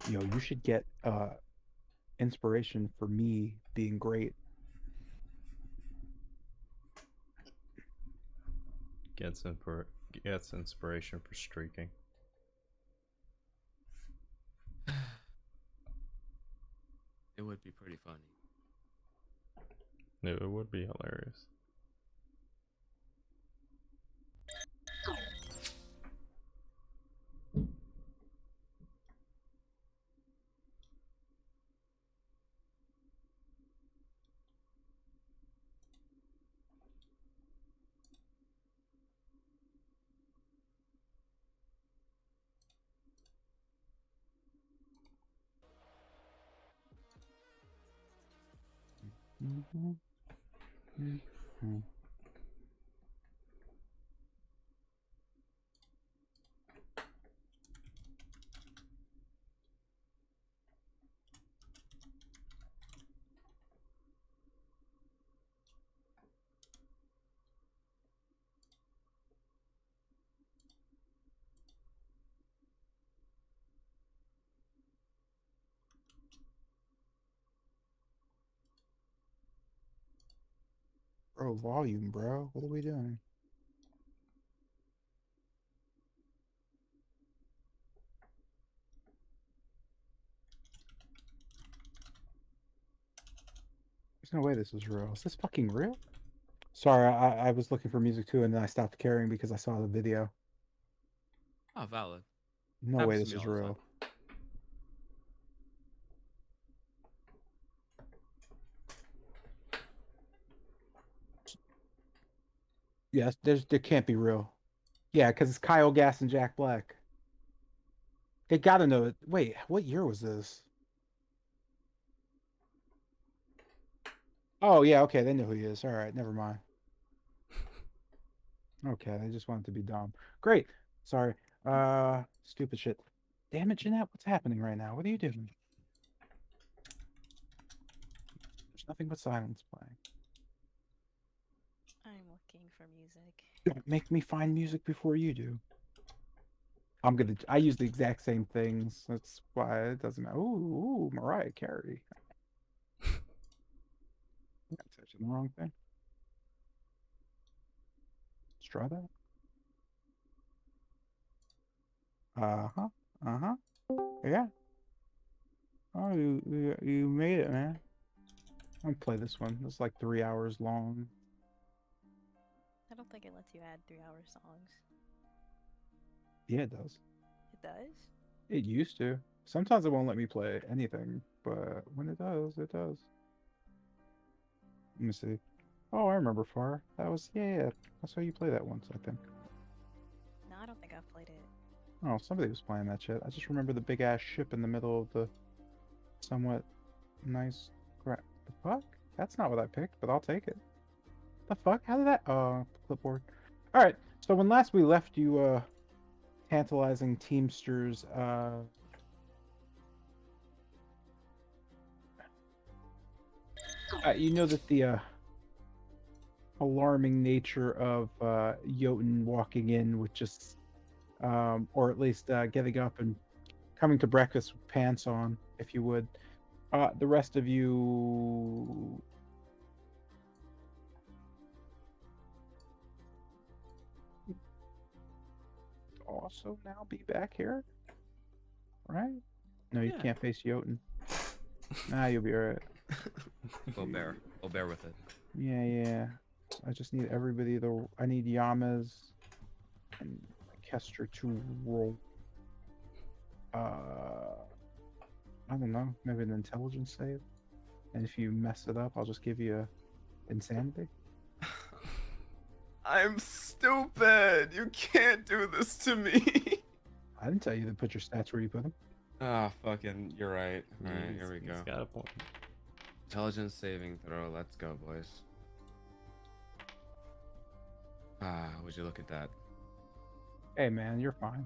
Yo, you should get inspiration for me being great. Gets inspiration for streaking. It would be pretty funny. It would be hilarious. Mm-hmm. Mm-hmm. Bro, volume, bro. What are we doing? There's no way this is real. Is this fucking real? Sorry, I was looking for music too, and then I stopped caring because I saw the video. Oh, valid. No way Happens to this me is all the time. real. Yes, there can't be real. Yeah, because it's Kyle Gass and Jack Black. They gotta know it. Wait, what year was this? Oh yeah, okay, they know who he is. All right, never mind. Okay, they just wanted to be dumb. Great. Sorry. Stupid shit. Damn it, Jeanette, what's happening right now? What are you doing? There's nothing but silence playing. I'm looking for music. Don't make me find music before you do. I use the exact same things. That's why it doesn't matter. Ooh, Mariah Carey. I'm touching the wrong thing. Let's try that. Uh-huh. Uh-huh. Yeah. Oh, you made it, man. I'll play this one. It's like 3 hours long. I don't think it lets you add 3-hour songs. Yeah, it does. It does? It used to. Sometimes it won't let me play anything, but when it does, it does. Let me see. Oh, I remember Far. That was, yeah. I saw you play that once, I think. No, I don't think I've played it. Oh, somebody was playing that shit. I just remember the big ass ship in the middle of the somewhat nice crap. The fuck? That's not what I picked, but I'll take it. The fuck? How did that? Oh, clipboard. All right. So when last we left you, tantalizing Teamsters, you know that the alarming nature of Jotun walking in with just, or at least getting up and coming to breakfast with pants on, if you would. The rest of you also now be back here, right? No, you Yeah. can't face Jotun. Nah, you'll be alright. We'll bear with it. Yeah. I just need everybody to. I need Yamas and Kester to roll. I don't know, maybe an intelligence save. And if you mess it up, I'll just give you a insanity. I'm stupid. You can't do this to me. I didn't tell you to put your stats where you put them. Ah, fucking, you're right. All right, here we go. He's got a point. Intelligence saving throw. Let's go, boys. Ah, would you look at that? Hey man, you're fine.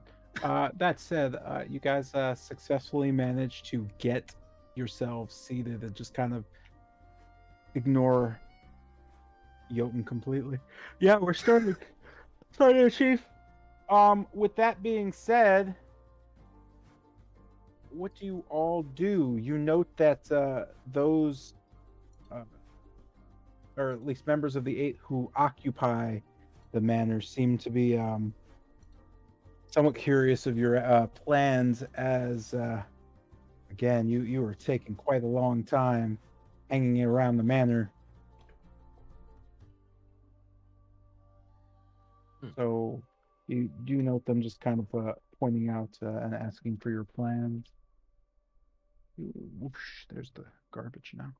That said, you guys successfully managed to get yourselves seated and just kind of ignore Jotun completely. Yeah, we're starting. Sorry, Chief. With that being said, what do you all do? You note that those, or at least members of the 8 who occupy the manor, seem to be somewhat curious of your plans. As again, you were taking quite a long time hanging around the manor. So you do note them just kind of pointing out and asking for your plans. Whoosh, there's the garbage now.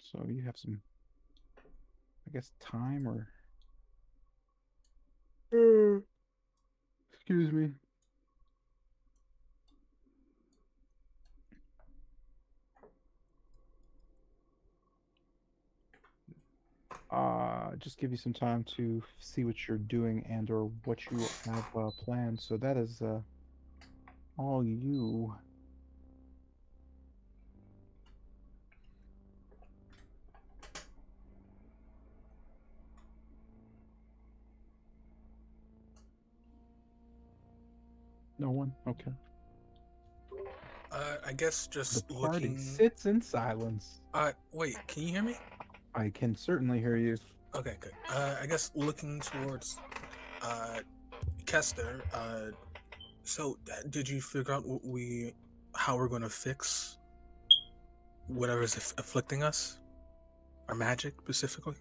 So you have some, I guess, time or... Excuse me. Just give you some time to see what you're doing and or what you have planned. So that is all you. No one? Okay. I guess The just party looking. sits in silence. Wait, can you hear me? I can certainly hear you. Okay, good. I guess looking towards Kester. So did you figure out how we're gonna fix whatever's afflicting us? Our magic specifically?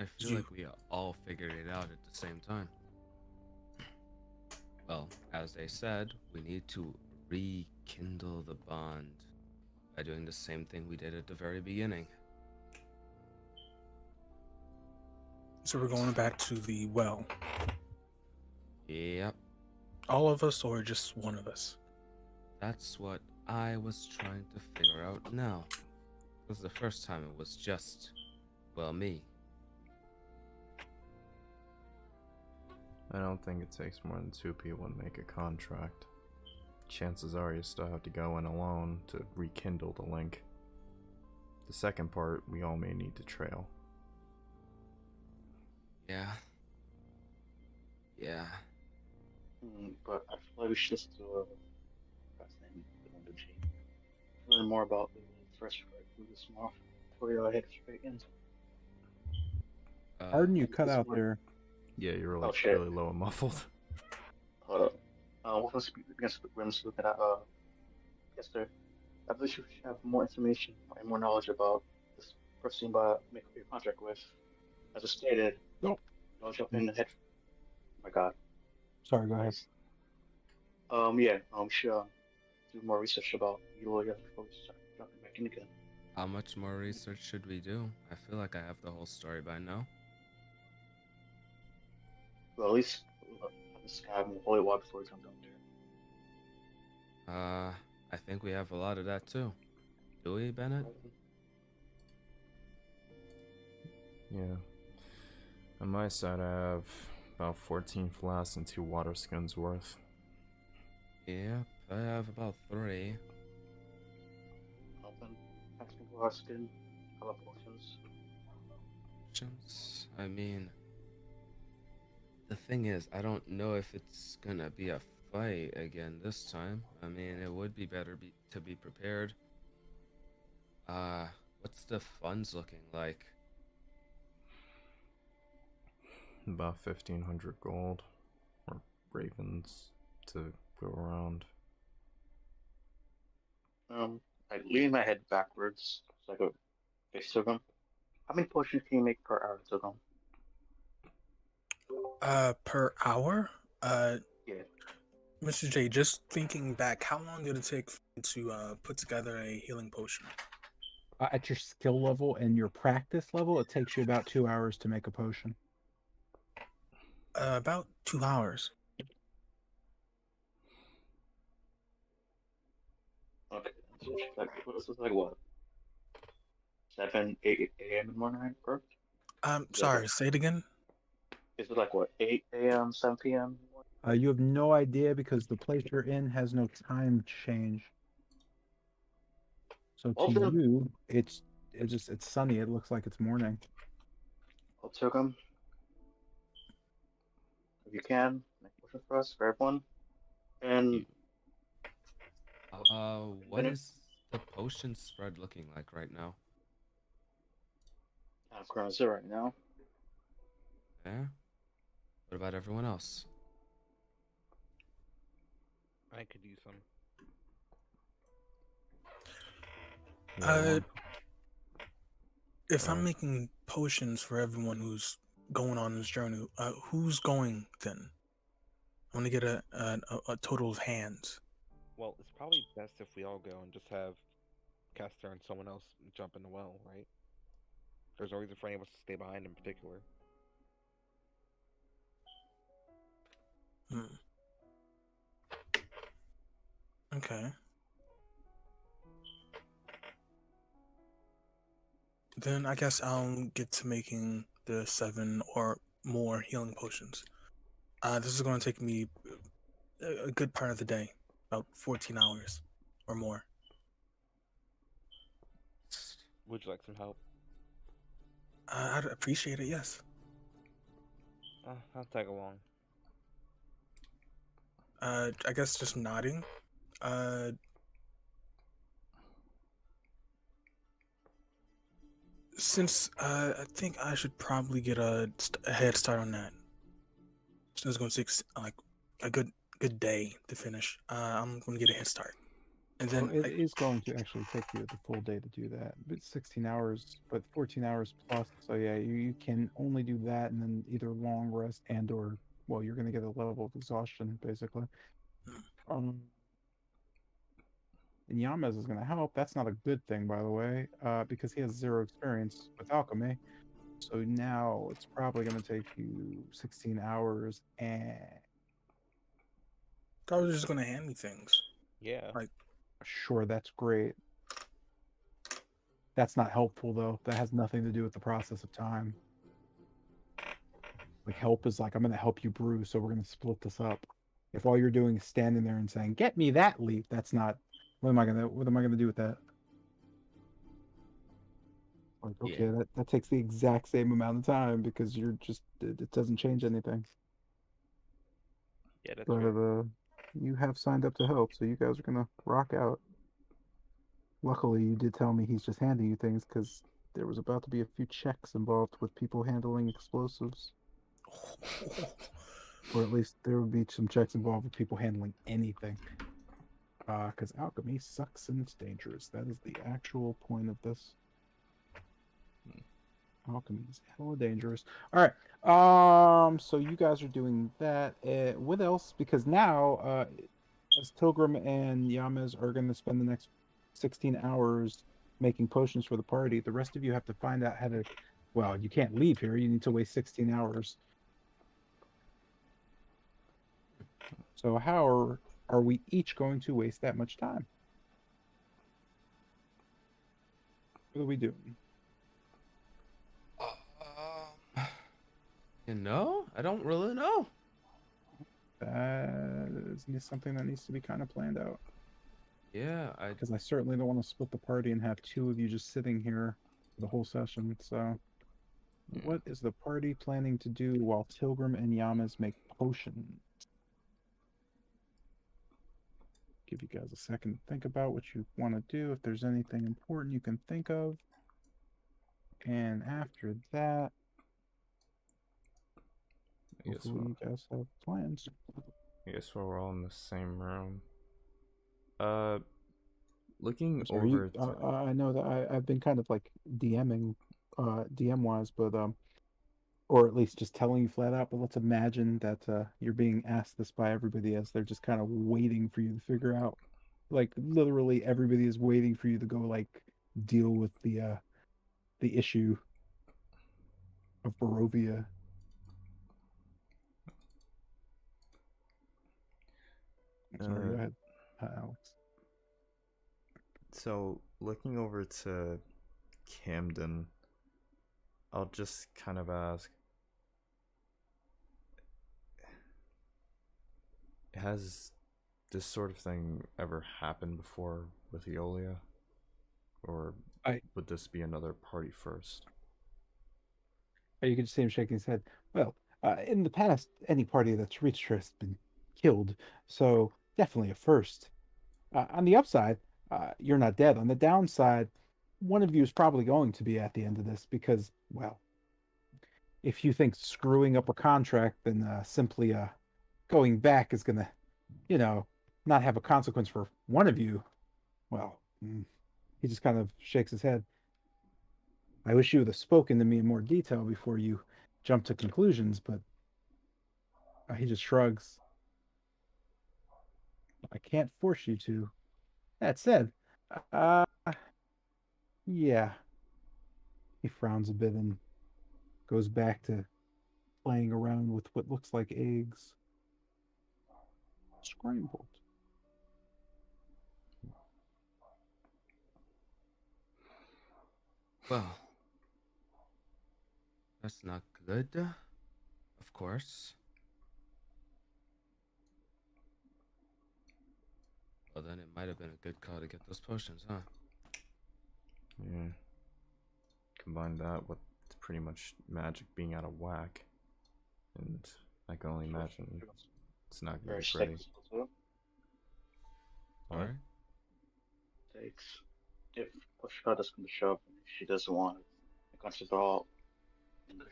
I feel like we all figured it out at the same time. Well, as they said, we need to rekindle the bond by doing the same thing we did at the very beginning. So we're going back to the well. Yep, All of us or just one of us? that's what I was trying to figure out now. Because the first time it was just, well, me. I don't think it takes more than 2 people to make a contract. Chances are you still have to go in alone to rekindle the link. The second part, we all may need to trail. Yeah. Yeah. But I feel like we should just do a learn more about the first fight from this month before we all head straight in. Pardon, you cut out there. Yeah, you're Oh, like shit. really low and muffled. Hold up. We're going to look at yes, sir. I believe you should have more information and more knowledge about this person by making your contract with. As I stated, Nope. I'll jump in the head. Oh my god. Sorry, go ahead. Yeah, we should do more research about Eloy before we start jumping back in again. How much more research should we do? I feel like I have the whole story by now. Well, at least have this guy have holy water before we jump down there. I think we have a lot of that too. Do we, Bennett? Yeah. On my side, I have about 14 flasks and 2 water skins worth. Yep, I have about 3. Nothing. Asking for our skin. How about potions? Potions? I mean, the thing is, I don't know if it's gonna be a fight again this time. I mean, it would be better to be prepared. What's the funds looking like? About 1,500 gold. Or ravens to go around. I lean my head backwards so I could face Togum. How many potions can you make per hour, Togum? Per hour? Yeah. Mr. J, just thinking back, how long did it take to put together a healing potion? At your skill level and your practice level, it takes you about 2 hours to make a potion. About 2 hours. Okay. So this is like what? 7, 8 a.m. in the morning, correct? Sorry, say it again. Is it like what? 8 a.m., 7 p.m.? You have no idea because the place you're in has no time change. So to you, it's sunny. It looks like it's morning. I'll take them. If you can, make a motion for us, for everyone. And What Minute. is the potion spread looking like right now? I'm ground zero right now. Yeah. What about everyone else? I could use some. Yeah, Uh, one. if I'm Alright. making potions for everyone who's going on this journey, who's going then? I want to get a total of hands. Well, it's probably best if we all go and just have Kester and someone else jump in the well, right? There's no reason for any of us to stay behind in particular. Hmm. Okay. Then I guess I'll get to making the 7 or more healing potions. This is going to take me a good part of the day, about 14 hours or more. Would you like some help? I'd appreciate it, yes. I'll tag along. I guess just nodding. Uh, since I think I should probably get a head start on that. So it's going to take like a good day to finish. I'm going to get a head start, and Well, then it is going to actually take you the full day to do that. But 16 hours, but 14 hours plus. So yeah, you can only do that and then either long rest and or well, you're gonna get a level of exhaustion basically. Um, and Yamez is gonna help. That's not a good thing, by the way, because he has 0 experience with alchemy. So now it's probably gonna take you 16 hours and I was just going to hand me things. Yeah. Like, sure, that's great. That's not helpful though. That has nothing to do with the process of time. Like help is like I'm gonna help you brew, so we're gonna split this up. If all you're doing is standing there and saying, "Get me that leaf," that's not. What am I gonna do with that? Like, Yeah. okay, that takes the exact same amount of time because you're just it doesn't change anything. Yeah, that's But fair. you have signed up to help, so you guys are gonna rock out. Luckily, you did tell me he's just handing you things because there was about to be a few checks involved with people handling explosives. Or at least there would be some checks involved with people handling anything. Because alchemy sucks and it's dangerous. That is the actual point of this. Alchemy is hella dangerous. All right. So you guys are doing that. What else? Because now, as Pilgrim and Yamas are going to spend the next 16 hours making potions for the party, the rest of you have to find out how to. Well, you can't leave here. You need to waste 16 hours. So how are we each going to waste that much time? What are we doing? You know, I don't really know. That is something that needs to be kind of planned out. Yeah, Because I certainly don't want to split the party and have 2 of you just sitting here for the whole session. So, what is the party planning to do while Tilgrim and Yamas make potions? Give you guys a second to think about what you want to do. If there's anything important you can think of. And after that, I guess hopefully you guys have plans. we're all in the same room. Uh, looking I'm sorry, over to I know that I've been kind of like DMing, DM wise, but or at least just telling you flat out. But let's imagine that you're being asked this by everybody as they're just kind of waiting for you to figure out. Like literally, everybody is waiting for you to go like deal with the issue of Barovia. I'm sorry, go ahead, Alex. so looking over to Camden, I'll just kind of ask, has this sort of thing ever happened before with Eolia? Or would this be another party first? You can just see him shaking his head. Well, in the past, any party that's reached her has been killed, so definitely a first. On the upside, you're not dead. On the downside, one of you is probably going to be at the end of this because, well, if you think screwing up a contract, then simply going back is gonna, you know, not have a consequence for one of you. Well, he just kind of shakes his head. I wish you would have spoken to me in more detail before you jump to conclusions, but he just shrugs. I can't force you to. That said, uh, yeah. He frowns a bit and goes back to playing around with what looks like eggs. Scrambled. Well, that's not good, of course. Well, then it might have been a good call to get those potions, huh? Yeah. Combine that with pretty much magic being out of whack. And I can only imagine it's not going to be pretty. Alright. Takes. If push does come to shove, and she doesn't want it, consider all English.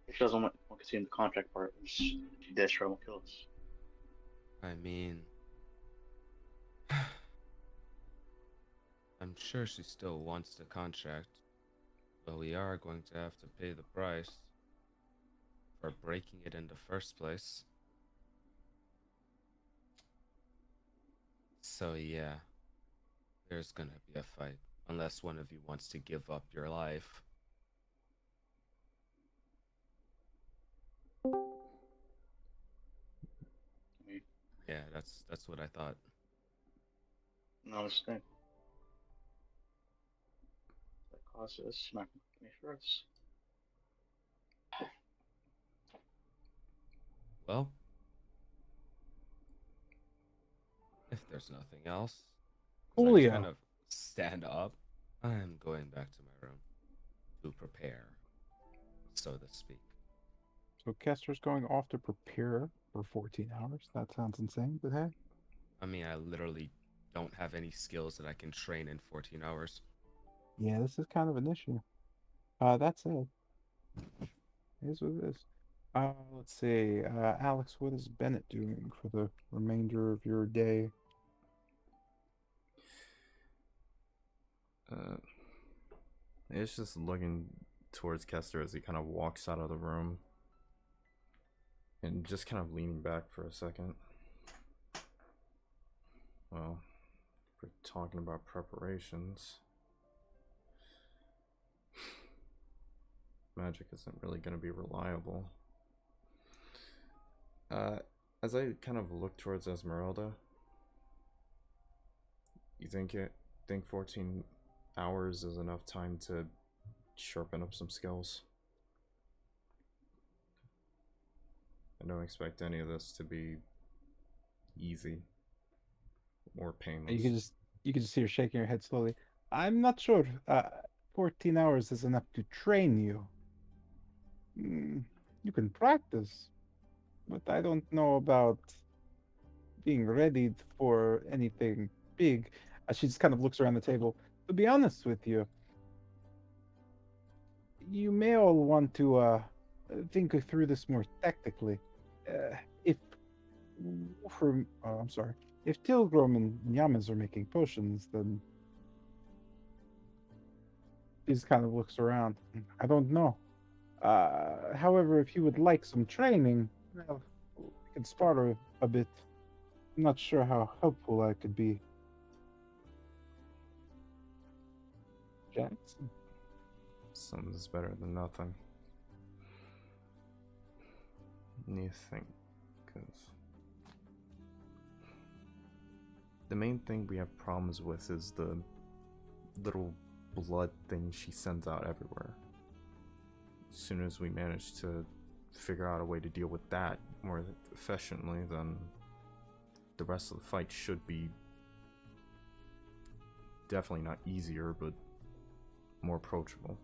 If she doesn't want to see in the contract part, she does try to kill us. I mean, I'm sure she still wants the contract, but we are going to have to pay the price for breaking it in the first place. So yeah, there's gonna be a fight, unless one of you wants to give up your life. Yeah, that's what I thought. No, understand. That causes not me first. Well, if there's nothing else, 'cause I just Julio. kind of stand up, I'm going back to my room to prepare, so to speak. So Kester's going off to prepare for 14 hours. That sounds insane, but hey. I mean, I literally don't have any skills that I can train in 14 hours. Yeah, this is kind of an issue. That's it. Here's what it is. Let's see. Alex, what is Bennett doing for the remainder of your day? It's just looking towards Kester as he kind of walks out of the room and just kind of leaning back for a second. Well, if we're talking about preparations, magic isn't really going to be reliable. As I kind of look towards Esmeralda, you think 14 hours is enough time to sharpen up some skills? I don't expect any of this to be easy or painless. You can just see her shaking her head slowly. I'm not sure. 14 hours is enough to train you. You can practice, but I don't know about being ready for anything big. She just kind of looks around the table. To be honest with you, you may all want to think through this more tactically. If I'm sorry, if Tilgrim and Yamas are making potions, then he just kind of looks around. I don't know. However, if you would like some training, well, we can spar a bit. I'm not sure how helpful I could be. Jackson? Something's better than nothing. You think? Because the main thing we have problems with is the little blood thing she sends out everywhere. As soon as we manage to figure out a way to deal with that more efficiently, then the rest of the fight should be definitely not easier, but more approachable.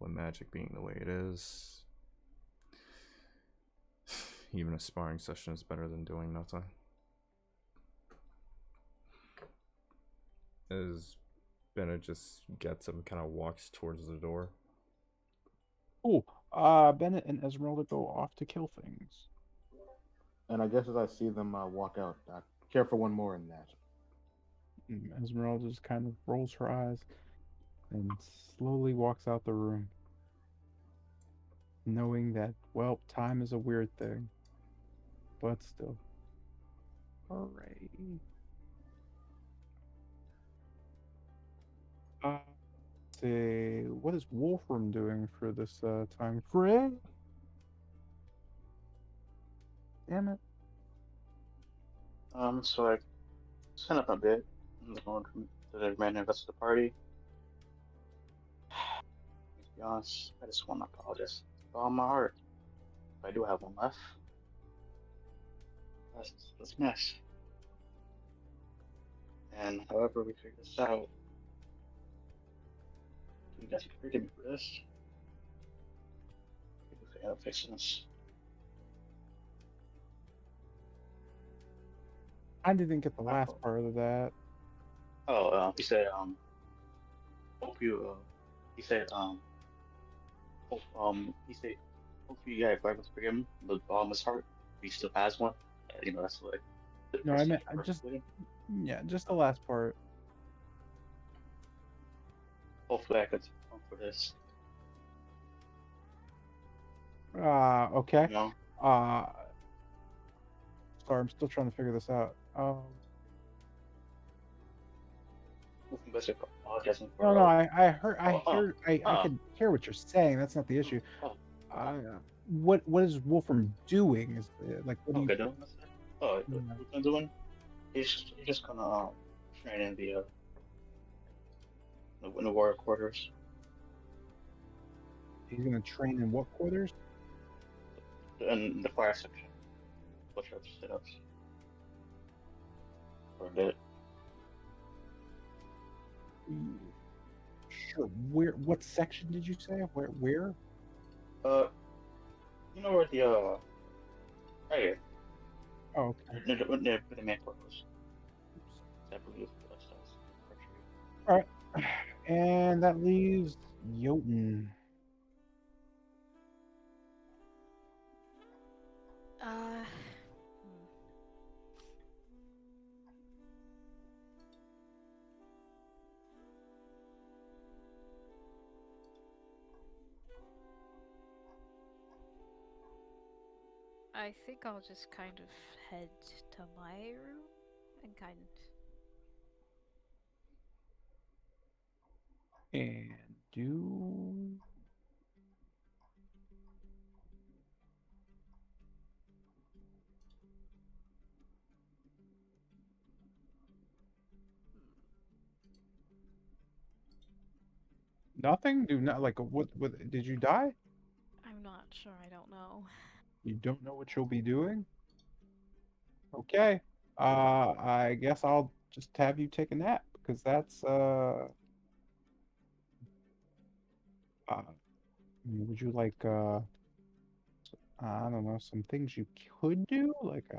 with magic being the way it is, even a sparring session is better than doing nothing. As Bennett just gets him, kind of walks towards the door. Cool. Bennett and Esmeralda go off to kill things. And I guess as I see them walk out, I care for one more in that. Esmeralda just kind of rolls her eyes and slowly walks out the room, knowing that, well, time is a weird thing, but still. Hooray. See, what is Wolfram doing for this time frame? Damn it. So I sent up a bit. I'm going to the remaining rest of the party. To be honest, I just want to apologize with all my heart. If I do have one left, let's mess. And however we figure this out, you guys can forgive me for this. We can end up fixing this. I didn't get the last part of that. Oh, he said, hope you, he said, he said, hope you guys are able to forgive him with all his heart. He still has one. You know, that's like. No, I meant just the last part. Hopefully, I could come for this. Okay. You know? Sorry, I'm still trying to figure this out. No, I heard, I could hear what you're saying. That's not the issue. What is Wolfram doing? Is like what are you doing? What I'm doing? He's just gonna train in the warrior quarters. He's gonna train in what quarters? In the fire section. Push-ups, sit-ups. For a bit. Sure. Where? What section did you say? Where? You know where the right here. Oh, okay. Near the main quarters. I believe that's all right. And that leaves Jotun. I think I'll just kind of head to my room and And do nothing? Do not like what did you die? I'm not sure, I don't know. You don't know what you'll be doing? Okay. I guess I'll just have you take a nap because that's would you like I don't know, some things you could do like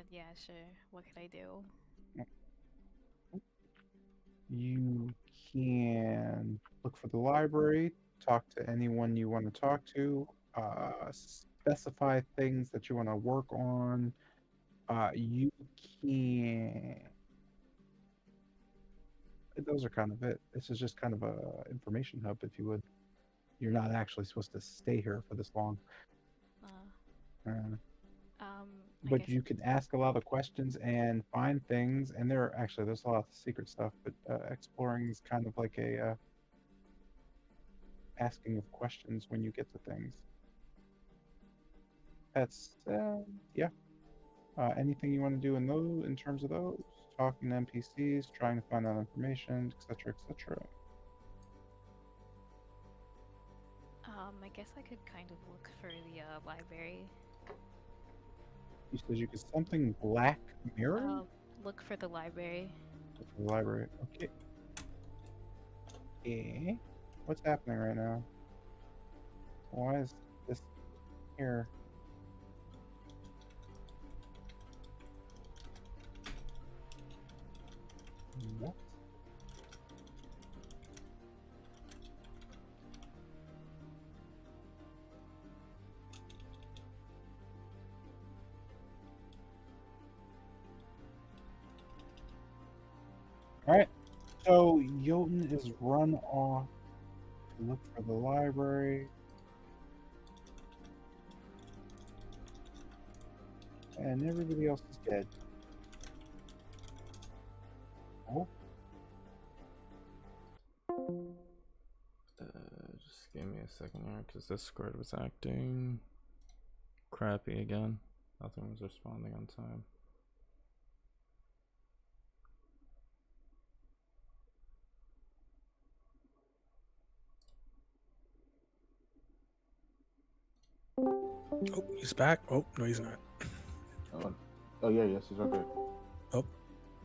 Yeah, sure. What could I do? you can look for the library, talk to anyone you want to talk to, specify things that you want to work on. You can. Those are kind of it. This is just kind of a information hub, if you would. You're not actually supposed to stay here for this long. But you can ask a lot of questions and find things, and there's a lot of secret stuff, but exploring is kind of like a asking of questions when you get to things. That's yeah. Anything you want to do in terms of those? Talking to NPCs, trying to find out information, etc., etc. I guess I could kind of look for the library. You said you could something Black Mirror? Look for the library. Look for the library. Okay. Okay. What's happening right now? Why is this here? What? Alright, so Jotun is run off to look for the library. And everybody else is dead. Oh. Just give me a second here, because Discord was acting crappy again. Nothing was responding on time. Oh, he's back. Oh, no, he's not. Oh yeah, yes, he's okay. Oh,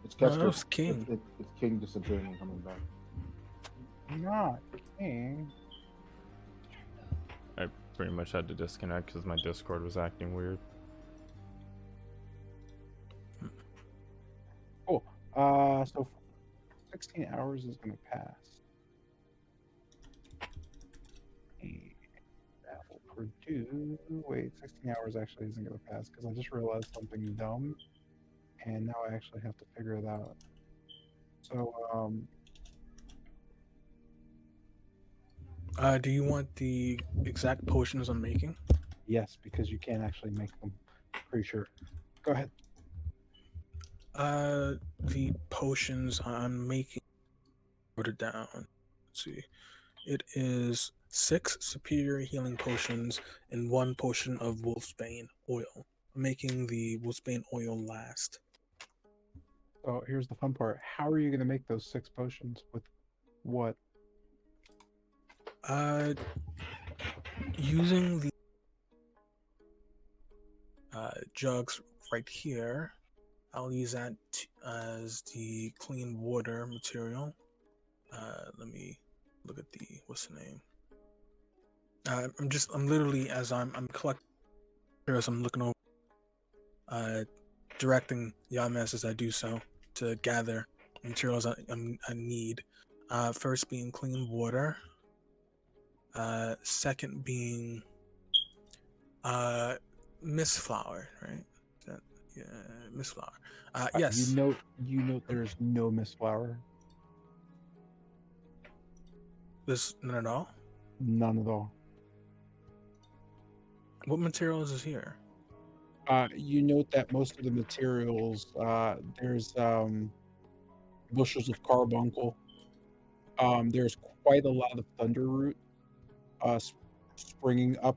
It's no, Kester. that was King. It's King disappearing and coming back. Not King. I pretty much had to disconnect because my Discord was acting weird. Cool. So 16 hours is going to pass. And that will produce. Wait, 16 hours actually isn't going to pass because I just realized something dumb, and now I actually have to figure it out. So, Do you want the exact potions I'm making? yes, because you can't actually make them. Pretty sure. Go ahead. The potions I'm making. Wrote it down. Let's see. It is 6 superior healing potions and 1 potion of wolfsbane oil. I'm making the wolfsbane oil last. Oh, here's the fun part. How are you going to make those 6 potions with what? Using the jugs right here, I'll use that as the clean water material. Let me look at the, what's the name? I'm literally, as I'm collecting, as I'm looking over, directing Yames as I do so to gather materials I need. First being clean water. Second being mist flower, right? Yeah, mist flower. Yes. You know, there's no mist flower. There's none at all. None at all. What materials is here? You note that most of the materials, there's bushels of carbuncle. There's quite a lot of thunderroot springing up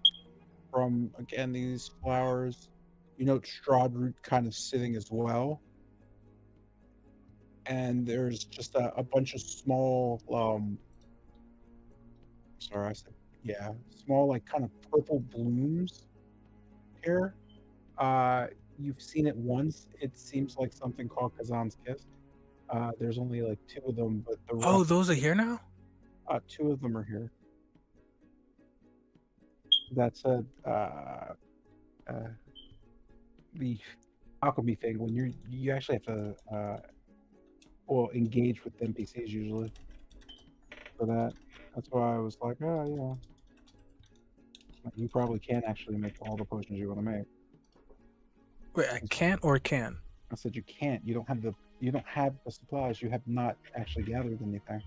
from, again, these flowers. You note Strahd root kind of sitting as well. And there's just a bunch of small, sorry, I said, yeah, small, like, kind of purple blooms here. You've seen it once. It seems like something called Kazan's Kiss. There's only like 2 of them, but the Oh, rest, those are here now? 2 of them are here. That said, the alchemy thing, when you actually have to engage with NPCs usually for that. That's why I was like, oh yeah, you probably can actually make all the potions you want to make. Wait, I can't or can? I said you can't. You don't have the supplies. You have not actually gathered anything.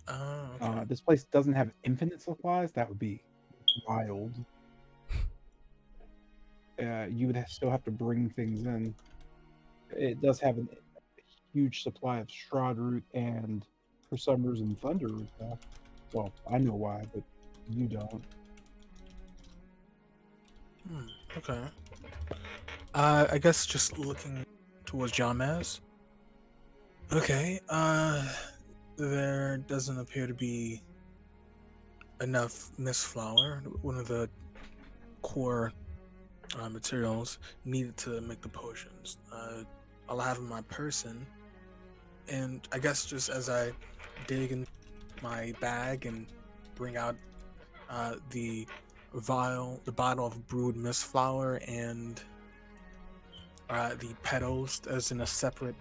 Oh, okay. This place doesn't have infinite supplies. That would be wild. You would still have to bring things in. It does have a huge supply of Strahd root and, for some reason, thunder root. Well, I know why, but you don't. Okay. I guess just looking towards Jamez. Okay. There doesn't appear to be enough mist flower, one of the core materials needed to make the potions. I'll have in my person, and I guess just as I dig in my bag and bring out the bottle of brewed mist flour and the petals as in a separate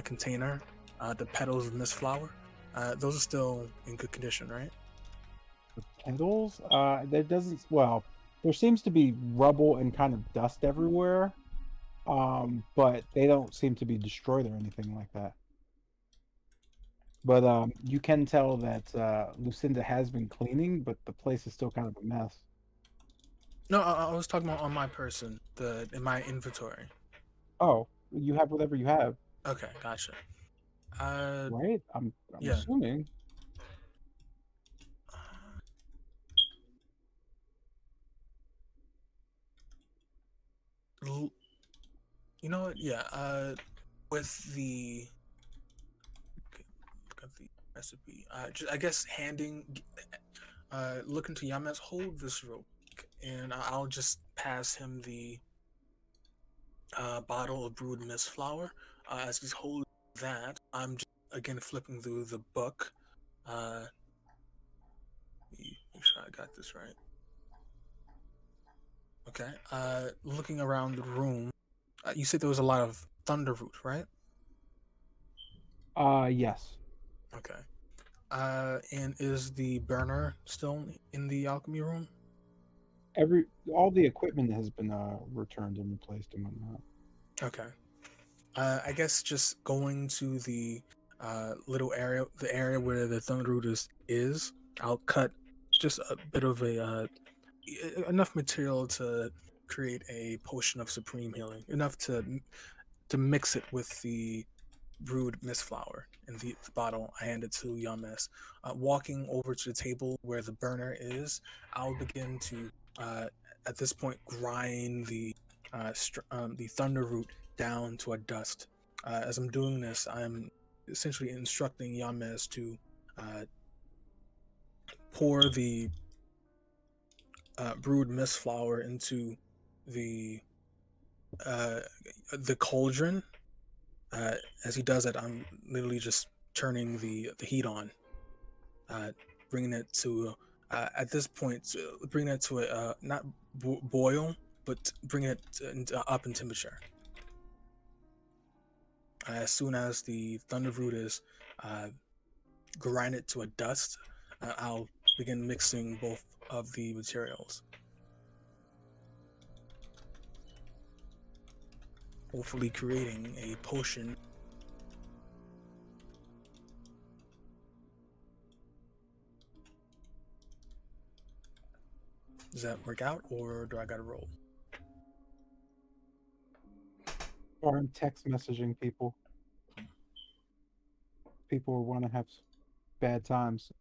container. The petals of mist flour. Those are still in good condition, right? The petals? There doesn't. Well, there seems to be rubble and kind of dust everywhere. But they don't seem to be destroyed or anything like that. But you can tell that Lucinda has been cleaning, but the place is still kind of a mess. No, I was talking about on my person, in my inventory. Oh, you have whatever you have, Okay, gotcha. right? I'm Yeah. assuming. You know what? Yeah. With the look at the recipe. I guess looking to Yames, hold this real quick, and I'll just pass him the bottle of brewed mist flour. As he's holding that, I'm just, again flipping through the book. Make sure I got this right. Okay. Looking around the room, you said there was a lot of thunderroot, right? Yes. Okay. And is the burner still in the alchemy room? All the equipment has been returned and replaced and whatnot. Okay. I guess just going to the little area, the area where the thunderroot is, I'll cut just a bit of enough material to create a potion of supreme healing, enough to mix it with the brewed mist flour in the bottle. I hand it to Yames. Walking over to the table where the burner is, I'll begin to at this point grind the thunder root down to a dust. As I'm doing this, I'm essentially instructing Yames to pour the brewed mist flour into the cauldron. As he does it, I'm literally just turning the heat on, bringing it to at this point, bringing it to a not boil, but bringing it up in temperature. As soon as the thunderroot is grinded to a dust, I'll begin mixing both of the materials. Hopefully creating a potion. Does that work out, or do I gotta roll? Or I'm text messaging people. People want to have bad times.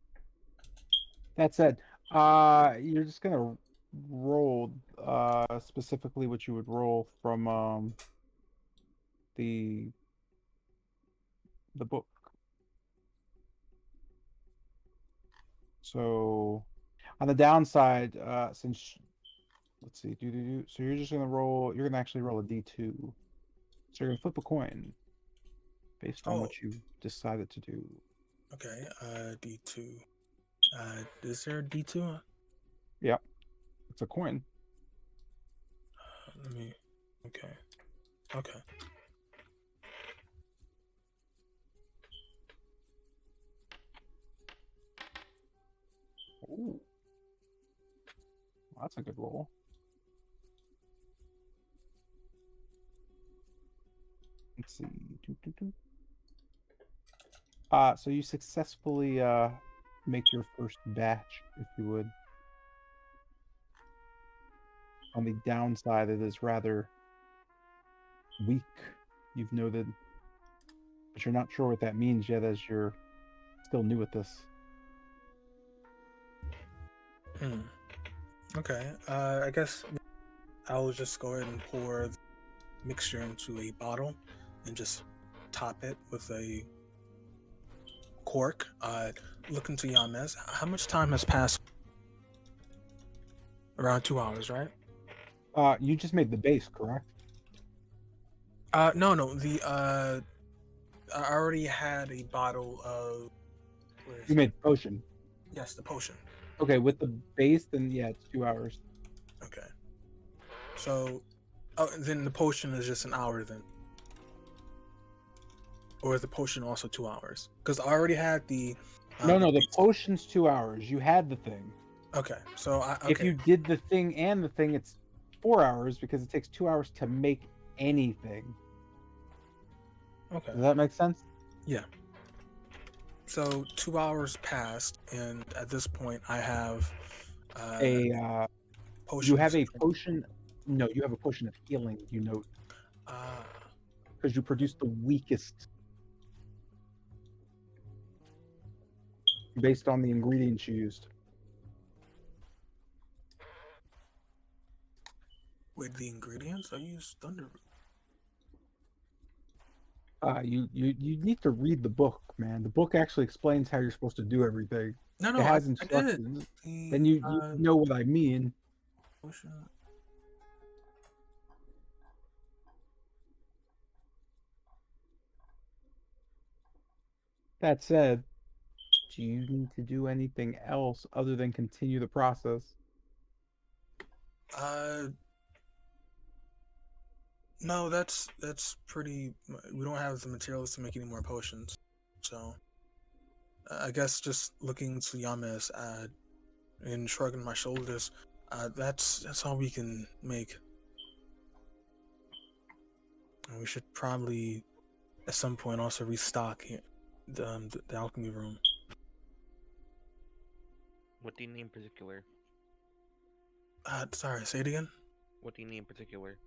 That said, you're just gonna roll specifically what you would roll from the book. So on the downside, since let's see, so you're just gonna roll. You're gonna actually roll a d2. So you're gonna flip a coin based on what you decided to do. Okay, d2. Is there a d2? Yep, it's a coin. Let me. Okay. Okay. Ooh. Well, that's a good roll. Let's see. So you successfully make your first batch, if you would. On the downside, it is rather weak, you've noted. But you're not sure what that means yet, as you're still new at this. Okay. I guess I'll just go ahead and pour the mixture into a bottle and just top it with a cork. Looking to Yames, how much time has passed? Around 2 hours, right? You just made the base, correct? No. I already had a bottle of Where is You it? made the potion. Yes, the potion. Okay, with the base, then yeah, it's 2 hours. Okay. So, oh, then the potion is just an hour then. Or is the potion also 2 hours? Because I already had the. No, the base. potion's 2 hours. You had the thing. Okay, so If you did the thing and the thing, it's 4 hours because it takes 2 hours to make anything. Okay. Does that make sense? Yeah. So 2 hours passed, and at this point, I have potion. You have a potion. No, you have a potion of healing. You note because you produced the weakest based on the ingredients you used. With the ingredients, I used thunder. You need to read the book, man. The book actually explains how you're supposed to do everything. No, It has I did. instructions. Then you know what I mean. Potion. That said, do you need to do anything else other than continue the process? No, that's pretty. We don't have the materials to make any more potions, so I guess just looking to Yames and shrugging my shoulders. That's all we can make. And we should probably at some point also restock the alchemy room. What do you need in particular? Sorry, say it again. What do you need in particular?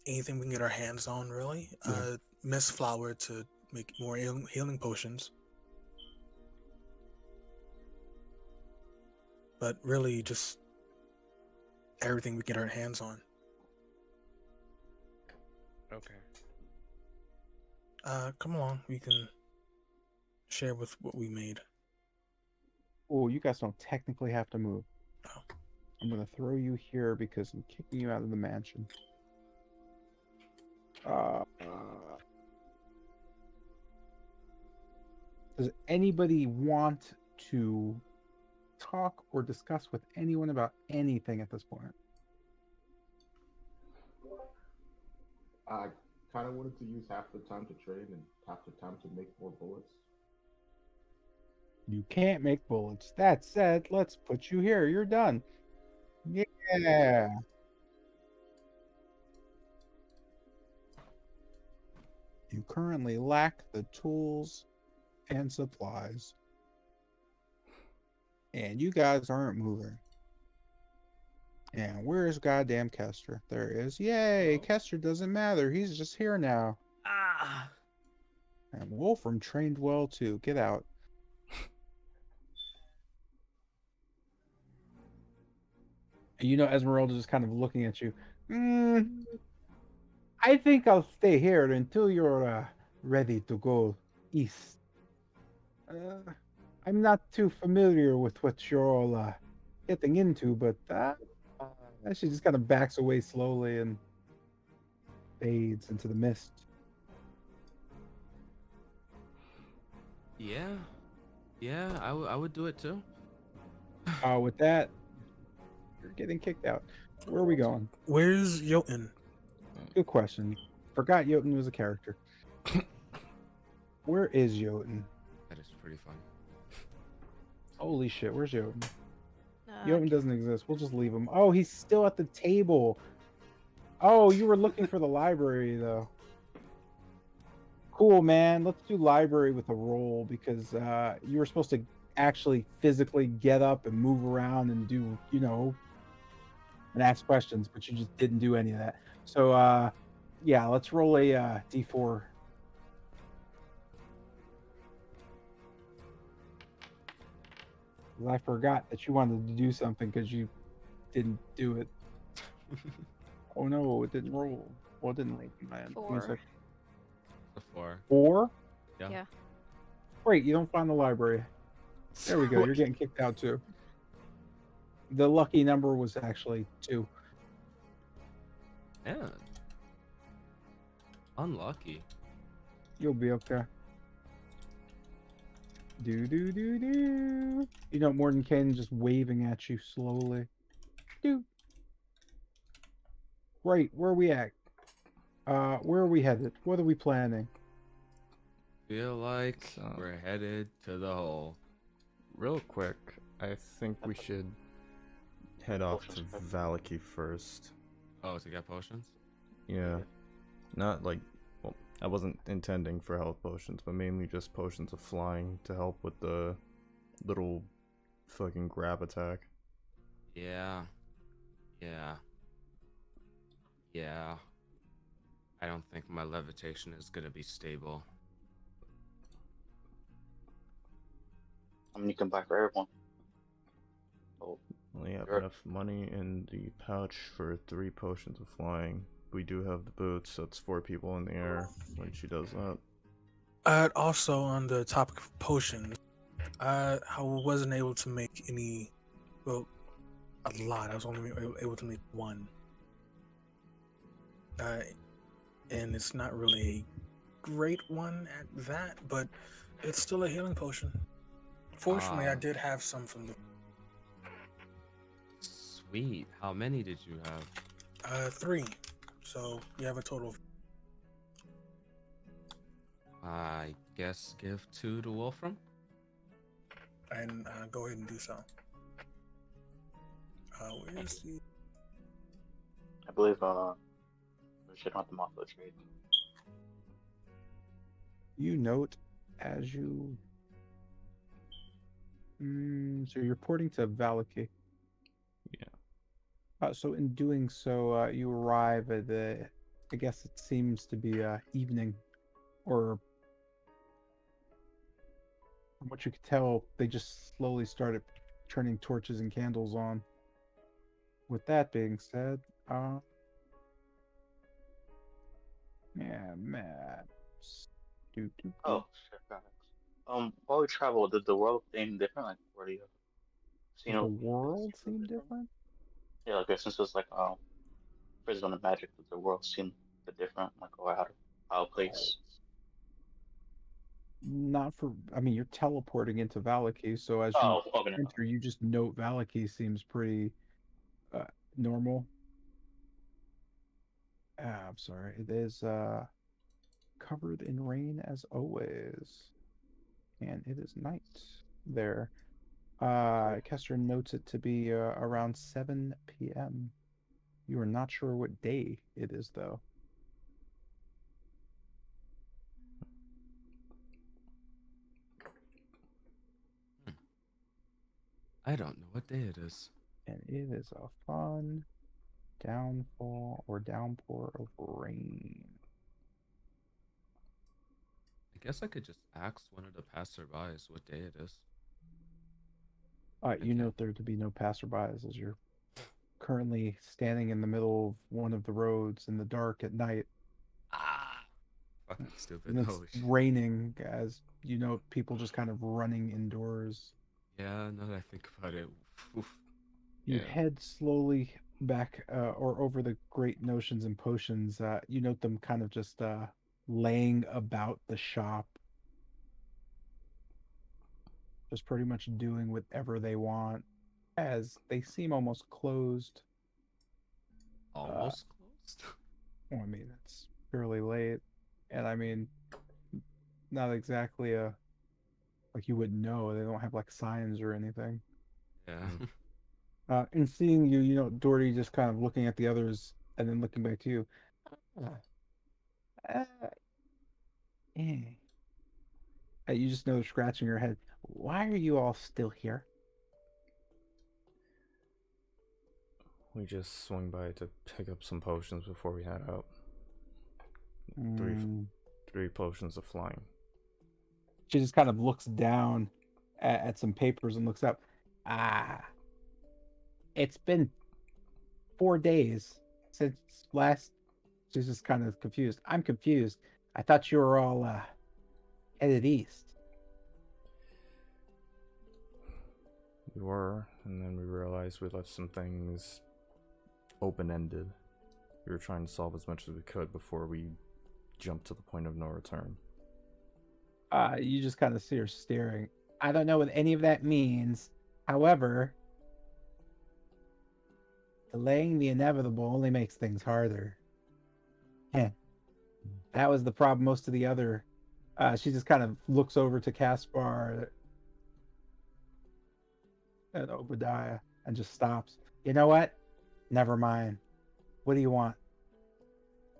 Anything we can get our hands on, really. Yeah. Mist flower to make more healing potions. But really, just everything we can get our hands on. Okay. Come along. We can share with what we made. Oh, you guys don't technically have to move. Oh. I'm gonna throw you here because I'm kicking you out of the mansion. Does anybody want to talk or discuss with anyone about anything at this point? I kind of wanted to use half the time to trade and half the time to make more bullets. You can't make bullets. That said, let's put you here. You're done. Yeah. You currently lack the tools and supplies. And you guys aren't moving. And where's goddamn Kester? There he is. Yay! Kester doesn't matter. He's just here now. Ah. And Wolfram trained well too. Get out. You know, Esmeralda just kind of looking at you. I think I'll stay here until you're ready to go east. I'm not too familiar with what you're all getting into, but she just kind of backs away slowly and fades into the mist. Yeah, I would do it too. With that, you're getting kicked out. Where are we going? Where's Jotun? Good question. Forgot Jotun was a character. Where is Jotun? That is pretty fun. Holy shit, where's Jotun? Jotun doesn't exist. We'll just leave him. Oh, he's still at the table. Oh, you were looking for the library, though. Cool, man. Let's do library with a roll because you were supposed to actually physically get up and move around and do, you know, and ask questions, but you just didn't do any of that. So, yeah, let's roll a d4. I forgot that you wanted to do something because you didn't do it. Oh no, it didn't roll. Well, it didn't land. 4. A 4. 4? Yeah. Great, you don't find the library. There we go. You're getting kicked out too. The lucky number was actually 2. Man. Unlucky. You'll be okay. Do do do do. You know, Mordenkainen just waving at you slowly. Do. Right, where are we at? Where are we headed? What are we planning? Feel like So- we're headed to the hole. Real quick, I think we should head off to Potions, right? Valaki first. Oh, to get potions? Yeah. Not like, well, I wasn't intending for health potions, but mainly just potions of flying to help with the little fucking grab attack. Yeah. Yeah. Yeah. I don't think my levitation is gonna be stable. I mean, you can buy for everyone. Oh, Only have sure. enough money in the pouch for 3 potions of flying. We do have the boots, so it's 4 people in the air when she does that. Also, on the topic of potions, I wasn't able to make any. Well, a lot. I was only able to make one. And it's not really a great one at that, but it's still a healing potion. Fortunately, I did have some from the Sweet. How many did you have? 3. So you have a total of. I guess give 2 to Wolfram. And go ahead and do so. Where is the? I believe we should hunt them off the trade. You note as you. So you're porting to Valaki. Yeah. So in doing so, you arrive at the. I guess it seems to be evening, or from what you could tell, they just slowly started turning torches and candles on. With that being said, yeah, maps. Oh, shit, got it. While we travel, did the world seem different? Like, where do you see Does the world seem different? Yeah, like since it's like prison and magic, did the world seem a bit different? Like, or out of place? Not for. I mean, you're teleporting into Valaki, so as you Oh, okay. No. enter, you just note Valaki seems pretty normal. I'm sorry. It is covered in rain as always, and it is night there. Kester notes it to be around 7 p.m. You are not sure what day it is, though. I don't know what day it is. And it is a fun downfall or downpour of rain. I guess I could just ask one of the passerbys what day it is. You Okay. note there to be no passerbys as you're currently standing in the middle of one of the roads in the dark at night. Fucking stupid. And it's Oh, shit. raining as you know people just kind of running indoors. Yeah, now that I think about it. Oof. You Yeah. head slowly back or over the great notions and potions. You note them kind of just laying about the shop. Just pretty much doing whatever they want as they seem almost closed. Almost closed. Well, I mean, it's fairly late. And I mean, not exactly like you wouldn't know. They don't have like signs or anything. Yeah. And seeing you, you know, Doherty just kind of looking at the others and then looking back to you. Uh, you just know scratching your head. Why are you all still here? We just swung by to pick up some potions before we head out. Mm. 3 potions of flying. She just kind of looks down at some papers and looks up. It's been 4 days since last. She's just kind of confused. I'm confused. I thought you were all headed east. We were, and then we realized we left some things open-ended. We were trying to solve as much as we could before we jumped to the point of no return. You just kind of see her staring. I don't know what any of that means. However, delaying the inevitable only makes things harder. Heh. That was the problem most of the other. She just kind of looks over to Caspar and Obadiah and just stops. You know what? Never mind. What do you want?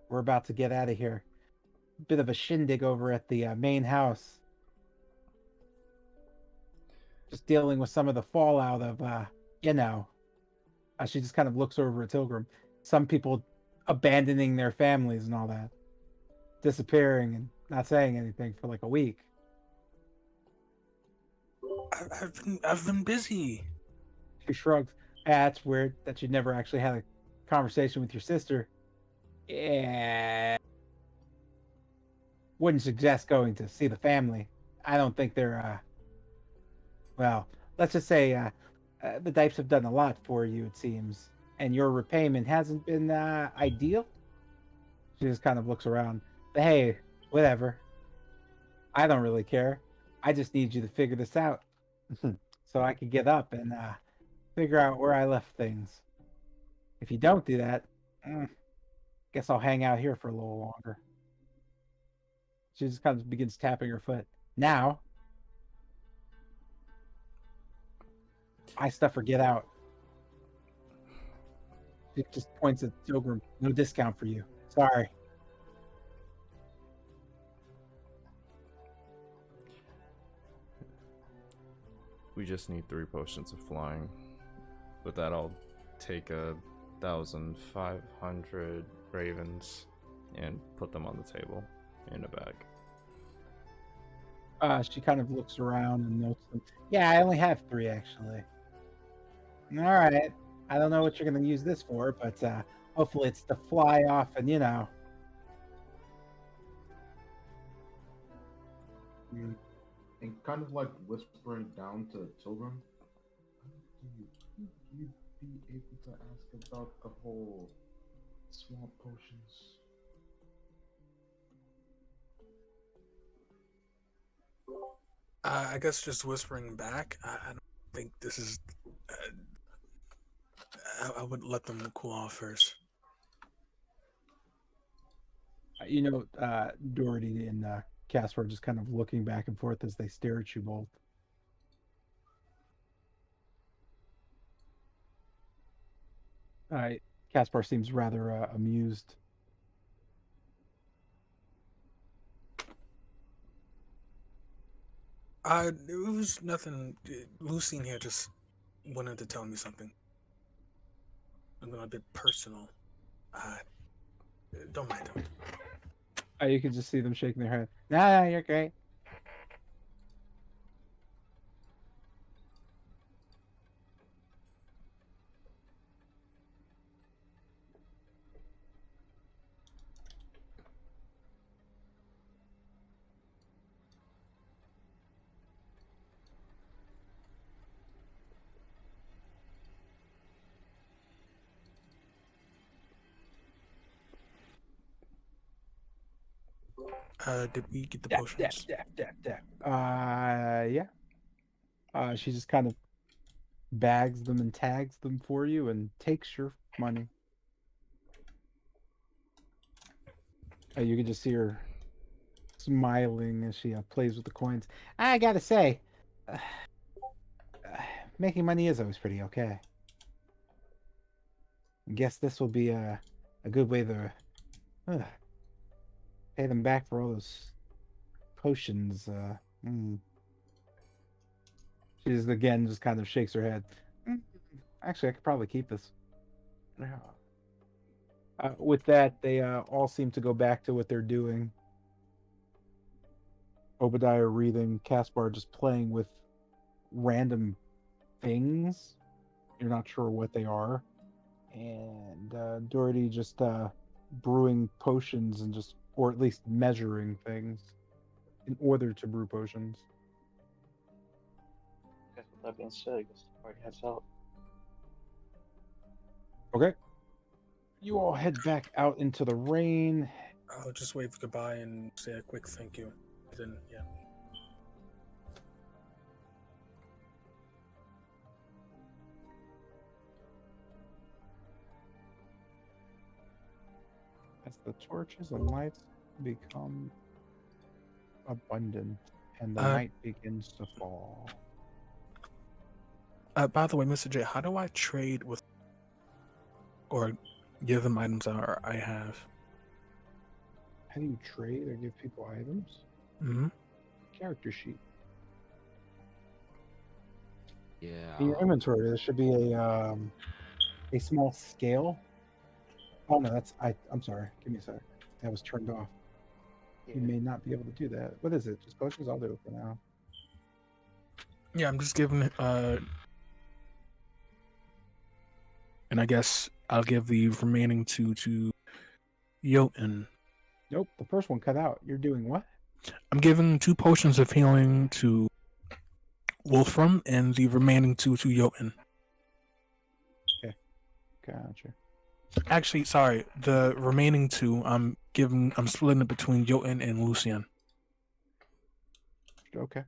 We're about to get out of here. Bit of a shindig over at the main house. Just dealing with some of the fallout of, you know. She just kind of looks over at Tilgrim. Some people abandoning their families and all that. Disappearing and not saying anything for like a week. I've been busy. She shrugs. That's weird that you never actually had a conversation with your sister. Yeah. Wouldn't suggest going to see the family. I don't think they're, well, let's just say the Dipes have done a lot for you, it seems. And your repayment hasn't been ideal. She just kind of looks around. But hey, whatever. I don't really care. I just need you to figure this out. So I can get up and figure out where I left things. If you don't do that, guess I'll hang out here for a little longer. She just kind of begins tapping her foot. Now, buy stuff or get out. She just points at Pilgrim. No discount for you. Sorry. We just need 3 potions of flying. With that, I'll take 1,500 ravens and put them on the table in a bag. She kind of looks around and notes them. Yeah, I only have 3 actually. All right. I don't know what you're going to use this for, but hopefully it's to fly off and, you know. And kind of like whispering down to Tilgrim, you'd be able to ask about the whole swamp potions. I guess just whispering back. I don't think this is. I would let them cool off first. You know, Doherty and Caspar are just kind of looking back and forth as they stare at you both. Caspar seems rather amused. It was nothing. Lucine here just wanted to tell me something. Something a bit personal. Don't mind him. You can just see them shaking their head. Nah, you're great. Did we get the potions? Yeah. She just kind of bags them and tags them for you and takes your money. You can just see her smiling as she plays with the coins. I gotta say, making money is always pretty okay. I guess this will be a good way to pay them back for all those potions. She just again just kind of shakes her head. Actually, I could probably keep this. With that, they all seem to go back to what they're doing. Obadiah reading, Caspar just playing with random things. You're not sure what they are. And Doherty just brewing potions and just, or at least measuring things in order to brew potions. I guess with that being said, I guess the party heads out. Okay. You all head back out into the rain. I'll just wave goodbye and say a quick thank you. Then, yeah. As the torches and lights become abundant and the night begins to fall. By the way, Mr. J, how do I trade with or give them items I have? How do you trade or give people items? Mm-hmm. Character sheet. Yeah. In your inventory, there should be a small scale. Oh no, I'm sorry. Give me a sec. That was turned off. You may not be able to do that. What is it? Just potions? I'll do it for now. Yeah, I'm just giving and I guess I'll give the remaining 2 to Jotun. Nope, the first one cut out. You're doing what? I'm giving 2 potions of healing to Wolfram and the remaining 2 to Jotun. Okay, gotcha. Actually, sorry, the remaining 2 I'm splitting it between Jotun and Lucian. Okay.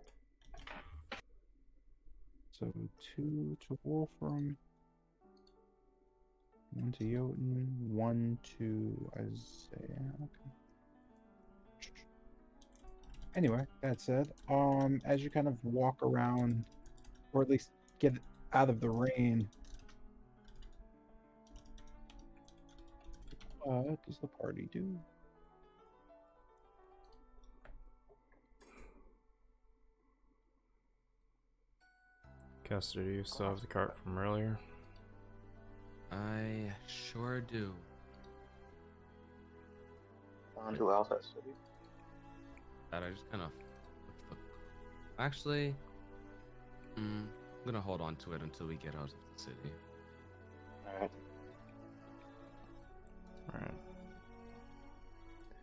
So 2 to Wolfram, 1 to Jotun, 1 to Isaiah. Okay. Anyway, that said, as you kind of walk around, or at least get out of the rain, what does the party do? Caster, do you still have the cart from earlier? I sure do. Want to do outside city? That I just kind of. Actually, I'm gonna hold on to it until we get out of the city. Alright. Alright.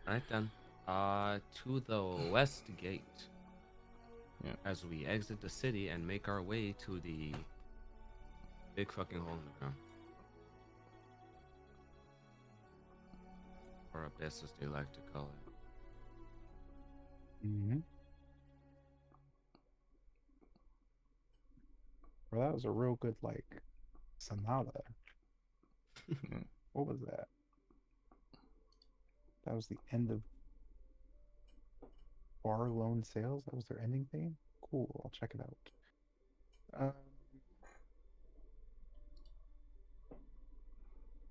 Alright then. To the west gate. Yeah. As we exit the city and make our way to the big fucking hole in the ground. Or abyss, as they like to call it. Mm-hmm. Well, that was a real good, sonata. What was that? That was the end of Bar Loan Sales? That was their ending theme? Cool, I'll check it out.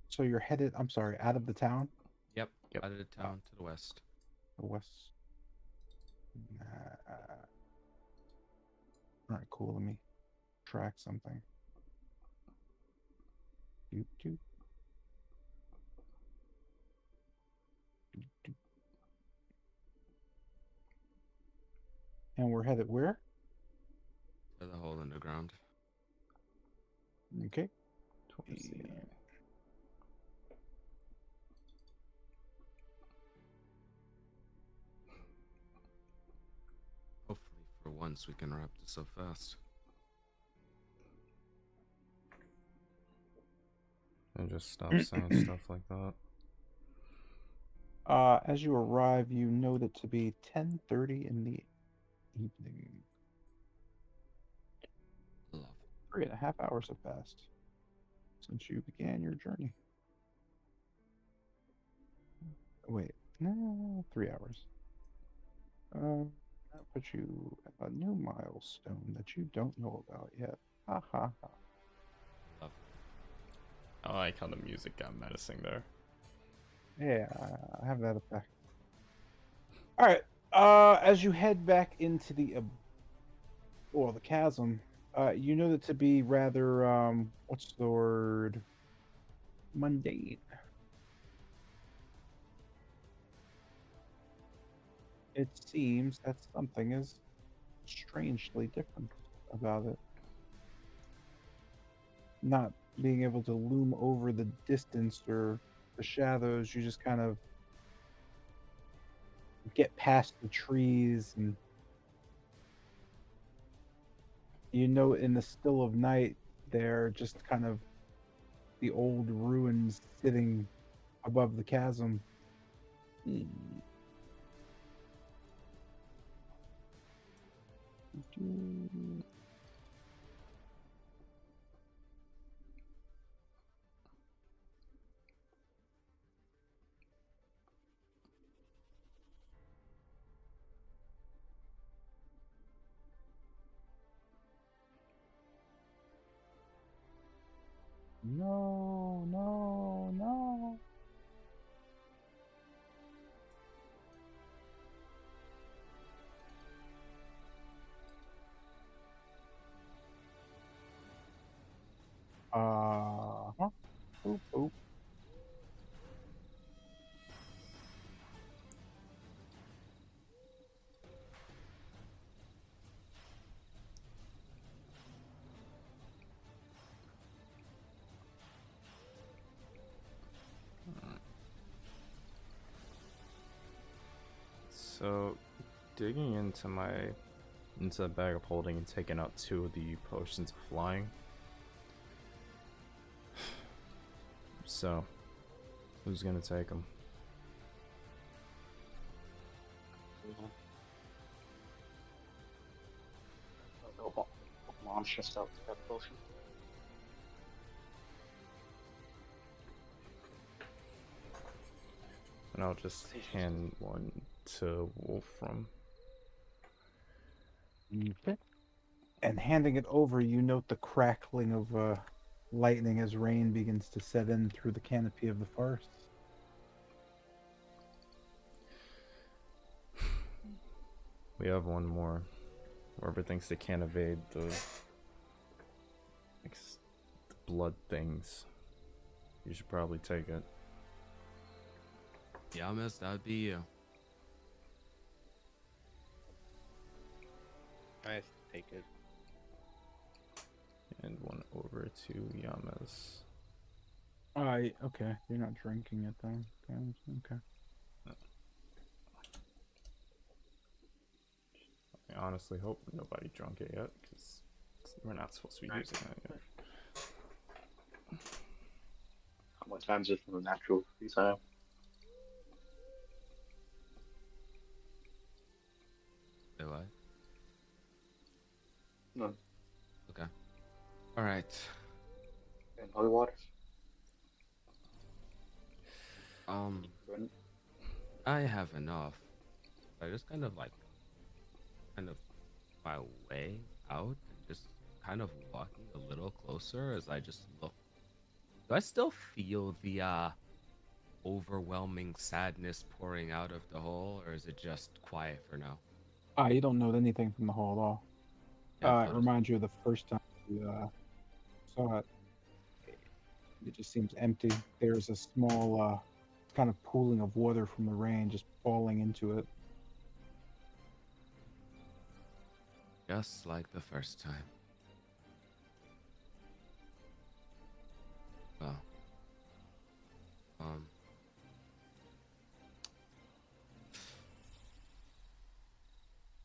So you're headed, I'm sorry, out of the town? Yep. Out of the town to the west. The west. Alright, cool, let me track something. Doot. And we're headed where? To the hole in the ground. Okay. Hopefully, for once, we can wrap this up fast. And just stop saying stuff like that. As you arrive, you note it to be 10:30 in the evening. 3.5 hours have passed since you began your journey. Wait, no, 3 hours. That puts you at a new milestone that you don't know about yet. Ha ha ha. I like how the music got menacing there. Yeah, I have that effect. Alright, as you head back into the chasm, you know that to be rather, what's the word? Mundane. It seems that something is strangely different about it. Not being able to loom over the distance or the shadows, you just kind of get past the trees, and you know in the still of night they're just kind of the old ruins sitting above the chasm. No, no, no. Huh? Oop, oop. So, digging into the bag of holding and taking out 2 of the potions of flying. So, who's gonna take them? Mom stressed out that potion. And I'll just hand one to Wolfram. Okay. And handing it over, you note the crackling of lightning as rain begins to set in through the canopy of the forest. We have one more. Whoever thinks they can't evade the blood things, you should probably take it. Yeah, miss, that'd be you. I take it. And one over to Yamas. Okay. You're not drinking it though. Okay. I honestly hope nobody drunk it yet, because we're not supposed to be using that yet. How much time is it from the natural free time? Say what? None. Okay. Alright. And holy waters? I have enough. I just kind of my way out, just kind of walking a little closer as I just look. Do I still feel the overwhelming sadness pouring out of the hole, or is it just quiet for now? You don't note anything from the hole at all. Yeah, It reminds you of the first time you saw it. It just seems empty. There's a small kind of pooling of water from the rain just falling into it. just like the first time. Well,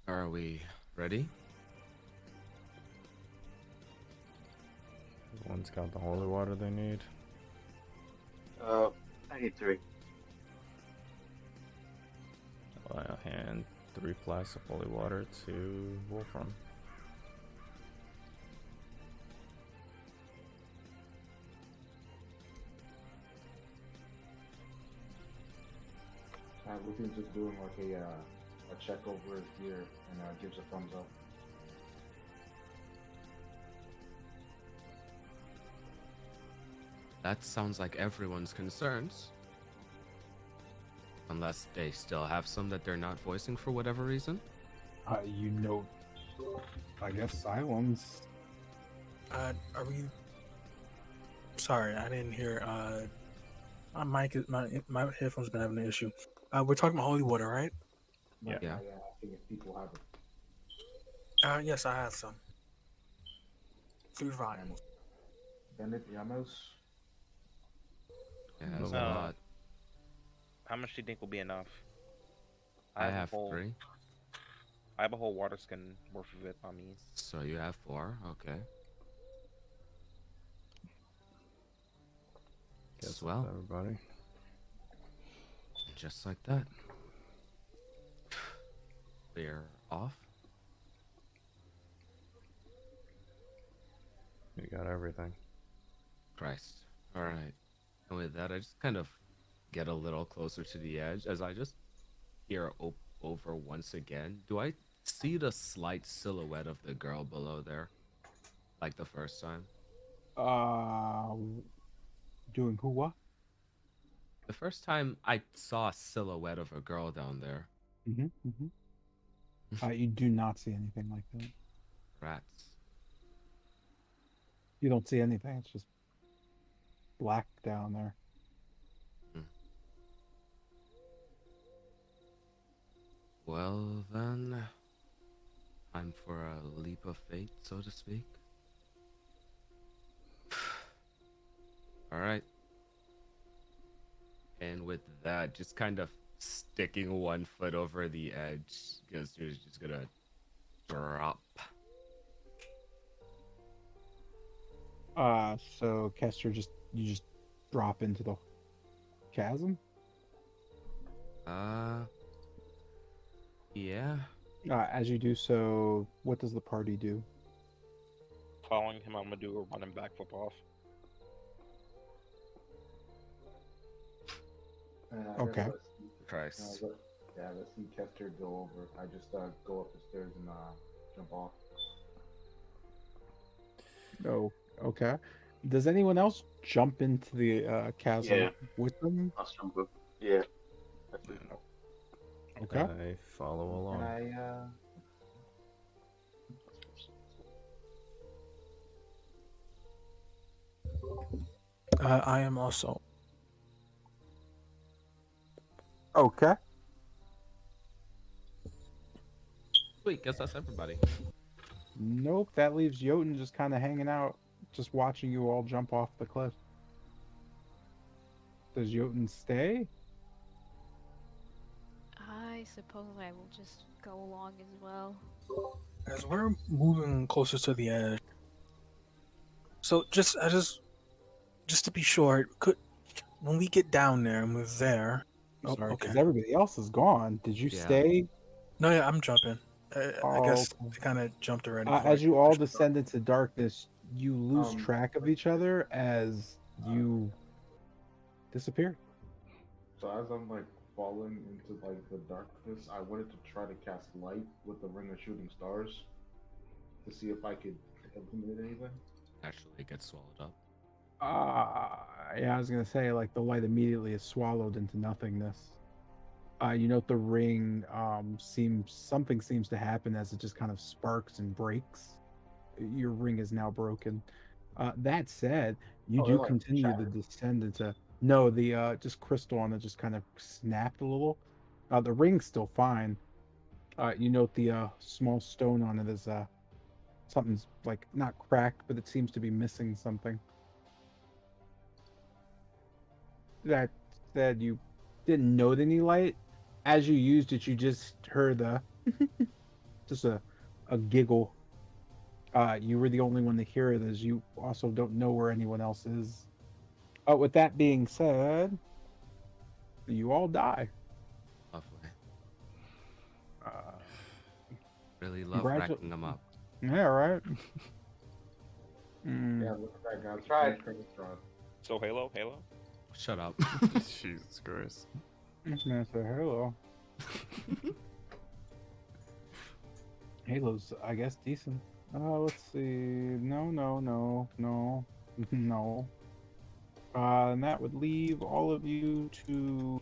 are we ready? One's got the holy water they need. I need 3. I'll hand 3 flasks of holy water to Wolfram. Luffy's just doing like a check over his gear and gives a thumbs up. That sounds like everyone's concerns. Unless they still have some that they're not voicing for whatever reason. You know, I guess silence. Are we? Sorry, I didn't hear. My my headphones been having an issue. We're talking about holy water, right? Yeah. Yeah. I think if people have it. Yes, I have some. 3 volumes. Bennett Yamos. Yeah, that's a No. lot. How much do you think will be enough? I have a whole, 3. I have a whole water skin worth of it on me. So you have 4. Okay. Guess Well, everybody. just like that. We're off. We got everything. Christ. All right. And with that, I just kind of get a little closer to the edge as I just peer over once again. Do I see the slight silhouette of the girl below there, like the first time? Uh, doing who what? The first time I saw a silhouette of a girl down there. Mm-hmm. You do not see anything like that. Rats. You don't see anything. It's just black down there. Hmm. Well then, time for a leap of fate, so to speak. All right. And with that, just kind of sticking one foot over the edge, because you're just gonna drop. So Kester you just drop into the chasm. Yeah. As you do so, what does the party do? Following him, I'm gonna do a running backflip off. Okay. Christ. Let's see Kester go over. I just go up the stairs and jump off. Oh, okay. Does anyone else jump into the chasm Yeah. with them? I'll jump up. Yeah. That's it. Okay. I follow along. And I am also. Okay. Sweet, guess that's everybody. Nope, that leaves Jotun just kind of hanging out, just watching you all jump off the cliff. Does Jotun stay? I suppose I will just go along as well. As we're moving closer to the edge, so just to be sure, when we get down there and we're there. Oh, Sorry, okay. because everybody else is gone. Did you Yeah. stay? No, yeah, I'm jumping. I guess okay. I kind of jumped already. As you all descend into darkness, you lose track of each other as you disappear. so as I'm like falling into like the darkness, I wanted to try to cast light with the ring of shooting stars to see if I could illuminate anything. Actually, it gets swallowed up. Yeah, I was gonna say like the light immediately is swallowed into nothingness. You note the ring something seems to happen as it just kind of sparks and breaks. Your ring is now broken. That said, you do like, continue to shattered? descend into no, the just crystal on it just kind of snapped a little. The ring's still fine. You note the small stone on it is something's like not cracked, but it seems to be missing something. That said, you didn't note any light. As you used it, you just heard just a giggle. You were the only one to hear it, as you also don't know where anyone else is. With that being said, you all die. Lovely. Uh, Really love racking them up. Yeah, right. Mm. Yeah, look at that guy. Tried. Tried. So Halo. Shut up. Jesus Christ. This man said Halo. Halo's, I guess, decent. Let's see. No. No. And that would leave all of you to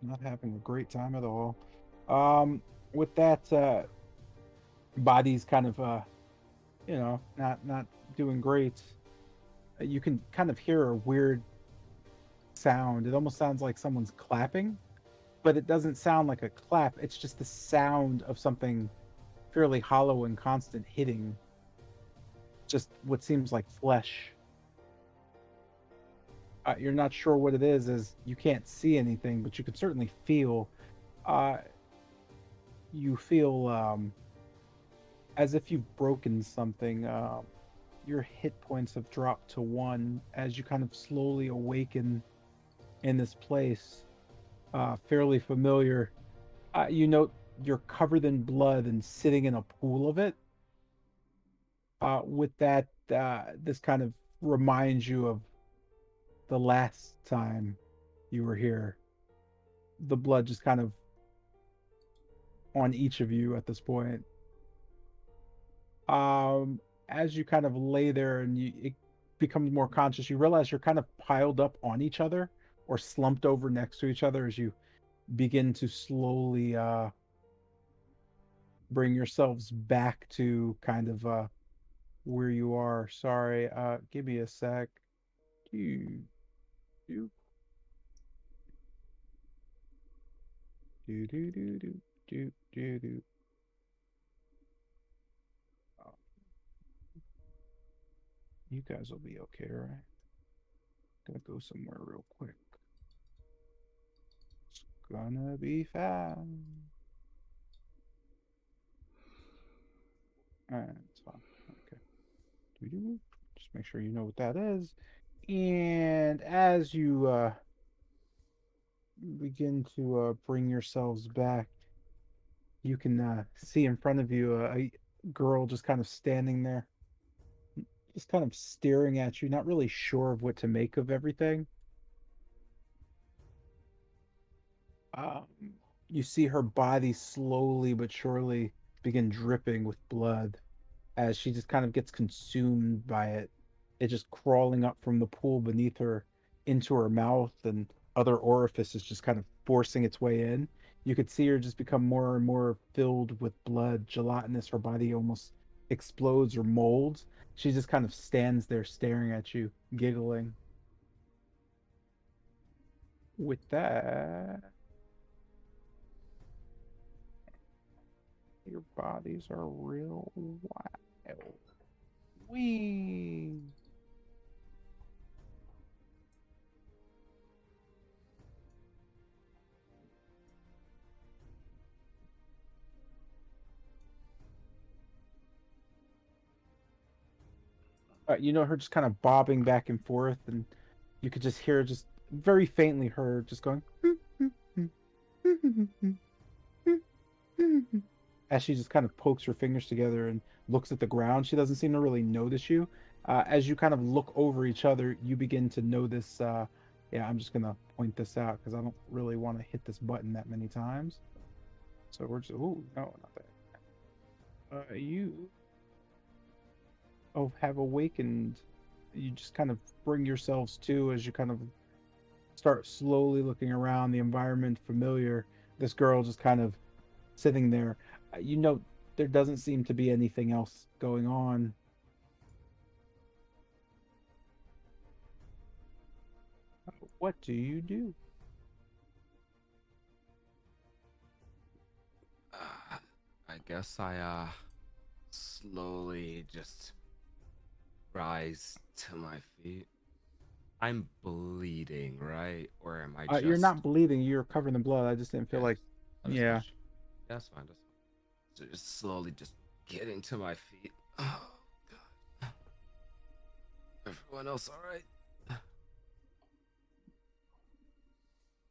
not having a great time at all. With that, body's kind of, not doing great. You can kind of hear a weird sound. It almost sounds like someone's clapping, but it doesn't sound like a clap. It's just the sound of something fairly hollow and constant hitting just what seems like flesh. You're not sure what it is, as you can't see anything, but you can certainly feel. You feel as if you've broken something. Your hit points have dropped to 1 as you kind of slowly awaken in this place. Fairly familiar. You note you're covered in blood and sitting in a pool of it. With that, this kind of reminds you of the last time you were here. The blood just kind of on each of you at this point. as you kind of lay there and it becomes more conscious, you realize you're kind of piled up on each other or slumped over next to each other as you begin to slowly bring yourselves back to kind of where you are. Sorry, give me a sec. Do do do do do do do do do. Oh, you guys will be okay, right? Gonna go somewhere real quick. It's gonna be fine. It's fine. Okay. Doo-doo. Just make sure you know what that is. And as you begin to bring yourselves back, you can see in front of you a girl just kind of standing there, just kind of staring at you, not really sure of what to make of everything. Um, you see her body slowly but surely begin dripping with blood as she just kind of gets consumed by it. It just crawling up from the pool beneath her into her mouth and other orifices just kind of forcing its way in. You could see her just become more and more filled with blood, gelatinous. Her body almost explodes or molds. She just kind of stands there staring at you, giggling. With that, your bodies are real wild. Wee. You know her just kind of bobbing back and forth, and you could just hear just very faintly her just going as she just kind of pokes her fingers together and looks at the ground. She doesn't seem to really notice you. As you kind of look over each other, you begin to notice. Yeah, I'm just gonna point this out because I don't really want to hit this button that many times. So we're just. Oh no, not that. You have awakened. You just kind of bring yourselves to as you kind of start slowly looking around the environment familiar. This girl just kind of sitting there. You know, there doesn't seem to be anything else going on. What do you do? I guess I slowly just rise to my feet. I'm bleeding, right? Or am I just... You're not bleeding. You're covered in blood. I just didn't feel like. Yeah. That's fine. That's fine. So just slowly just getting to my feet. Oh, God. Everyone else all right?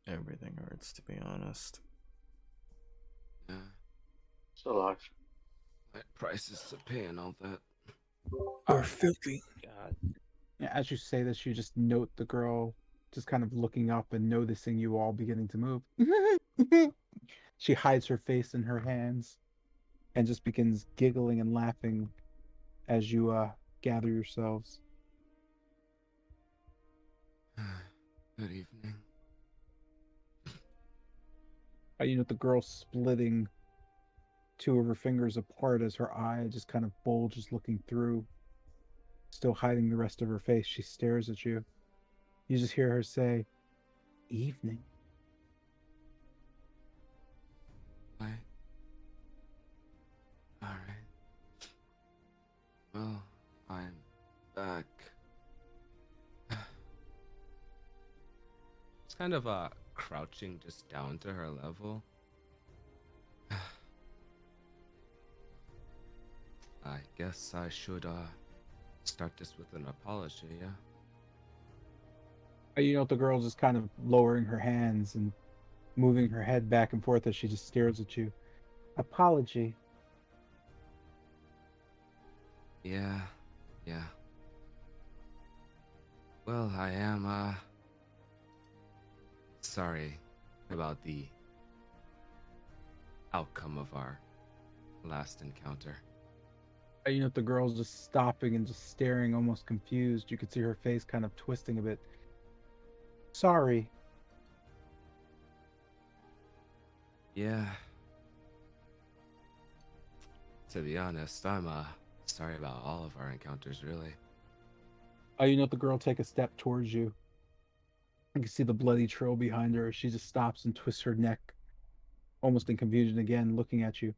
Everything hurts, to be honest. Yeah. Still alive. My prices to pay and all that. Are filthy. God. Yeah, as you say this, you just note the girl just kind of looking up and noticing you all beginning to move. She hides her face in her hands and just begins giggling and laughing as you gather yourselves. Good evening. You know the girl splitting two of her fingers apart as her eye just kind of bulges looking through, still hiding the rest of her face. She stares at you. You just hear her say, "Evening." Right. Alright. Well, I'm back. It's kind of crouching just down to her level. I guess I should start this with an apology, yeah? You know the girl just kind of lowering her hands and moving her head back and forth as she just stares at you. Apology. Yeah. Well, I am sorry about the outcome of our last encounter. You know, the girl's just stopping and just staring, almost confused. You could see her face kind of twisting a bit. Sorry. Yeah. To be honest, I'm sorry about all of our encounters, really. You know, the girl take a step towards you. You can see the bloody trail behind her. She just stops and twists her neck, almost in confusion again, looking at you.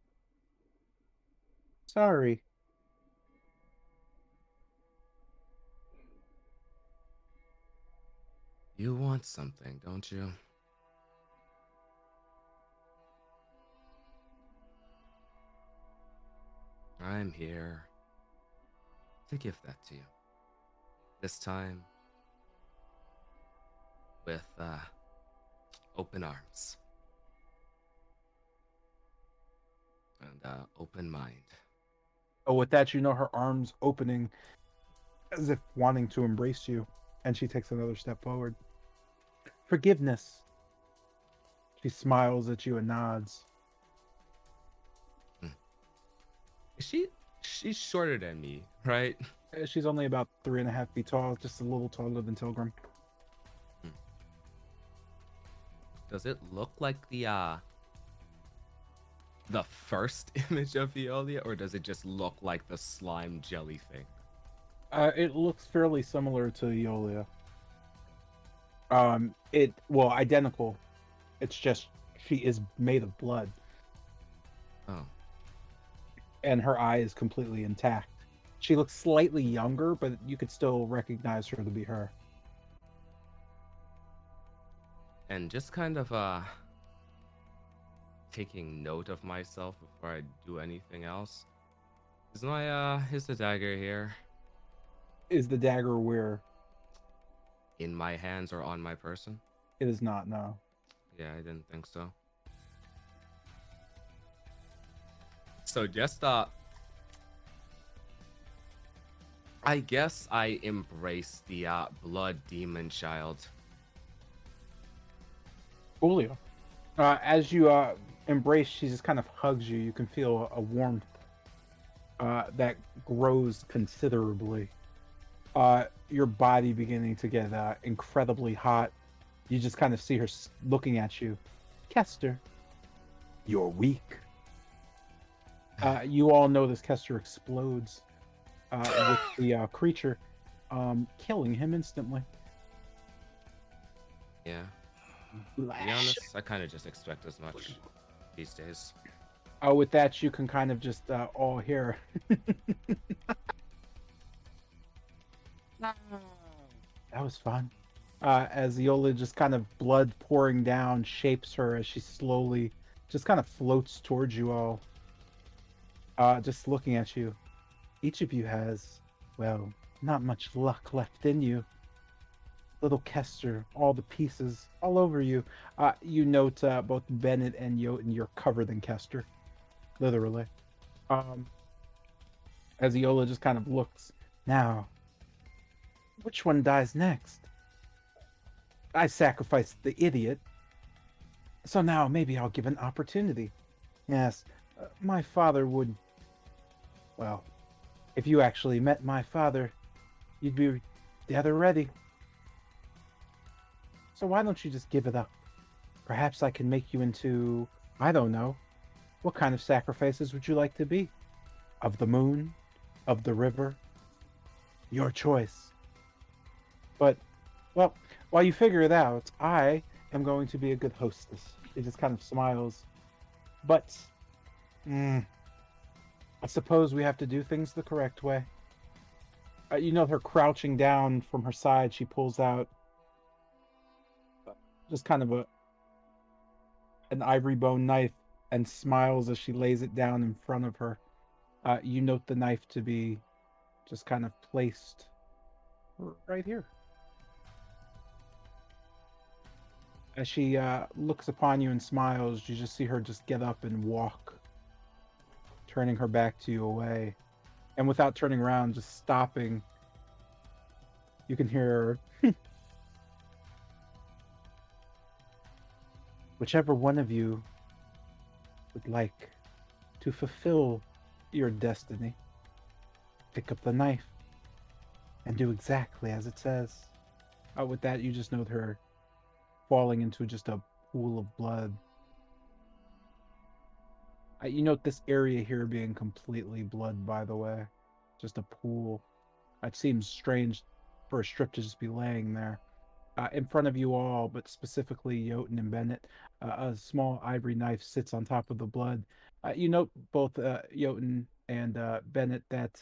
Sorry. You want something, don't you? I'm here to give that to you. This time with open arms and open mind. Oh, with that, you know her arms opening as if wanting to embrace you, and she takes another step forward. Forgiveness. She smiles at you and nods. She's shorter than me, right? She's only about 3.5 feet tall, just a little taller than Tilgrim. Does it look like the first image of Violia, or does it just look like the slime jelly thing? It looks fairly similar to Eolia. Identical. It's just she is made of blood. Oh. And her eye is completely intact. She looks slightly younger, but you could still recognize her to be her. And just kind of taking note of myself before I do anything else. Is the dagger here? Is the dagger where? In my hands or on my person? It is not, no. Yeah, I didn't think so. So just I guess I embrace the blood demon child. Julio. As you embrace, she just kind of hugs you. You can feel a warmth that grows considerably. Your body beginning to get incredibly hot. You just kind of see her looking at you. Kester, you're weak. You all know this Kester explodes with the creature, killing him instantly. Yeah. To be honest, I kind of just expect as much these days. Oh, with that, you can kind of just all hear. That was fun. As Yola just kind of blood pouring down shapes her as she slowly just kind of floats towards you all. Just looking at you. Each of you has, well, not much luck left in you. Little Kester, all the pieces all over you. You note both Bennett and Jotun, you're covered in Kester. Literally. As Iola just kind of looks. Now, which one dies next? I sacrificed the idiot. So now maybe I'll give an opportunity. Yes, my father would... Well, if you actually met my father, you'd be dead already. So why don't you just give it up? Perhaps I can make you into... I don't know. What kind of sacrifices would you like to be? Of the moon? Of the river? Your choice. But, well, while you figure it out, I am going to be a good hostess. It just kind of smiles. But, I suppose we have to do things the correct way. You know her crouching down from her side, she pulls out just kind of an ivory bone knife and smiles as she lays it down in front of her. You note the knife to be just kind of placed right here. As she looks upon you and smiles, you just see her just get up and walk, turning her back to you away. And without turning around, just stopping, you can hear her. Whichever one of you would like to fulfill your destiny, pick up the knife and do exactly as it says. With that, you just note her falling into just a pool of blood. You note this area here being completely blood, by the way. Just a pool. It seems strange for a strip to just be laying there. In front of you all, but specifically Jotun and Bennett, a small ivory knife sits on top of the blood. You note both Jotun and Bennett that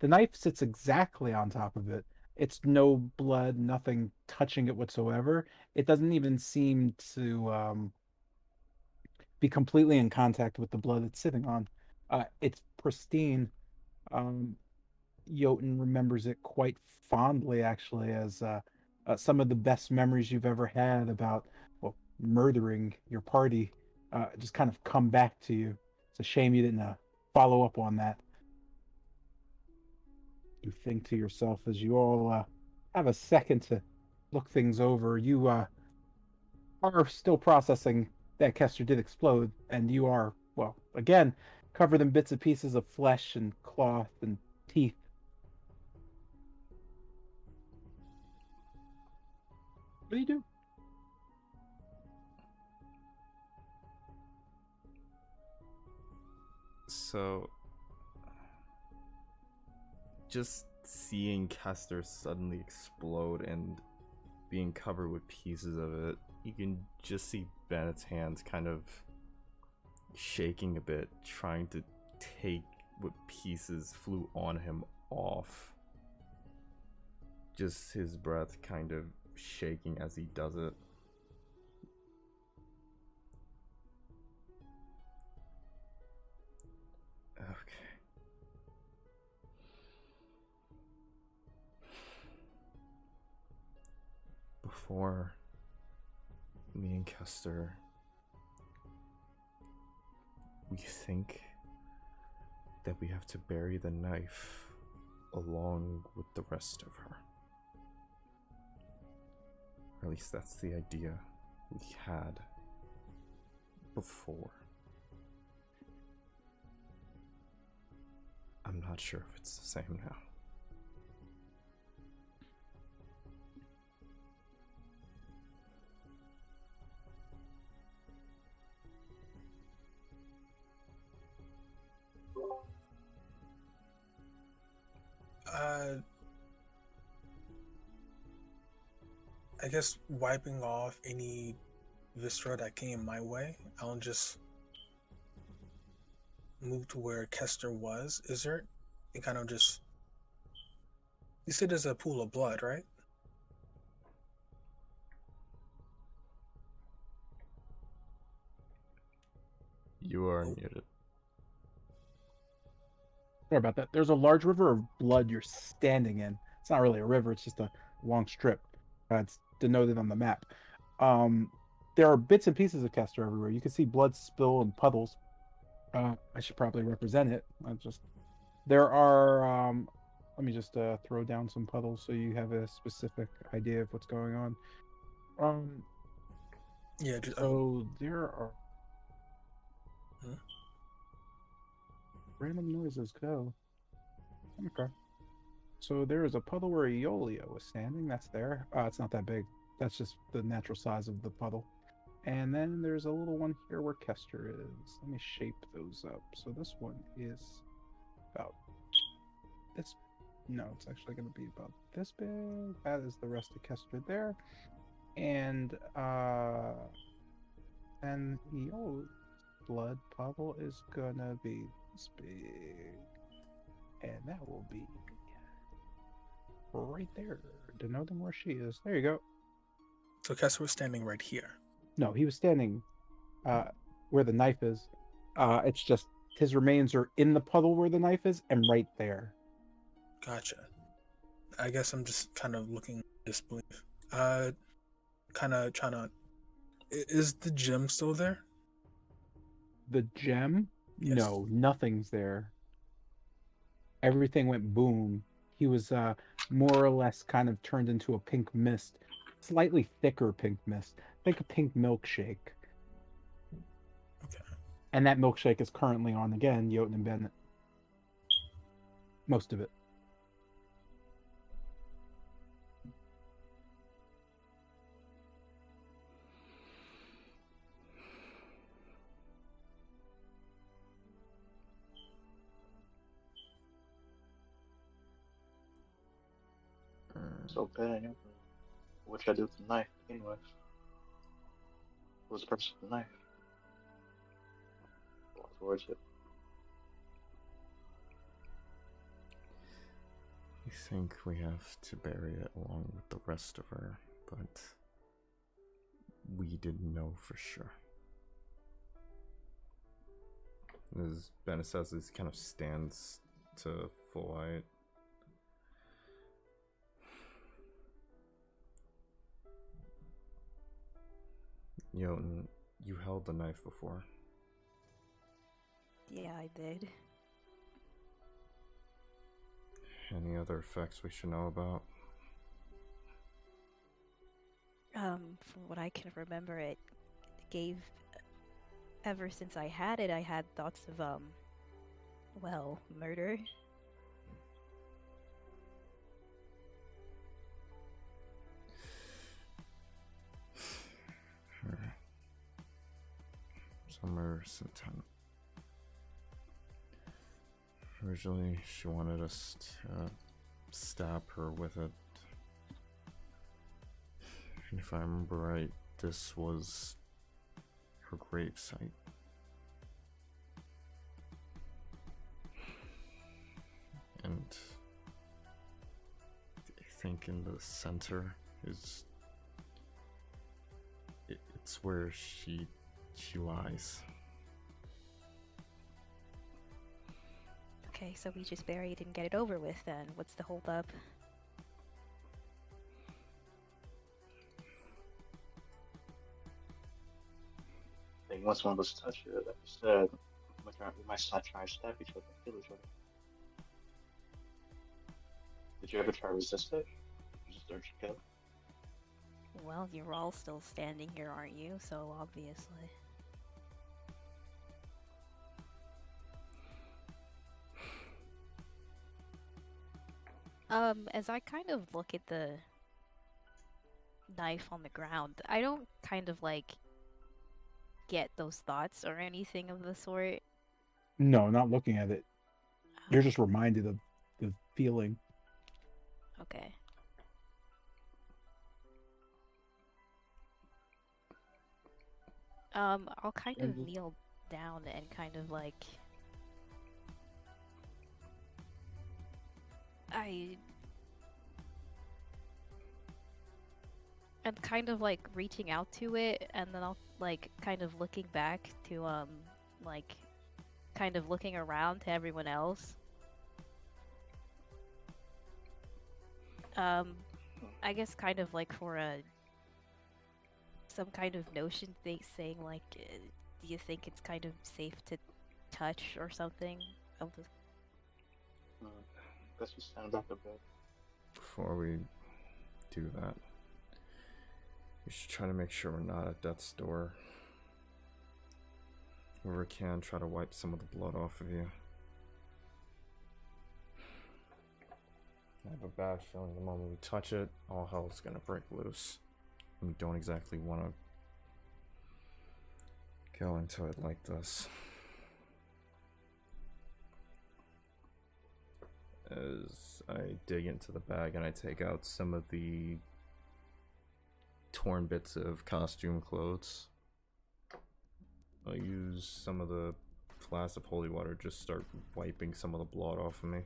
the knife sits exactly on top of it. It's no blood, nothing touching it whatsoever. It doesn't even seem to be completely in contact with the blood it's sitting on. It's pristine. Um, Jotun remembers it quite fondly, actually, as some of the best memories you've ever had about, well, murdering your party just kind of come back to you. It's a shame you didn't follow up on that. You think to yourself as you all have a second to look things over. You are still processing that Kester did explode, and you are, well, again, covered in bits and pieces of flesh and cloth and teeth. What do you do? So, just seeing Kester suddenly explode and being covered with pieces of it, you can just see Bennett's hands kind of shaking a bit, trying to take what pieces flew on him off. Just his breath kind of shaking as he does it. Okay. Before me and Kester, we think that we have to bury the knife along with the rest of her. Or at least that's the idea we had before. I'm not sure if it's the same now. I guess wiping off any viscera that came my way, I'll just move to where Kester was. Is there? And kind of just. You said there's a pool of blood, right? You are muted. Sorry about that. There's a large river of blood you're standing in. It's not really a river, it's just a long strip. It's denoted on the map. There are bits and pieces of Kester everywhere. You can see blood spill and puddles. I should probably represent it. There are let me just throw down some puddles so you have a specific idea of what's going on. Yeah. So there are random noises go. Okay. So there is a puddle where Aeolia was standing. That's there. It's not that big. That's just the natural size of the puddle. And then there's a little one here where Kester is. Let me shape those up. So this one is about this. No, it's actually going to be about this big. That is the rest of Kester there. And Aeolia's blood puddle is going to be this big. And that will be right there, denoting where she is. There you go. So Kester was standing right here. No, he was standing where the knife is. It's just his remains are in the puddle where the knife is and right there. Gotcha. I guess I'm just kind of looking disbelief. Kind of trying to. Is the gem still there? The gem? Yes. No, nothing's there. Everything went boom. He was more or less kind of turned into a pink mist. Slightly thicker pink mist. Think a pink milkshake. Okay. And that milkshake is currently on again, Jotun and Bennett. Most of it. So bad. What should I do with the knife to begin with? What was the purpose of the knife? Walk towards it. You think we have to bury it along with the rest of her, but we didn't know for sure. As Bennett says, he kind of stands to full height. Jotun, you held the knife before. Yeah, I did. Any other effects we should know about? From what I can remember, it gave. Ever since I had it, I had thoughts of well, murder. Summer sometime. Originally, she wanted us to stab her with it. And if I remember right, this was her gravesite. And I think in the center is it's where she lies. Okay, so we just bury it and get it over with then. What's the hold up? I think once one of us touch it, like you said, we might start trying to stab each other, kill each other. Did you ever try to resist it? Just urge to kill? Well, you're all still standing here, aren't you? So obviously. As I kind of look at the knife on the ground, I don't kind of like get those thoughts or anything of the sort. No, not looking at it. You're just reminded of the feeling. Okay. I'll kind of kneel down and kind of like I'm kind of like reaching out to it, and then I'll like kind of looking back to like kind of looking around to everyone else. I guess kind of like for some kind of notion thing saying like, do you think it's kind of safe to touch or something? Guess we stand back a bit. Before we do that, we should try to make sure we're not at death's door. Wherever we can, try to wipe some of the blood off of you. I have a bad feeling the moment we touch it, all hell's gonna break loose. And we don't exactly want to go into it like this. As I dig into the bag and I take out some of the torn bits of costume clothes, I'll use some of the flask of holy water, just start wiping some of the blood off of me.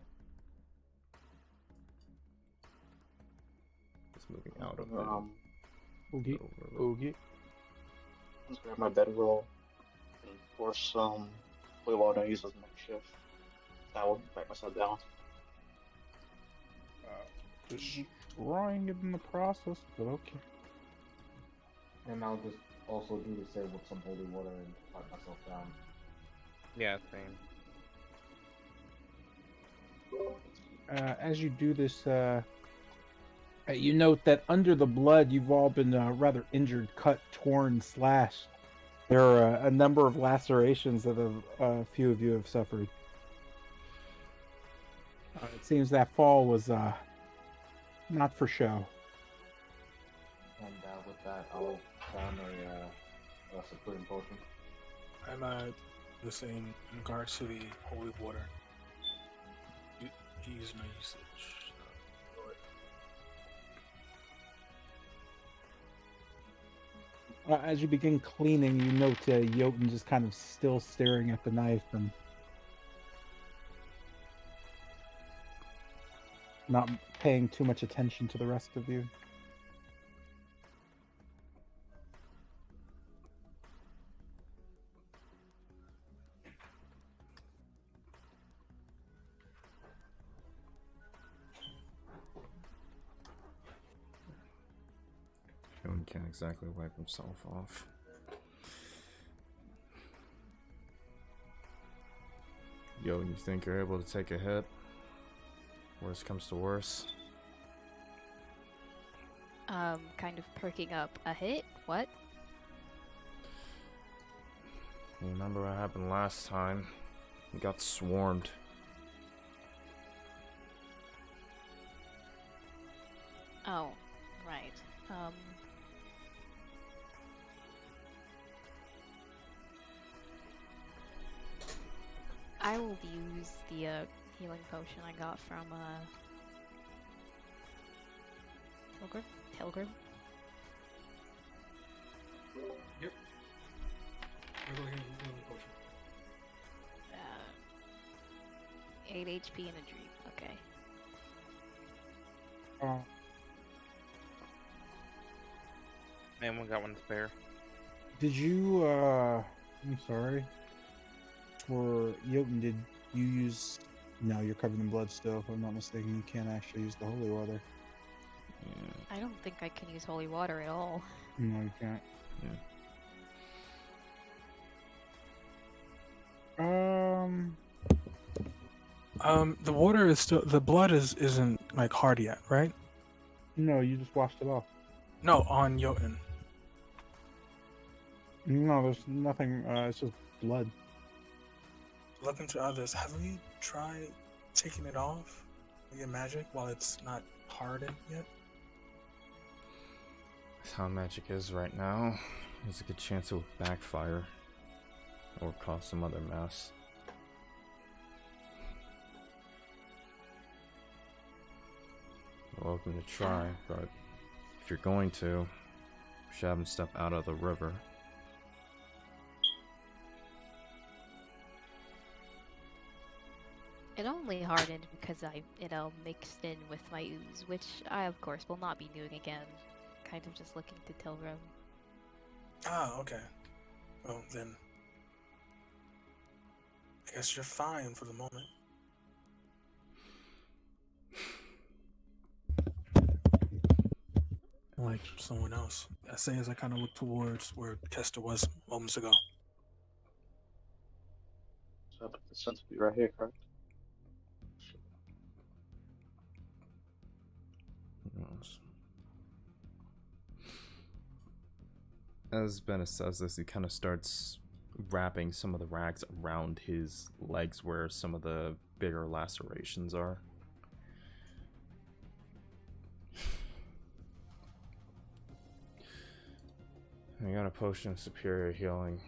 Just moving out of it. Oogie. Let's grab my bedroll and pour some holy water and use as makeshift. I will back myself down. Destroying it in the process, but okay. And I'll just also do the same with some holy water and wipe myself down. Yeah, same. As you do this, you note that under the blood, you've all been rather injured, cut, torn, slashed. There are a number of lacerations that a few of you have suffered. It seems that fall was not for show. And with that, I'll down a supporting potion. I'm the same in regards to the holy water. Use my usage. As you begin cleaning, you note Jotun just kind of still staring at the knife and not paying too much attention to the rest of you. One can't exactly wipe himself off. Yo, you think you're able to take a hit? Worst comes to worst. Kind of perking up. A hit? What? You remember what happened last time? We got swarmed. Oh, right. I will use the healing potion I got from Tilgrim. Yep. Regular healing potion. 8 HP in a dream. Okay. Anyone got one spare? Did you, I'm sorry. For Jotun, did you use... No, you're covered in blood still, if I'm not mistaken. You can't actually use the holy water. Yeah. I don't think I can use holy water at all. No, you can't. The water is still, the blood isn't like hard yet, right? No, you just washed it off. No, on Jotun. No, there's nothing, it's just blood. Looking to others, have we tried taking it off via magic while it's not hardened yet? That's how magic is right now. There's a good chance it will backfire. Or cause some other mess. You're welcome to try, but if you're going to, you should have him step out of the river. It only hardened because I, mixed in with my ooze, which I, of course, will not be doing again. Kind of just looking to Tilgrim. Ah, okay. Well, then... I guess you're fine for the moment. Like someone else. I say as I kind of look towards where Kester was moments ago. So I put the sun to be right here, correct? Yes. As Bennett says this, he kind of starts wrapping some of the rags around his legs where some of the bigger lacerations are. I got a potion of superior healing.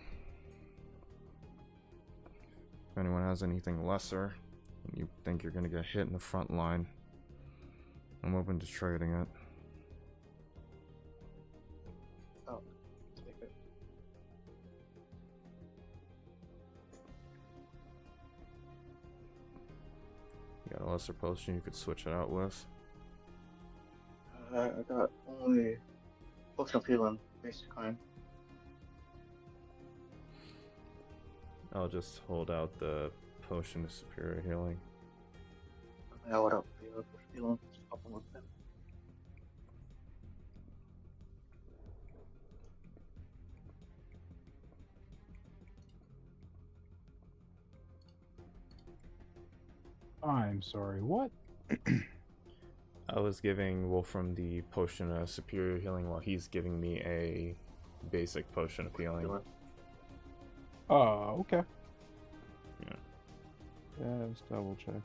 If anyone has anything lesser, and you think you're gonna get hit in the front line, I'm open to trading it. Oh, take it. You got a lesser potion you could switch it out with? I got only potion of healing, basic kind. I'll just hold out the potion of superior healing. Yeah, what up? The potion of healing, just pop them with them. I'm sorry, what? I was giving Wolfram the potion of superior healing while he's giving me a basic potion of healing. Oh, okay. Yeah. Yeah, I was double checking.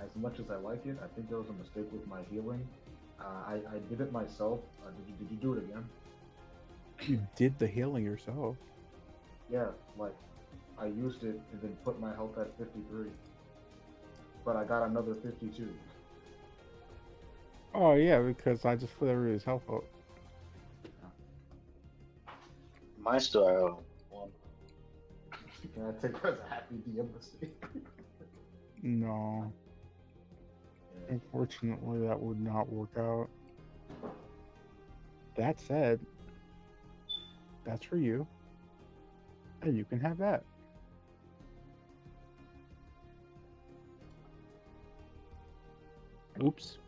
As much as I like it, I think there was a mistake with my healing. I did it myself. Did you do it again? You did the healing yourself. Yeah, like I used it and then put my health at 53, but I got another 52. Oh yeah, because I just flew everybody's health up. Mine's still at 1. Can I take that as a happy DM mistake? No, Yeah. unfortunately, that would not work out. That said, that's for you, and you can have that. Oops.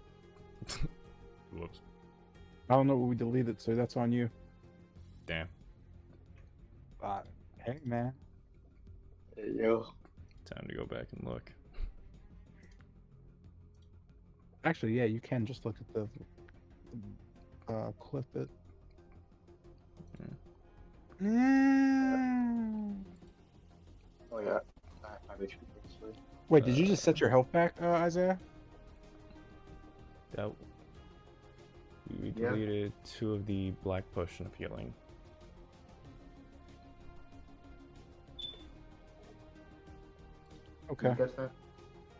Whoops. I don't know what we deleted, so that's on you. Damn. Hey, man. Hey, yo. Time to go back and look. Actually, yeah, you can just look at the clip it. Oh yeah, I have HP previously. Wait, did you just set your health back, Isaiah? That we Yeah. deleted 2 of the black potion of healing. Okay. You catch that?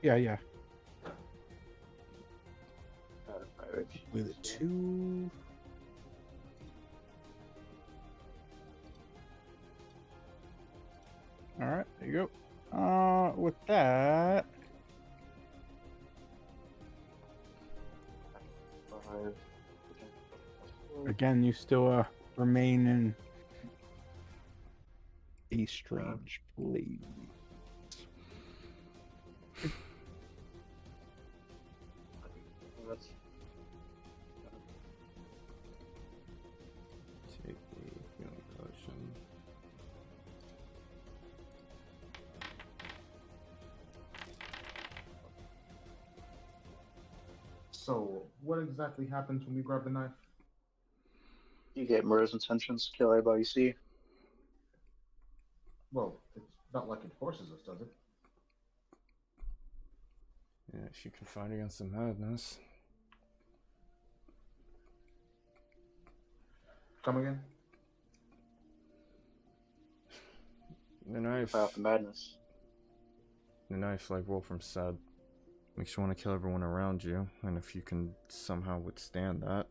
Yeah, yeah. I have 5 HP. With a 2. All right, there you go. With that, 5. again, you still remain in a strange place. That's Take the healing potion. So, what exactly happens when we grab the knife? you get murder's intentions, kill everybody you see. Well, it's not like it forces us, does it? Yeah, she can fight against the madness. Come again? The knife. Fight off the madness. The knife, like Wolfram said, makes you want to kill everyone around you, and if you can somehow withstand that,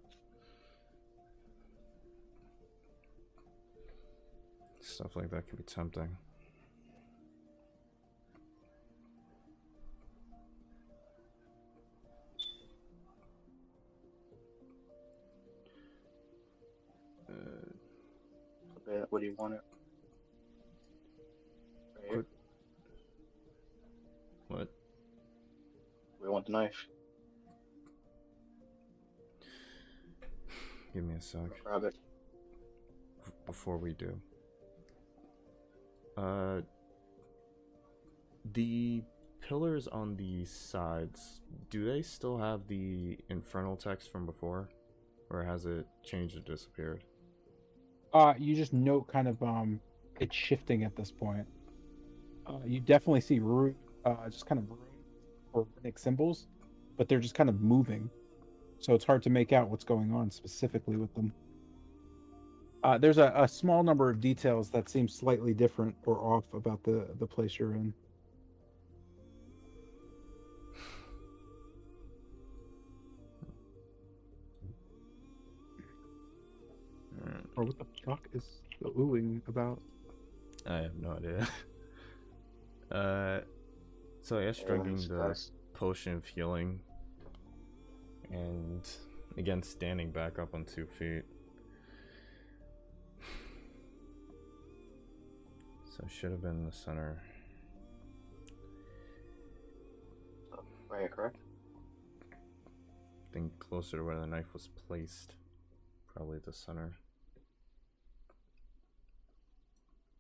stuff like that can be tempting. Okay, what do you want it? Right here. What? We want the knife. Give me a sec. Grab it. Before we do. The pillars on the sides, do they still have the infernal text from before? Or has it changed or disappeared? You just note kind of it's shifting at this point. You definitely see just kind of rune or runic symbols, but they're just kind of moving, so it's hard to make out what's going on specifically with them. There's a small number of details that seem slightly different or off about the place you're in. Or what the fuck is the oohing about? I have no idea. So I guess drinking the potion of healing, and again standing back up on 2 feet. So it should have been in the center. Right here, correct? I think closer to where the knife was placed. Probably the center.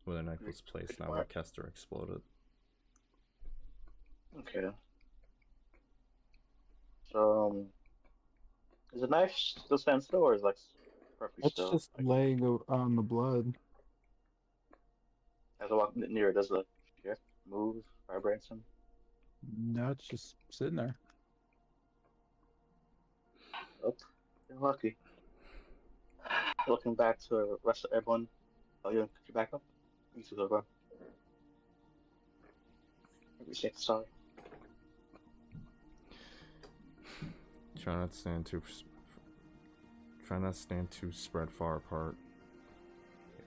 Where the knife was placed, not where Kester exploded. Okay. So, is the knife still stand still, or is it like perfectly It's still? just laying on the blood. As I walk near it, does the shift, move, vibrate some? No, it's just sitting there. Oh, you're lucky. Looking back to the rest of everyone, oh, you put your back up? Me too, bro. Appreciate the sorry. Try not to stand too spread far apart.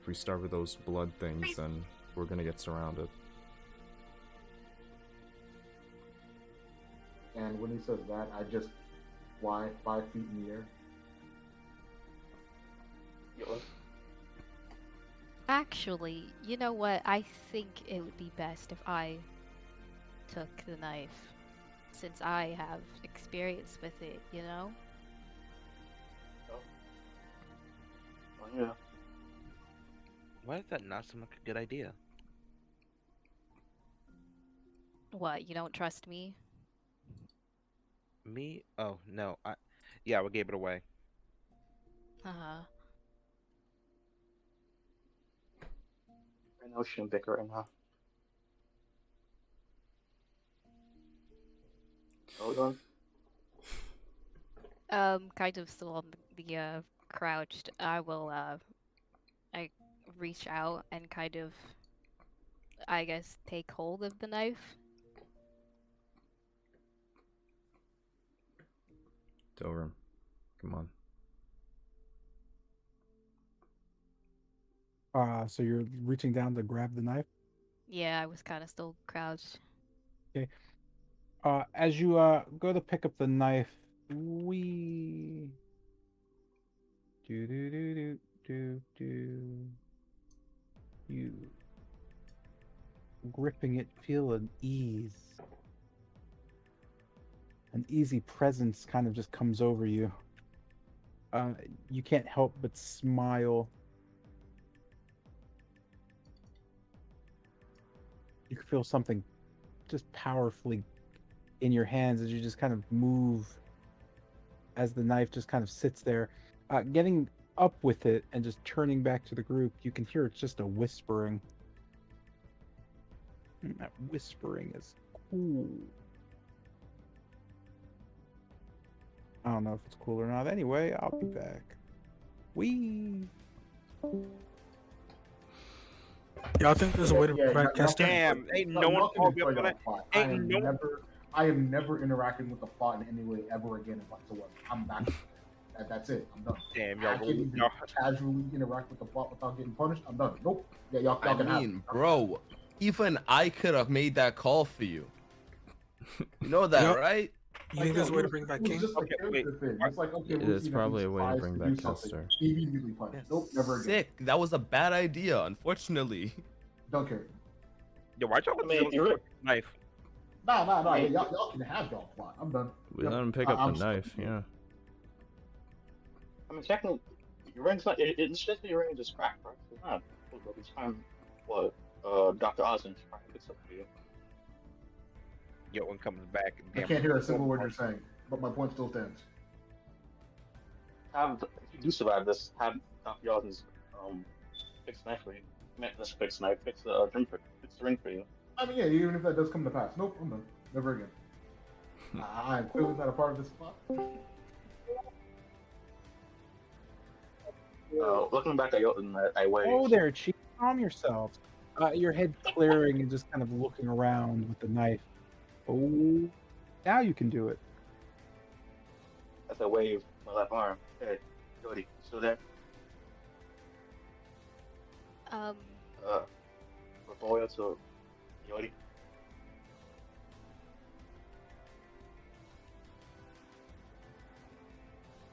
If we start with those blood things, then we're gonna get surrounded. And when he says that, I just fly 5 feet in the air. Actually, you know what? I think it would be best if I took the knife, since I have experience with it, you know? Oh, yeah. Why does that not seem like a good idea? What, you don't trust me? Me? Oh no, yeah, we gave it away. Uh-huh. I know she shouldn't bicker right now. Hold on. Kind of still on the crouched, I will, I reach out and kind of, I guess, take hold of the knife. Dover, come on. So you're reaching down to grab the knife? Yeah, I was kind of still crouched. Okay. As you go to pick up the knife, we you gripping it, feel an ease. An easy presence kind of just comes over you. You can't help but smile. You can feel something just powerfully in your hands as you just kind of move as the knife just kind of sits there. Getting up with it and just turning back to the group, you can hear it's just a whispering. And that whispering is cool. I don't know if it's cool or not. Anyway, I'll be back. Wee. Y'all think there's a way to prevent Kester? Damn, ain't no one called me up on that. Ain't no. I am never interacting with the plot in any way ever again whatsoever. I'm back. That's it. I'm done. Damn, I can't even casually interact with the plot without getting punished. I'm done. Nope. Yeah, y'all I can have it. mean, bro, even I could have made that call for you. You know that, Yep. right? You think there's a way to bring back It was King? just a character thing. It's like, okay, we've There's seen probably that a he way to tries bring do back something. Kester. Immediately punished. Nope, never again. Sick. That was a bad idea, unfortunately. Don't care. Yo, why'd y'all you're knife? Nah. Yeah, y'all can have y'all plot. I'm done. We Yep. let him pick up I'm the stuck knife, here. yeah. I mean, technically, your ring's not. It's just that your ring just cracked, right? It's not. It's time. What? Dr. Osmond's trying to fix up for you. Yo, when comes back. I can't hear a single word you're saying, but my point still stands. If you do survive this, have Dr. Osmond's fix the knife for you. Fix the knife. Fix the ring for you. I mean, yeah, even if that does come to pass. Nope, I'm done. Never again. I'm clearly not a part of this plot. Looking back at Jotun, I wave. Oh there, Chief. Calm yourself. Your head clearing and just kind of looking around with the knife. Oh, now you can do it. As I wave my left arm. Hey, Jody, still there? Roboyo to Jody.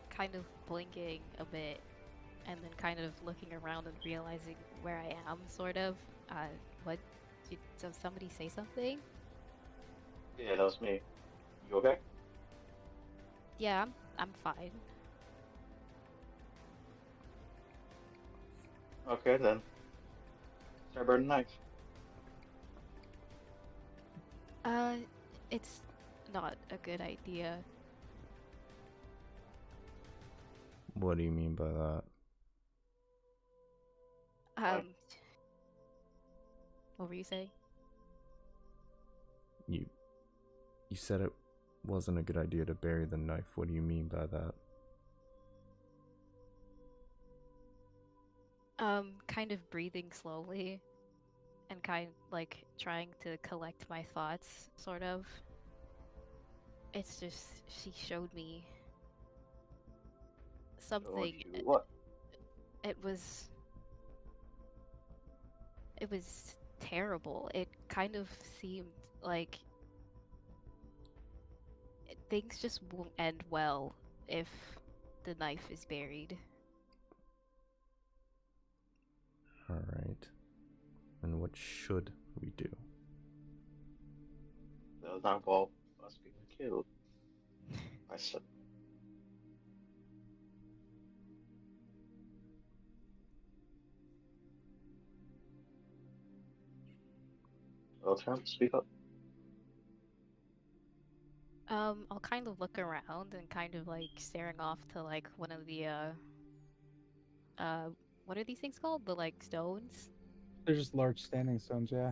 Kind of blinking a bit, and then kind of looking around and realizing where I am, sort of. What? Did somebody say something? Yeah, that was me. You okay? Yeah, I'm fine. Okay, then. Start burning the knife. It's not a good idea. What do you mean by that? What were you saying? You said it wasn't a good idea to bury the knife. What do you mean by that? Kind of breathing slowly. and kind like trying to collect my thoughts, sort of. It's just she showed me something. You what? It was terrible. It kind of seemed like things just won't end well if the knife is buried. Alright. And what should we do? That does not involve us being killed. I said. Well, Trump, speak up. I'll kind of look around and kind of like staring off to like one of the what are these things called? The like stones? They're just large standing stones, yeah.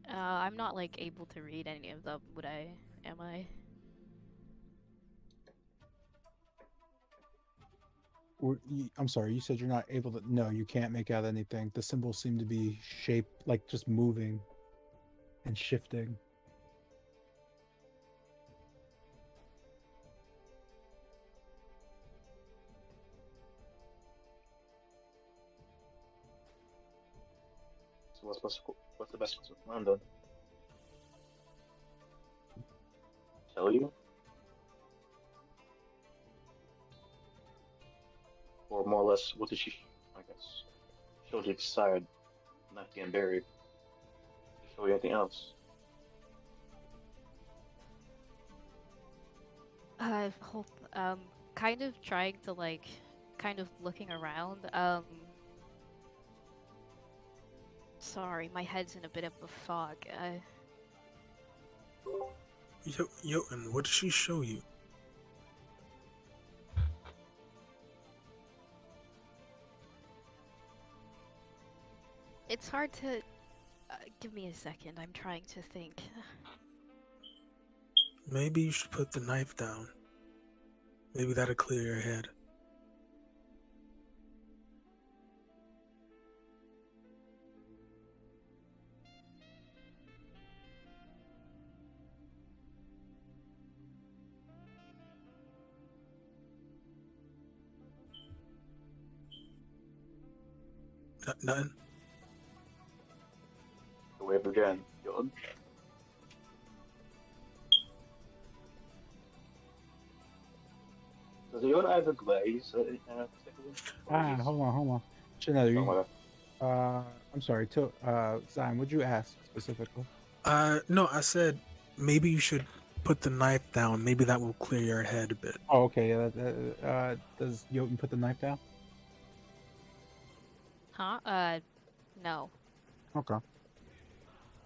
I'm not like able to read any of them, would I? Am I? I'm sorry, you said you're not able to. No, you can't make out anything. The symbols seem to be shaped, like just moving and shifting. So what's the best course of plan then? Tell you? Or more or less, what did she, I guess, showed you beside not getting buried? Did she show you anything else? Hold, kind of trying to like, kind of looking around. Sorry, my head's in a bit of a fog. Jotun, what did she show you? It's hard to. Give me a second. I'm trying to think. Maybe you should put the knife down. Maybe that'll clear your head. Nothing? The wave again. Good. Does your eye have a glaze? Hold on. Chanel, you, I'm sorry, Zion, what'd you ask specifically? No, I said maybe you should put the knife down. Maybe that will clear your head a bit. Oh, okay, yeah. Does Jotun put the knife down? Huh? No. Okay.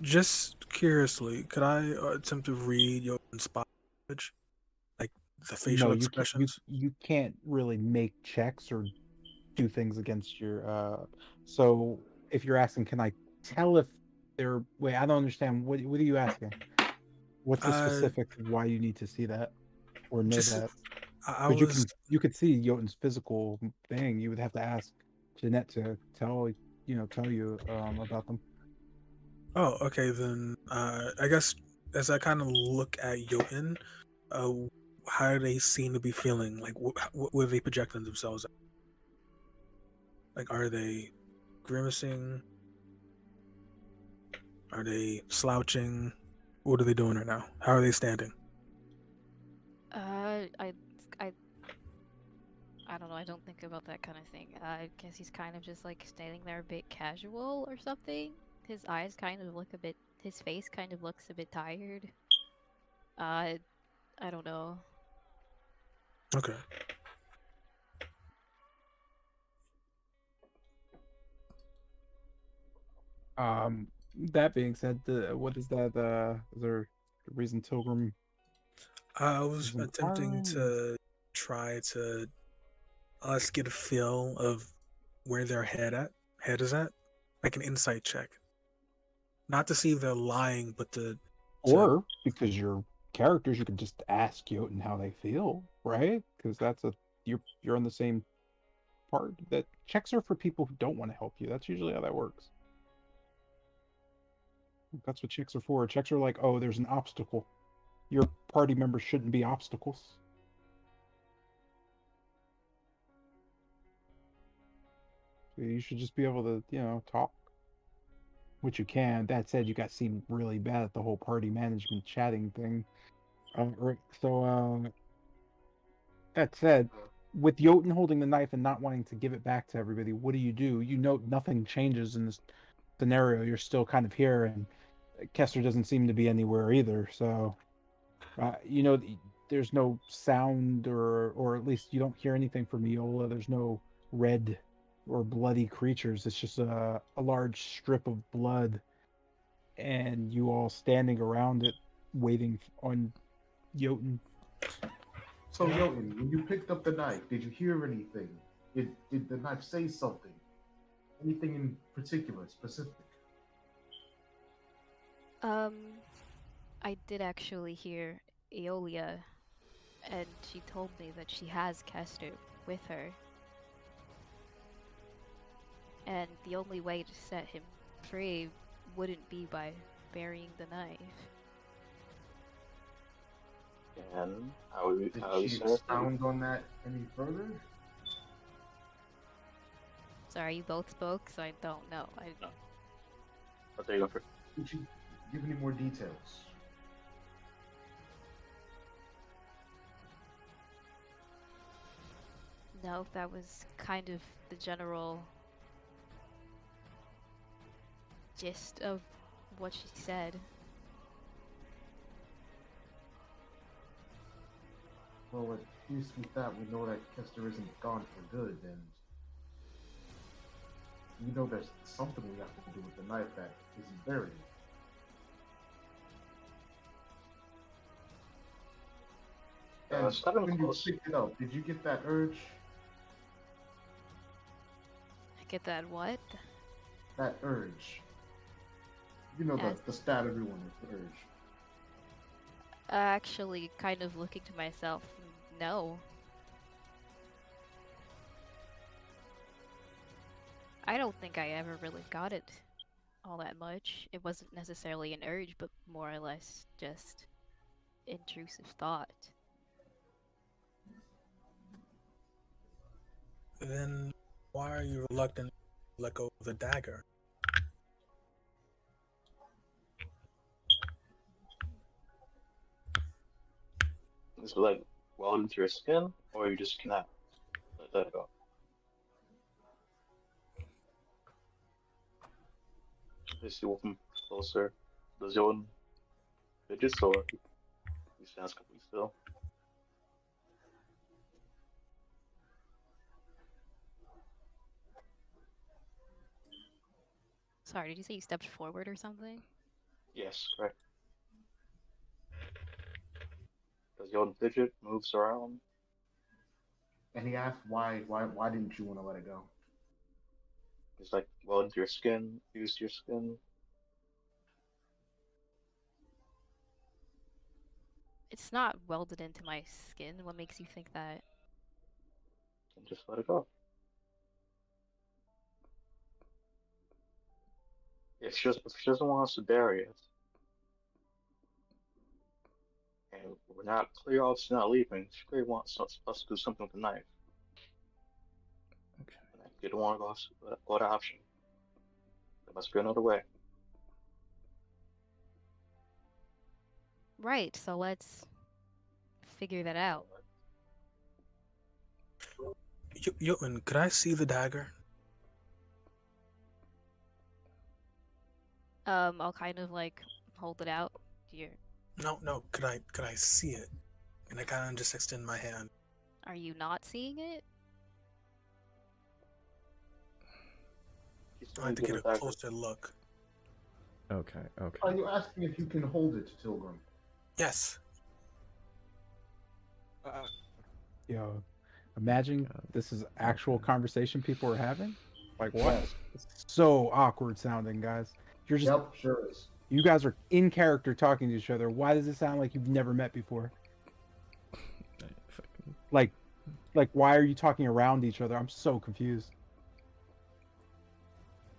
Just curiously, could I attempt to read your spot language? Like the facial No, expressions? you can't really make checks or do things against your. So if you're asking, can I tell if they're? Wait, I don't understand. What are you asking? What's the specific why you need to see that or know just that? I Because was you could see Jotun's physical thing. You would have to ask Jeanette to tell you about them. Oh, okay, then I guess as I kind of look at Jotun, how do they seem to be feeling? Like, what are they projecting themselves at? Like, are they grimacing? Are they slouching? What are they doing right now? How are they standing? I don't know. I don't think about that kind of thing. I guess he's kind of just like standing there a bit casual or something. His eyes kind of look a bit. His face kind of looks a bit tired. I don't know. Okay. That being said, what is that? Is there a reason Tilgrim? I was Isn't attempting fine. to try to let's get a feel of where their head is at, like an insight check. Not to see if they're lying, but to Or because you're characters, you can just ask Jotun how they feel, right? Because you're on the same part. That checks are for people who don't want to help you. That's usually how that works. That's what checks are for. Checks are like, oh, there's an obstacle. Your party members shouldn't be obstacles. So you should just be able to, talk. Which you can. That said, you got seen really bad at the whole party management chatting thing. That said, with Jotun holding the knife and not wanting to give it back to everybody, what do? You know nothing changes in this scenario. You're still kind of here, and Kester doesn't seem to be anywhere either. So, there's no sound, or at least you don't hear anything from Iola. There's no red or bloody creatures. It's just a large strip of blood, and you all standing around it, waiting on Jotun. So, Jotun, when you picked up the knife, did you hear anything? Did the knife say something? Anything in particular, specific? I did actually hear Aeolia, and she told me that she has Kester with her. And the only way to set him free wouldn't be by burying the knife. And how would Did she expound on that any further? Sorry, you both spoke, so I don't know. But there you go for. Did you give any more details? No, that was kind of the general gist of what she said. Well, at least with that, we know that Kester isn't gone for good, and we know there's something we have to do with the knife that isn't buried. And when you picked it up, did you get that urge? I get that what? That urge. You know, the stab everyone with the urge. Actually, kind of looking to myself, no. I don't think I ever really got it all that much. It wasn't necessarily an urge, but more or less just intrusive thought. Then why are you reluctant to let go of the dagger? Is it like weld into your skin, or you just cannot let it go? Let's see from closer. Does your fidget or he stands completely still? Sorry, did you say you stepped forward or something? Yes, correct. Does your fidget moves around? And he asked why didn't you want to let it go? It's like weld into your skin, fuse to your skin. It's not welded into my skin. What makes you think that? And just let it go. If she doesn't want us to bury it, and we're not clear, obviously not leaving, she clearly wants us to do something with the knife. Okay. And if you don't want to go that option, there must be another way. Right, so let's figure that out. Jotun, could I see the dagger? I'll kind of like hold it out here. No, could I see it? And I kind of just extend my hand. Are you not seeing it? I like to get a closer look. Okay. Are you asking if you can hold it, Tilgrim? Yes. Yo, imagine this is actual conversation people are having. Like what? Yes. It's so awkward sounding, guys. You're just sure is. You guys are in character talking to each other. Why does it sound like you've never met before? Like Like, why are you talking around each other? I'm so confused.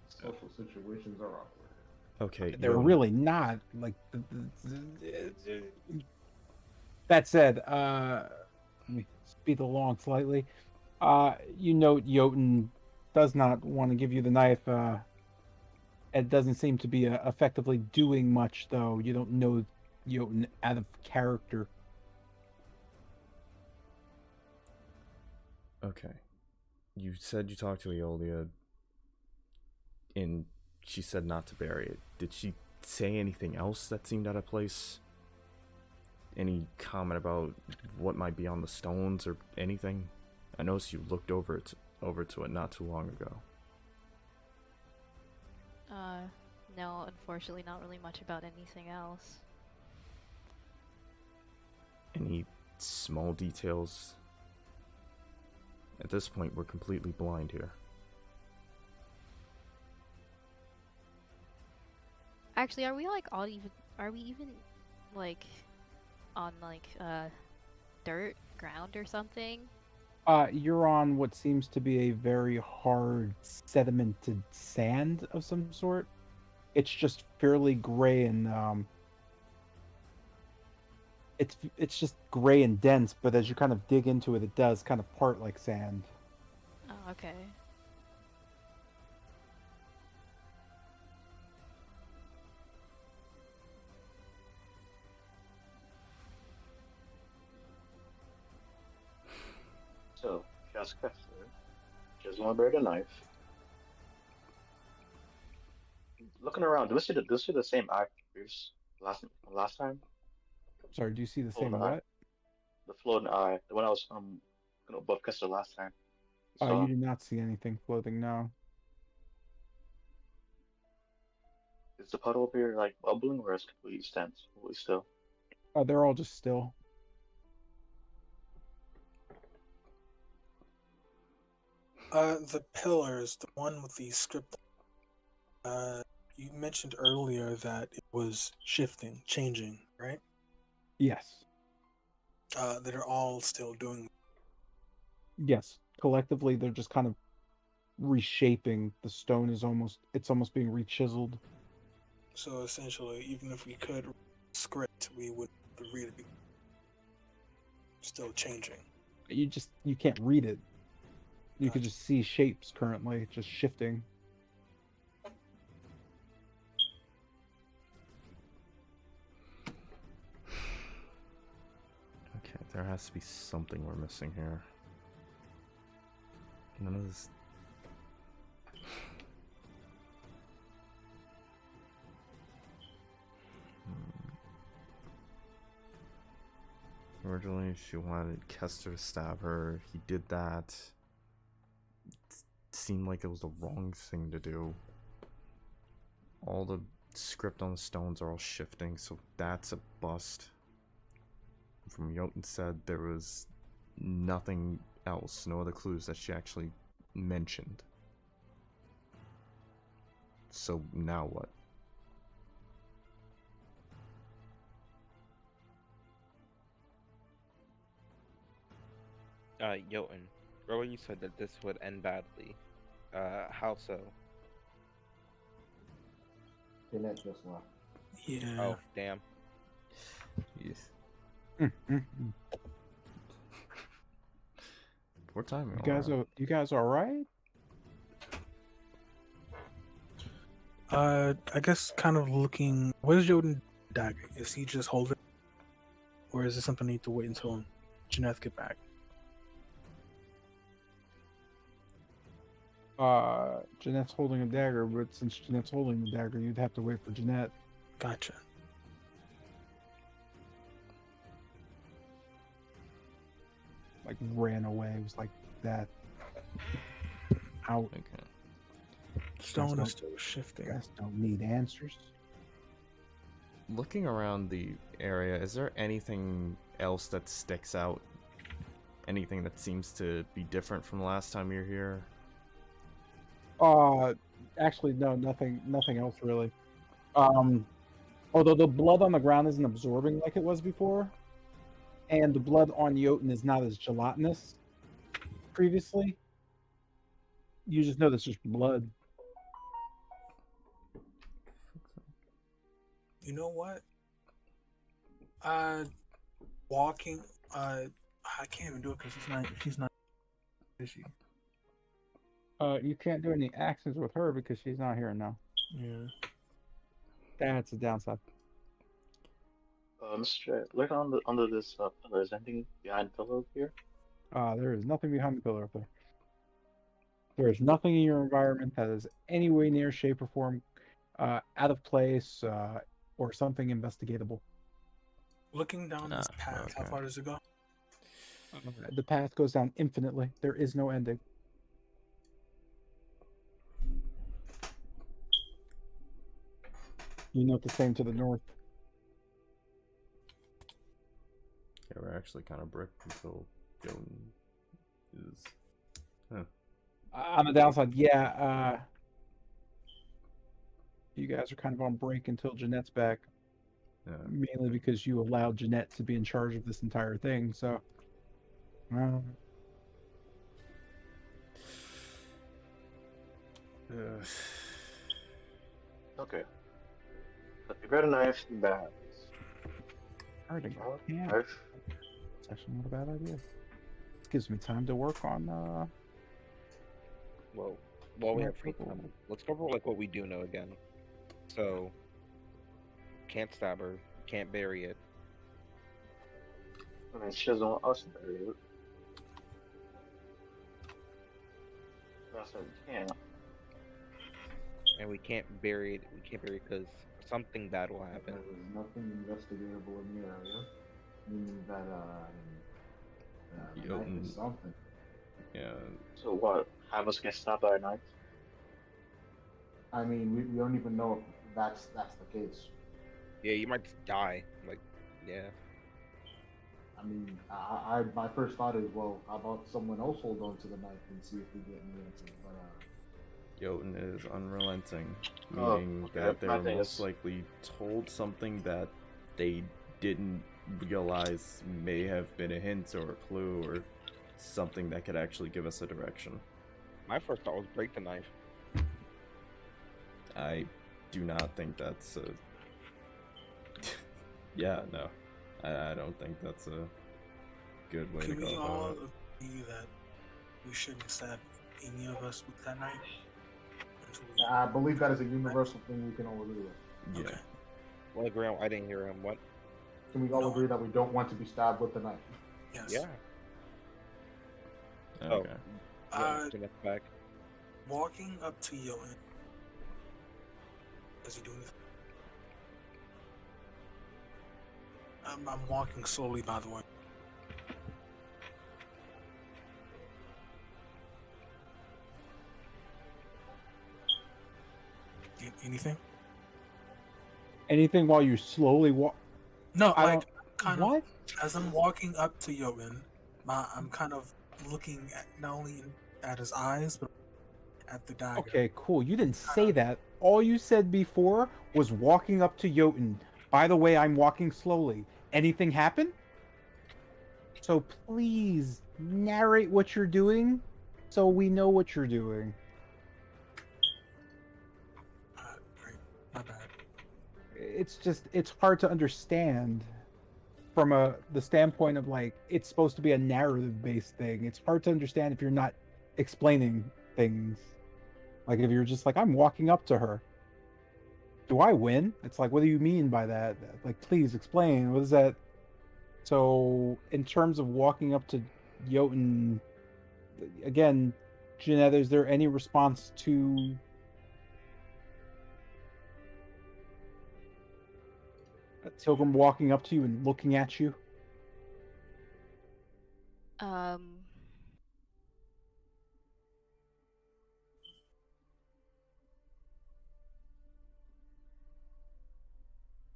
Social situations are awkward. Okay, They're Jotun. really not. Like, that said, let me speed along slightly. You note Jotun does not want to give you the knife. It doesn't seem to be effectively doing much, though. You don't know Jotun out of character. Okay. You said you talked to Aeolia, and she said not to bury it. Did she say anything else that seemed out of place? Any comment about what might be on the stones or anything? I noticed you looked over to it not too long ago. No, unfortunately, not really much about anything else. Any small details? At this point, we're completely blind here. Actually, are we like all even? Are we even like on like dirt ground or something? You're on what seems to be a very hard sedimented sand of some sort. It's just fairly gray and it's just gray and dense, but as you kind of dig into it, it does kind of part like sand. Oh, okay. So, just Kessler, just want to bury the knife. Looking around, do we see the same actors last time? Sorry, do you see the Floating same eye, what? the floating eye, the one I was above Kessler last time. You do not see anything floating now. Is the puddle up here like bubbling, or is it completely still? They're all just still. The pillars, the one with the script. You mentioned earlier that it was shifting, changing, right? Yes. That are all still doing. Yes. Collectively, they're just kind of reshaping. The stone is it's almost being rechiseled. So essentially, even if we could script, we would read it. Still changing. You can't read it. You could just see shapes currently just shifting. Okay, there has to be something we're missing here. None of this. Originally, she wanted Kester to stab her. He did that. It seemed like it was the wrong thing to do. All the script on the stones are all shifting, so that's a bust. From Jotun said there was nothing else, no other clues that she actually mentioned. So now what? Jotun, earlier you said that this would end badly. How so? Jeanette just left. Yeah. Oh, damn. Yes. Poor timing. You guys all right? I guess kind of looking. Where's Jordan dagger? Is he just holding, or is it something I need to wait until Jeanette get back? Jeanette's holding a dagger, but since Jeanette's holding the dagger, you'd have to wait for Jeanette. Gotcha. Like ran away. It was like that. Out. Okay. Stone is still shifting. Guys don't need answers. Looking around the area, is there anything else that sticks out? Anything that seems to be different from the last time you were here? Actually, no, nothing else really. Although the blood on the ground isn't absorbing like it was before, and the blood on Jotun is not as gelatinous. previously. You just know this is blood. You know what? Walking. I can't even do it because she's not. She's not. Is she? You can't do any actions with her because she's not here now. Yeah. That's a downside. Mr. Look under this pillar. Is anything behind the pillar over here? There is nothing behind the pillar up there. There is nothing in your environment that is any way near, shape, or form out of place or something investigatable. Looking down this path, how far does it go? The path goes down infinitely. There is no ending. You note the same to the north. Yeah, we're actually kind of bricked until Jotun is. Huh. On the downside, yeah. You guys are kind of on break until Jeanette's back. Mainly because you allowed Jeanette to be in charge of this entire thing, so. Okay. But you got a knife in bags. Alright, yeah. It's actually not a bad idea. It gives me time to work on Well, while we have free time, let's cover like what we do know again. So, can't stab her, can't bury it. I mean, she doesn't want us to bury it. That's what we can't. And we can't bury it. We can't bury it because something bad will happen. There's nothing investigatable in the area, meaning that the knife is something. Yeah. So what? Have us get stabbed by a knife? I mean, we don't even know if that's the case. Yeah, you might just die. Like, yeah. I mean, my first thought is, well, how about someone else hold on to the knife and see if we get any answers? But Jotun is unrelenting, meaning that they're most likely told something that they didn't realize may have been a hint or a clue or something that could actually give us a direction. My first thought was break the knife. I do not think that's a... Yeah, no. I don't think that's a good way to go about it. Can we all agree that we shouldn't stab any of us with that knife? I believe that is a universal thing we can all agree with. Yeah. Okay. Well, agree on, I didn't hear him. What? Can we all agree that we don't want to be stabbed with the knife? Yes. Yeah. Okay. Jeanette's back. Walking up to Jotun. Does he do anything? I'm walking slowly, by the way. Anything? Anything while you slowly walk? No, I like don't... kind what? of as I'm walking up to Jotun, I'm kind of looking at not only at his eyes but at the dagger. Okay, cool. You didn't say that. All you said before was walking up to Jotun. By the way, I'm walking slowly. Anything happen? So please narrate what you're doing so we know what you're doing. Great. My bad. It's hard to understand from the standpoint of like, it's supposed to be a narrative based thing. It's hard to understand if you're not explaining things. Like if you're just like, I'm walking up to her. Do I win? It's like, what do you mean by that? Like, please explain. What is that? So, in terms of walking up to Jotun, again, Jeanette, is there any response to Tilgrim walking up to you and looking at you?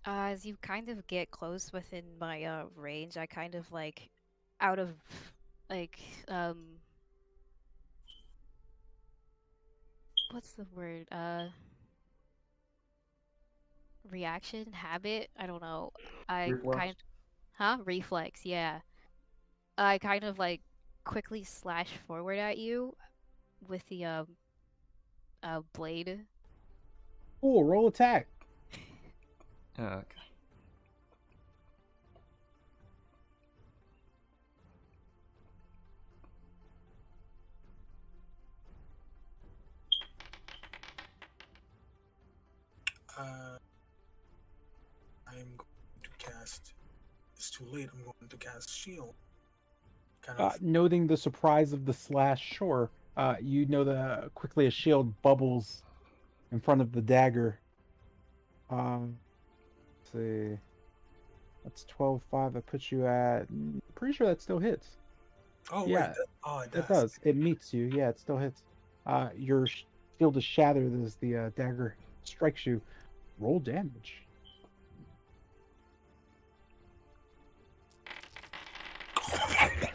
As you kind of get close within my range, I kind of like out of like what's the word? Reaction, habit? I don't know. Reflex? Reflex, yeah. I kind of like quickly slash forward at you with the blade. Cool, roll attack. Okay. I'm going to cast. It's too late. I'm going to cast shield. Noting the surprise of the slash, sure. You know that quickly a shield bubbles in front of the dagger. Let's see. That's 12-5. That puts you at. Pretty sure that still hits. Oh yeah, wait, it does. It meets you. Yeah, it still hits. Your shield is shattered as the dagger strikes you. Roll damage.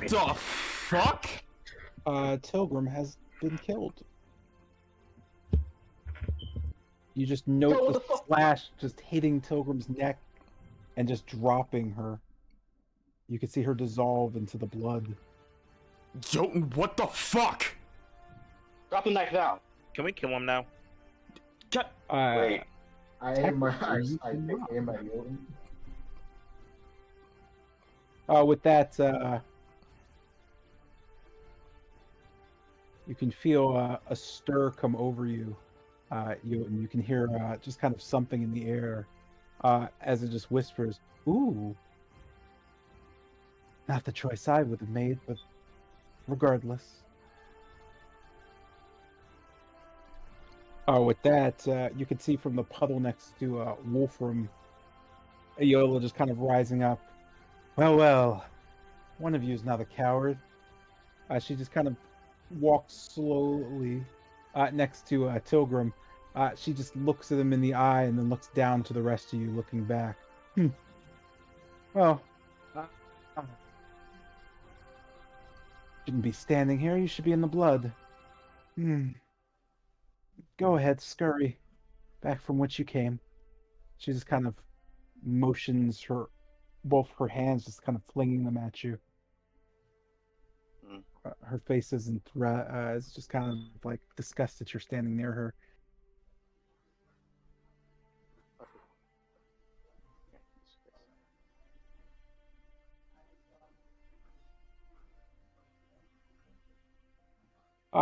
The fuck? Tilgrim has been killed. You just note Yo, the the fuck? slash just hitting Tilgrim's neck and just dropping her. You can see her dissolve into the blood. Yo, what the fuck? Drop the knife now. Can we kill him now? Get. Wait. I aim my Technically, you I cannot. aim at Jotun. With that, you can feel a stir come over you. You can hear just kind of something in the air as it just whispers, "Ooh." Not the choice I would have made, but regardless. With that, you can see from the puddle next to Wolfram, Ayola just kind of rising up. Well, one of you is now the coward. She just kind of walks slowly next to Tilgrim. She just looks at him in the eye and then looks down to the rest of you, looking back. Well, shouldn't be standing here. You should be in the blood. Go ahead, scurry back from which you came. She just kind of motions both her hands, just kind of flinging them at you. Her face isn't it's just kind of like disgust that you're standing near her.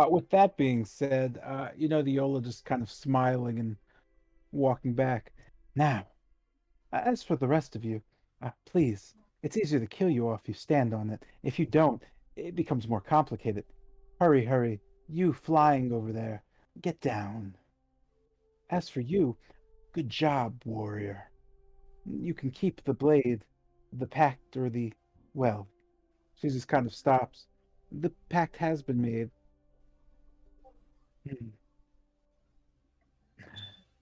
With that being said, the Yola just kind of smiling and walking back. Now, as for the rest of you, please, it's easier to kill you if you stand on it. If you don't, it becomes more complicated. Hurry, you flying over there, get down. As for you, good job, warrior. You can keep the blade, the pact, or well, she just kind of stops. The pact has been made.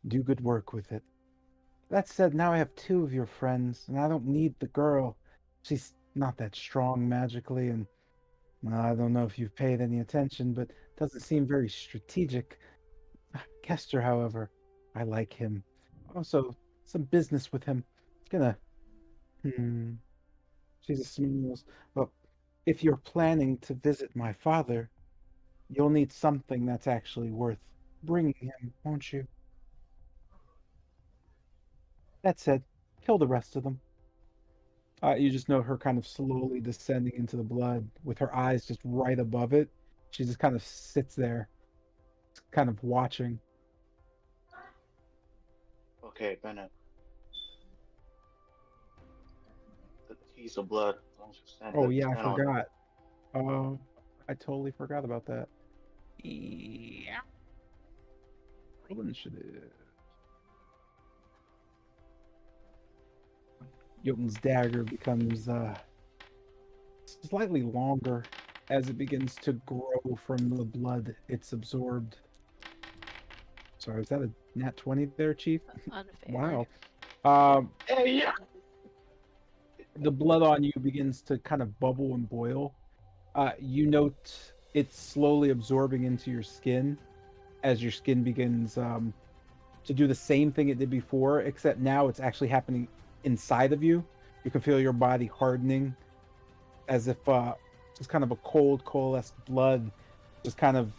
Do good work with it. That said, now I have two of your friends, and I don't need the girl. She's not that strong magically, and I don't know if you've paid any attention, but doesn't seem very strategic. Kester, however, I like him. Also, some business with him. Gonna. She just smiles. Well, if you're planning to visit my father, you'll need something that's actually worth bringing him, won't you? That said, kill the rest of them. You just know her kind of slowly descending into the blood with her eyes just right above it. She just kind of sits there, kind of watching. Okay, Bennett. The piece of blood. Oh yeah, I forgot. I totally forgot about that. Yeah. Roll initiative. Jotun's dagger becomes slightly longer as it begins to grow from the blood it's absorbed. Sorry, is that a nat 20 there, Chief? Unfair. Wow. Hey, yeah. The blood on you begins to kind of bubble and boil. You note it's slowly absorbing into your skin as your skin begins to do the same thing it did before, except now it's actually happening inside of you. You can feel your body hardening as if just kind of a cold, coalesced blood just kind of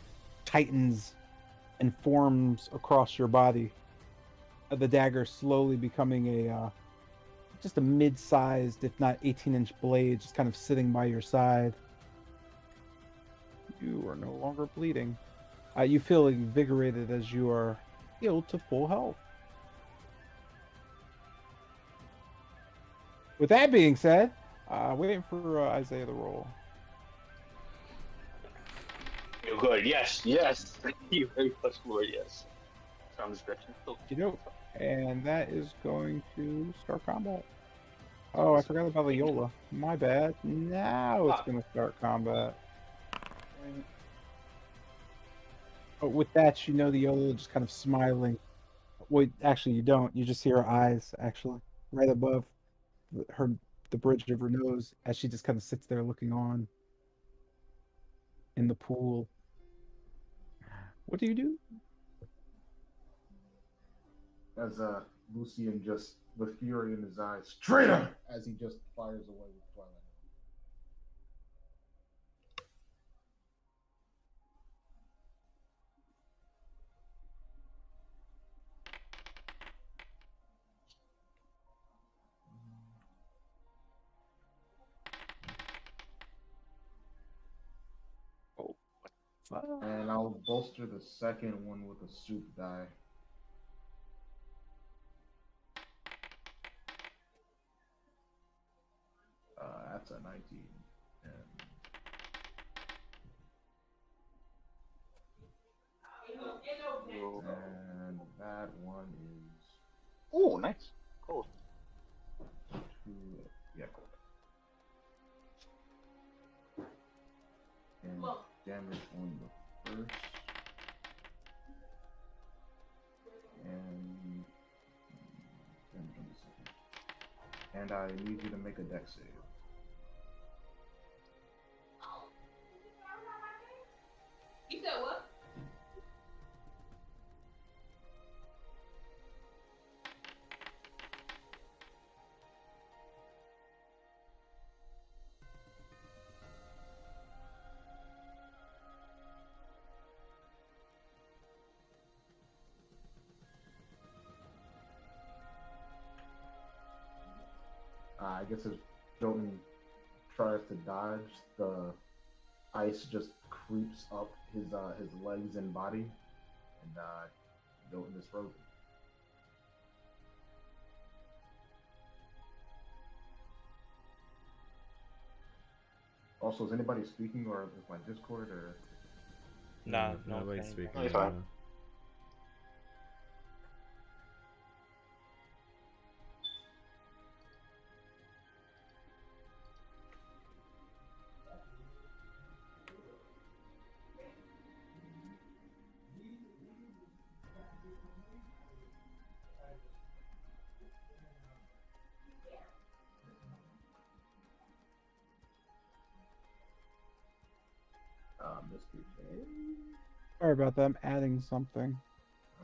tightens and forms across your body. The dagger slowly becoming just a mid-sized, if not 18-inch blade, just kind of sitting by your side. You are no longer bleeding. You feel invigorated as you are healed to full health. With that being said, waiting for Isaiah to roll. You're good. Yes, yes. Thank you very much, Lord. Yes. Sound description. You know, and that is going to start combat. Oh, I forgot about the Yola. My bad. Now it's going to start combat. But with that, you know the Yola just kind of smiling. Wait, actually, you don't. You just hear her eyes, actually, right above the bridge of her nose as she just kind of sits there looking on in the pool. What do you do? As Lucian just, with fury in his eyes, traitor! As he just fires away with Twilight. And I'll bolster the second one with a soup die. That's a 19. And that one is... Oh, nice. Cool. Yeah, cool. And damage on the first. And damage on the second. And I need you to make a dex save. You said what? I guess as Jotun tries to dodge, the ice just creeps up his legs and body, and Jotun is frozen. Also, is anybody speaking, or is my Discord, or? Nah, nobody's speaking. No, you're fine. Mr. J. Sorry about that. I'm adding something.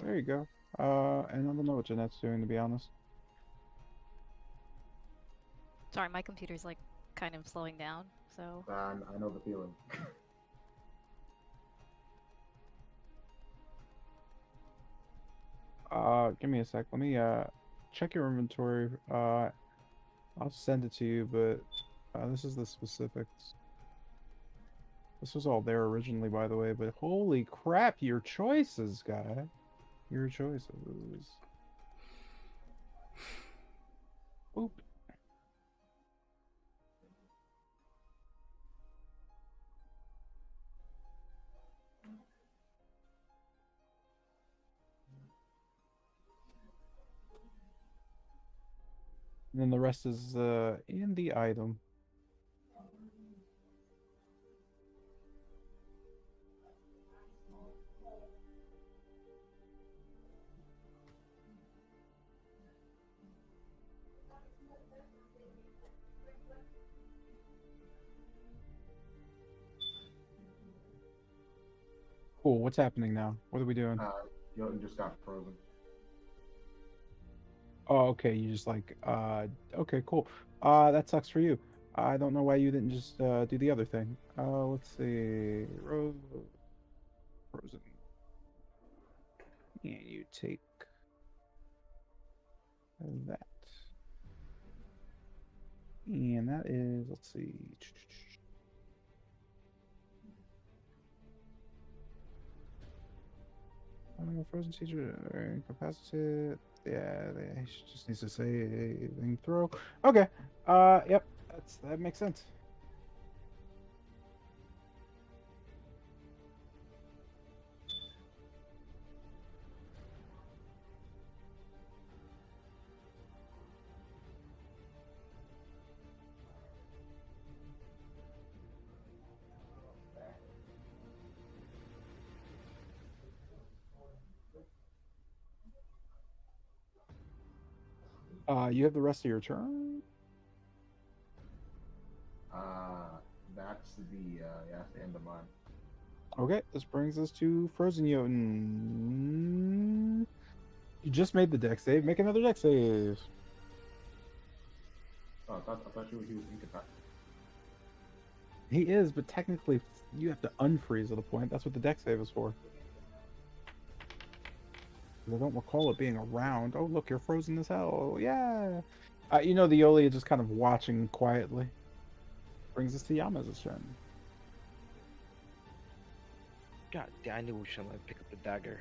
There you go. And I don't know what Jeanette's doing, to be honest. Sorry, my computer's like kind of slowing down, so. I know the feeling. Give me a sec. Let me check your inventory. I'll send it to you, but this is the specifics. This was all there originally, by the way, but holy crap, your choices, guy. Your choices. Oop. And then the rest is in the item. Cool, what's happening now? What are we doing? Jotun just got frozen. Oh, okay, you just like, okay, cool. That sucks for you. I don't know why you didn't just do the other thing. Let's see. Frozen. And you take that. And that is, let's see. Frozen teacher incapacitated. Yeah, she just needs to say anything throw. Okay. Yep. That makes sense. You have the rest of your turn. That's the end of mine. Okay, this brings us to Frozen Jotun. You just made the deck save. Make another deck save. Oh, I thought he was incapacitated. He is, but technically you have to unfreeze at the point. That's what the deck save is for. I don't recall it being around. Oh, look, you're frozen as hell. Yeah. You know, the Yoli is just kind of watching quietly. Brings us to Yama's turn. God damn, I knew we shouldn't let him pick up the dagger.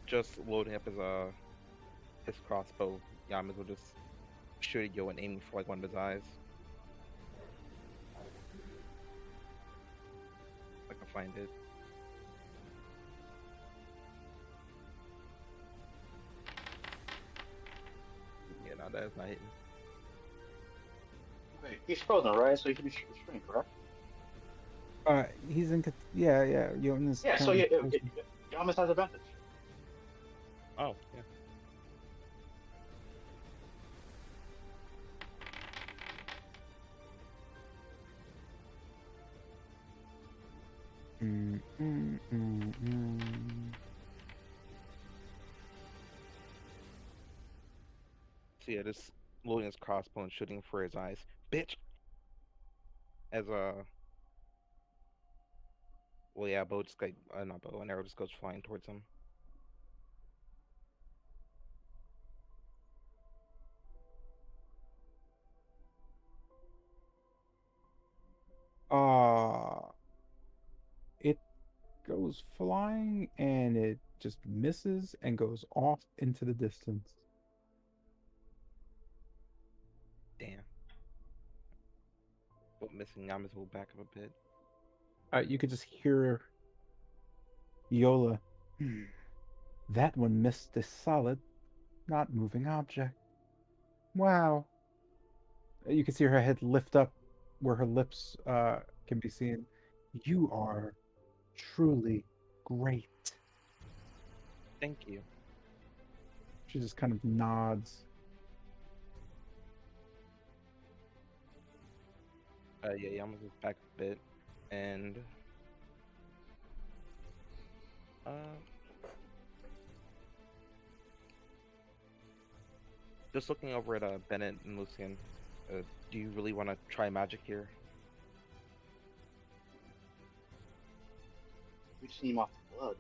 Just loading up his crossbow. Yamas will just shoot at Yo and aiming for like one of his eyes. I can find it. Yeah, no, that is not hitting. Wait, he's frozen, right? So he should be shooting, correct? He's in. Yeah. Jotun is. Yeah, so yeah, Yamas has advantage. Oh, yeah. So yeah, just loading his crossbow and shooting for his eyes. Bitch! As well, yeah, bow just like, not bow, an arrow just goes flying towards him. It goes flying and it just misses and goes off into the distance. Damn. But missing Yamas will back up a bit. You could just hear Yola. That one missed a solid, not moving object. Wow. You can see her head lift up where her lips can be seen. You are truly great. Thank you. She just kind of nods. Yeah, Yamas is back a bit, and just looking over at Bennett and Lucian. Do you really want to try magic here? We've seen him off the blood.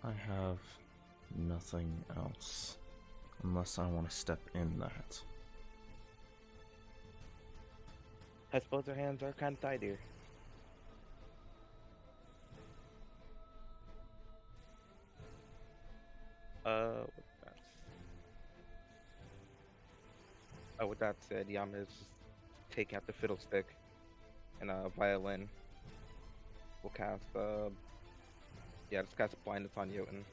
I have nothing else. Unless I want to step in that. I suppose our hands are kind of tied here. With that said, Yama is just taking out the fiddlestick and a violin. We'll cast, just cast blindness on Jotun.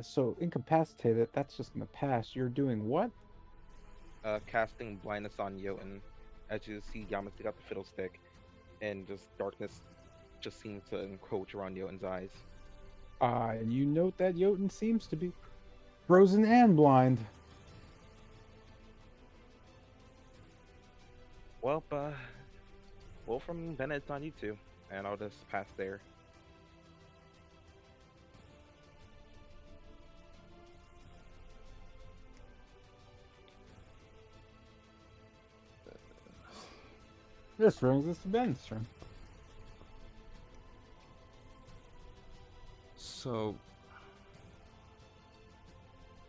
So incapacitated, that's just gonna pass. You're doing what? Casting blindness on Jotun. As you see, Yama take out the fiddlestick, and just darkness just seems to encroach around Jotun's eyes. And you note that Jotun seems to be frozen and blind. Well, Well, from Bennett, it's on you two, and I'll just pass there. This brings us to Ben's turn. So,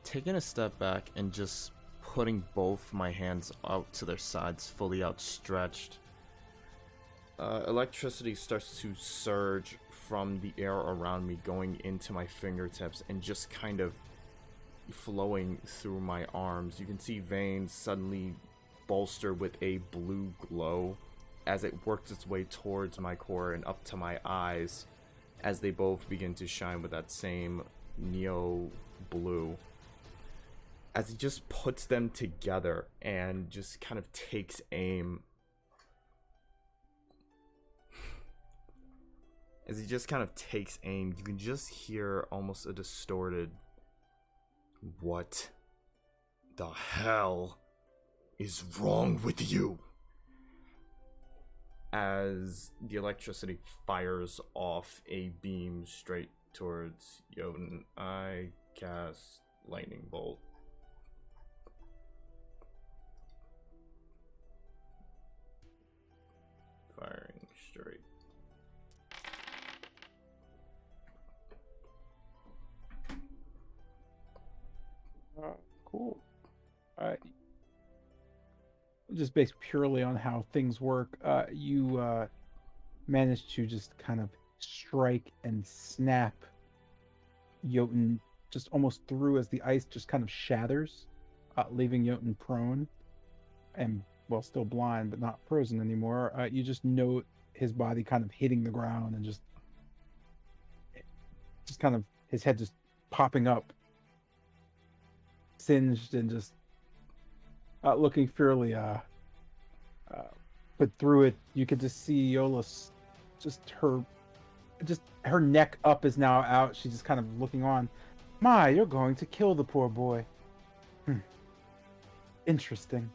taking a step back and just putting both my hands out to their sides, fully outstretched, electricity starts to surge from the air around me, going into my fingertips and just kind of flowing through my arms. You can see veins suddenly bolster with a blue glow as it works its way towards my core and up to my eyes, as they both begin to shine with that same neo blue. As he just puts them together and just kind of takes aim. As he just kind of takes aim, you can just hear almost a distorted, "What the hell is wrong with you?" As the electricity fires off a beam straight towards Jotun. I cast Lightning Bolt. Firing straight. Cool. Just based purely on how things work, you manage to just kind of strike and snap Jotun just almost through as the ice just kind of shatters, leaving Jotun prone and, well, still blind but not frozen anymore. You just note his body kind of hitting the ground and just kind of his head just popping up, singed and just looking fairly but through it you could just see Yola's her neck up is now out. She's just kind of looking on. My, you're going to kill the poor boy. Interesting.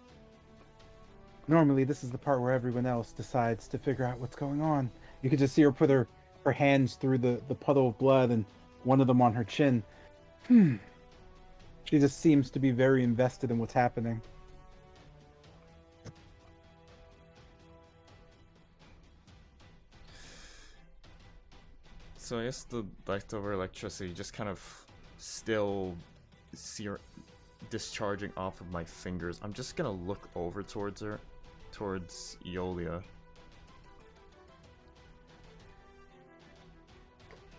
Normally this is the part where everyone else decides to figure out what's going on. You could just see her put her hands through the puddle of blood and one of them on her chin. She just seems to be very invested in what's happening. So I guess the leftover electricity just kind of still discharging off of my fingers. I'm just gonna look over towards her, towards Eolia.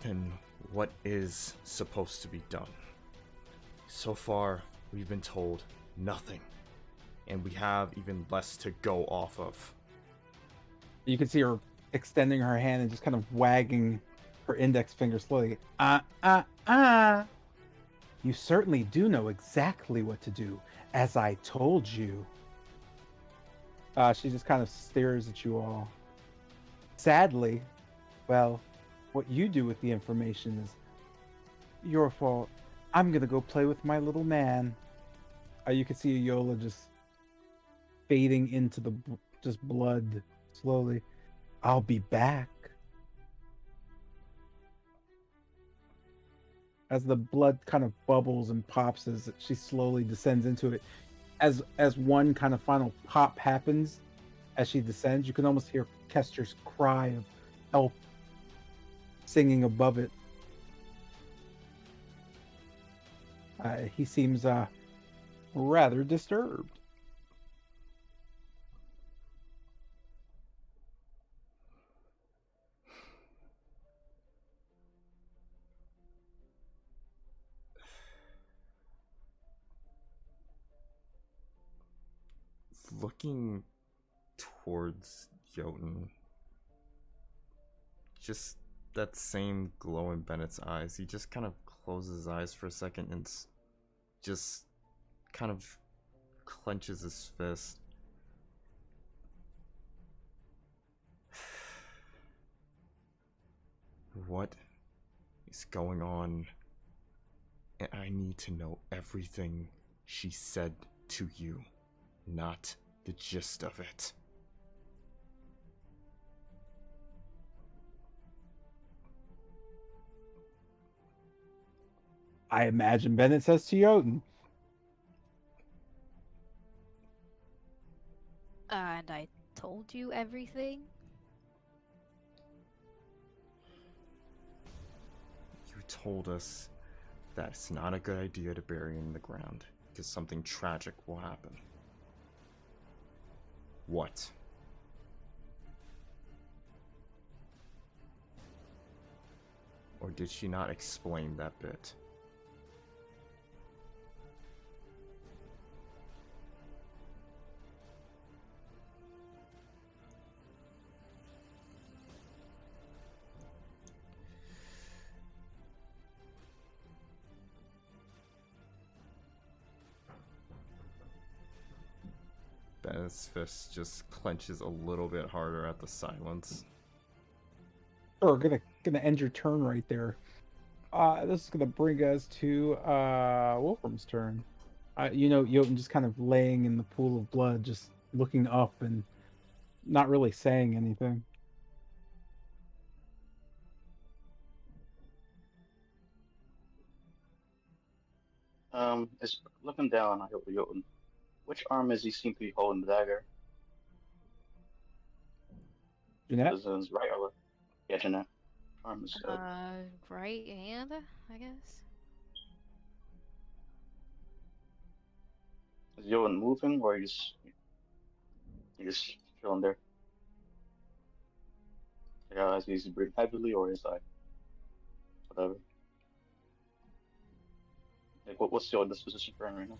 Then what is supposed to be done? So far, we've been told nothing, and we have even less to go off of. You can see her extending her hand and just kind of wagging her index finger slowly. You certainly do know exactly what to do, as I told you. She just kind of stares at you all. Sadly, well, what you do with the information is your fault. I'm gonna go play with my little man. You can see Yola just fading into the just blood slowly. I'll be back. As the blood kind of bubbles and pops as she slowly descends into it, as one kind of final pop happens, as she descends, you can almost hear Kester's cry of help singing above it. He seems rather disturbed. Looking towards Jotun, just that same glow in Bennett's eyes. He just kind of closes his eyes for a second and just kind of clenches his fist. What is going on? And I need to know everything she said to you, not the gist of it. I imagine Bennett says to Jotun. And I told you everything. You told us that it's not a good idea to bury him in the ground because something tragic will happen. What? Or did she not explain that bit? Bennett's fist just clenches a little bit harder at the silence. Sure, gonna end your turn right there. This is gonna bring us to Wolfram's turn. Jotun just kind of laying in the pool of blood, just looking up and not really saying anything. Is looking down. I hope Jotun. Which arm is he seem to be holding the dagger? Jeanette? Is his right or left? Yeah, Jeanette. Arm is Right hand, I guess. Is Jotun moving or you just chilling there? Yeah, is he breathing heavily or is like whatever? Like what's your disposition for him right now?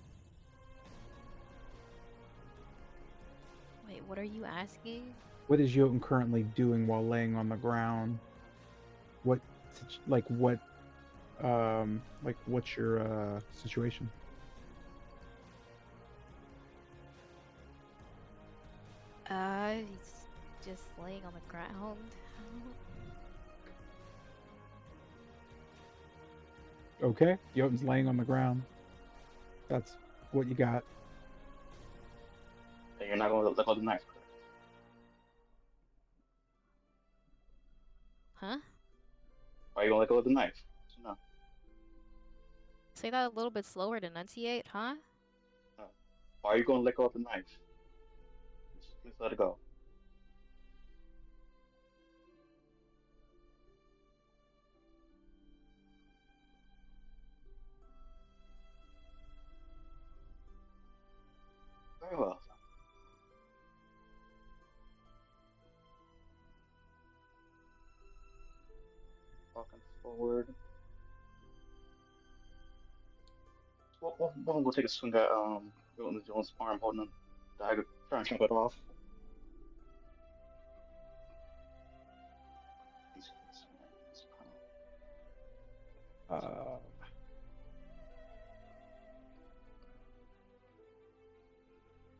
Wait, what are you asking? What is Jotun currently doing while laying on the ground? What's your situation? He's just laying on the ground. Okay, Jotun's laying on the ground. That's what you got. And you're not going to let go of the knife, correct? Huh? Are you going to let go of the knife? No. Say that a little bit slower to enunciate, huh? Are you going to let go of the knife? Just let it go. Very well. Walking forward. We'll take a swing at Jotun Jones' arm, holding the dagger, trying to chop it off.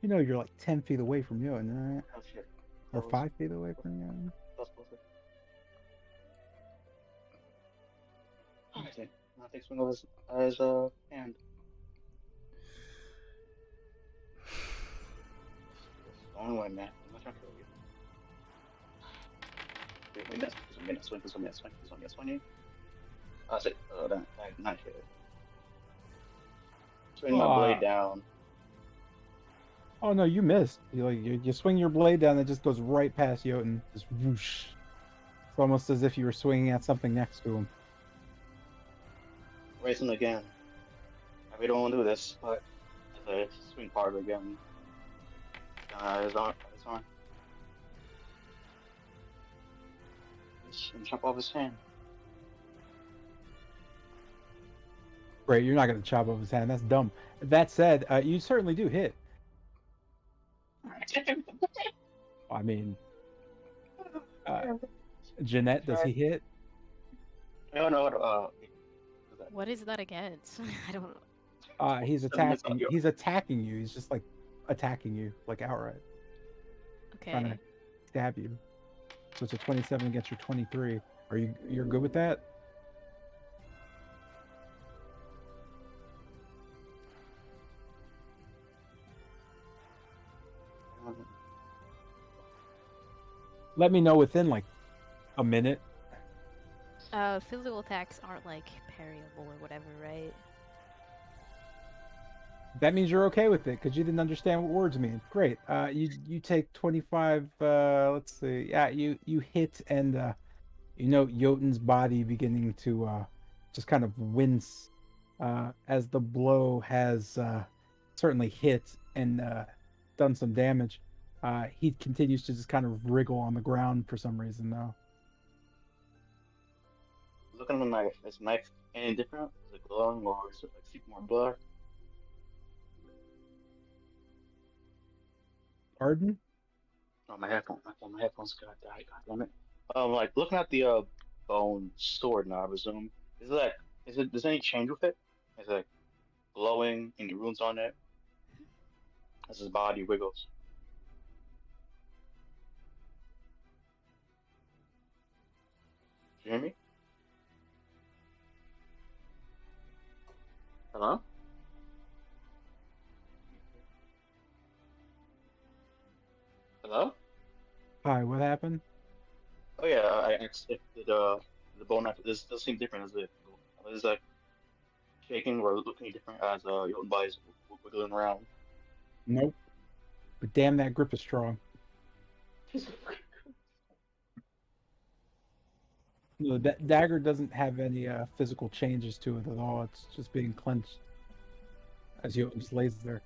You're like 10 feet away from Jotun, right? Oh shit. Or 5 feet away from Jotun. That's closer. Alright then. I'll take a swing of his hand. It's the only way, man. I'm not trying to kill you. Wait, that's this one, this one, this one. I said, that not hit. Swing my blade down. Oh no, you missed. You swing your blade down, it just goes right past Jotun. Just whoosh. It's almost as if you were swinging at something next to him. Racing again. I really don't want to do this, but as I swing hard again. His arm. And chop off his hand. Right, you're not going to chop off his hand. That's dumb. That said, you certainly do hit. I mean, Jeanette, does he hit? No. What is that against? I don't know. He's attacking. He's attacking you. He's just like attacking you, like outright. Okay. Trying to stab you. So it's a 27 against your 23. You're good with that? Let me know within like a minute. Physical attacks aren't like parryable or whatever, right? That means you're okay with it because you didn't understand what words mean. Great. You take 25. Let's see. Yeah, you hit and you know Jotun's body beginning to just kind of wince as the blow has certainly hit and done some damage. He continues to just kind of wriggle on the ground for some reason though. Looking at the knife, is the knife any different? Is it glowing or is it like super more blood? Pardon? Oh, my headphones got died. God damn it. Like looking at the bone sword now, I presume. Is it like, does any change with it? Is it like glowing, any runes on it as his body wiggles? Do you hear me? Hello? Hello? Hi, what happened? Oh yeah, I asked if the bone knife does seem different as it is like shaking or looking different as your own body's wiggling around. Nope. But damn, that grip is strong. No, that dagger doesn't have any physical changes to it at all. It's just being clenched as Jotun just lays there.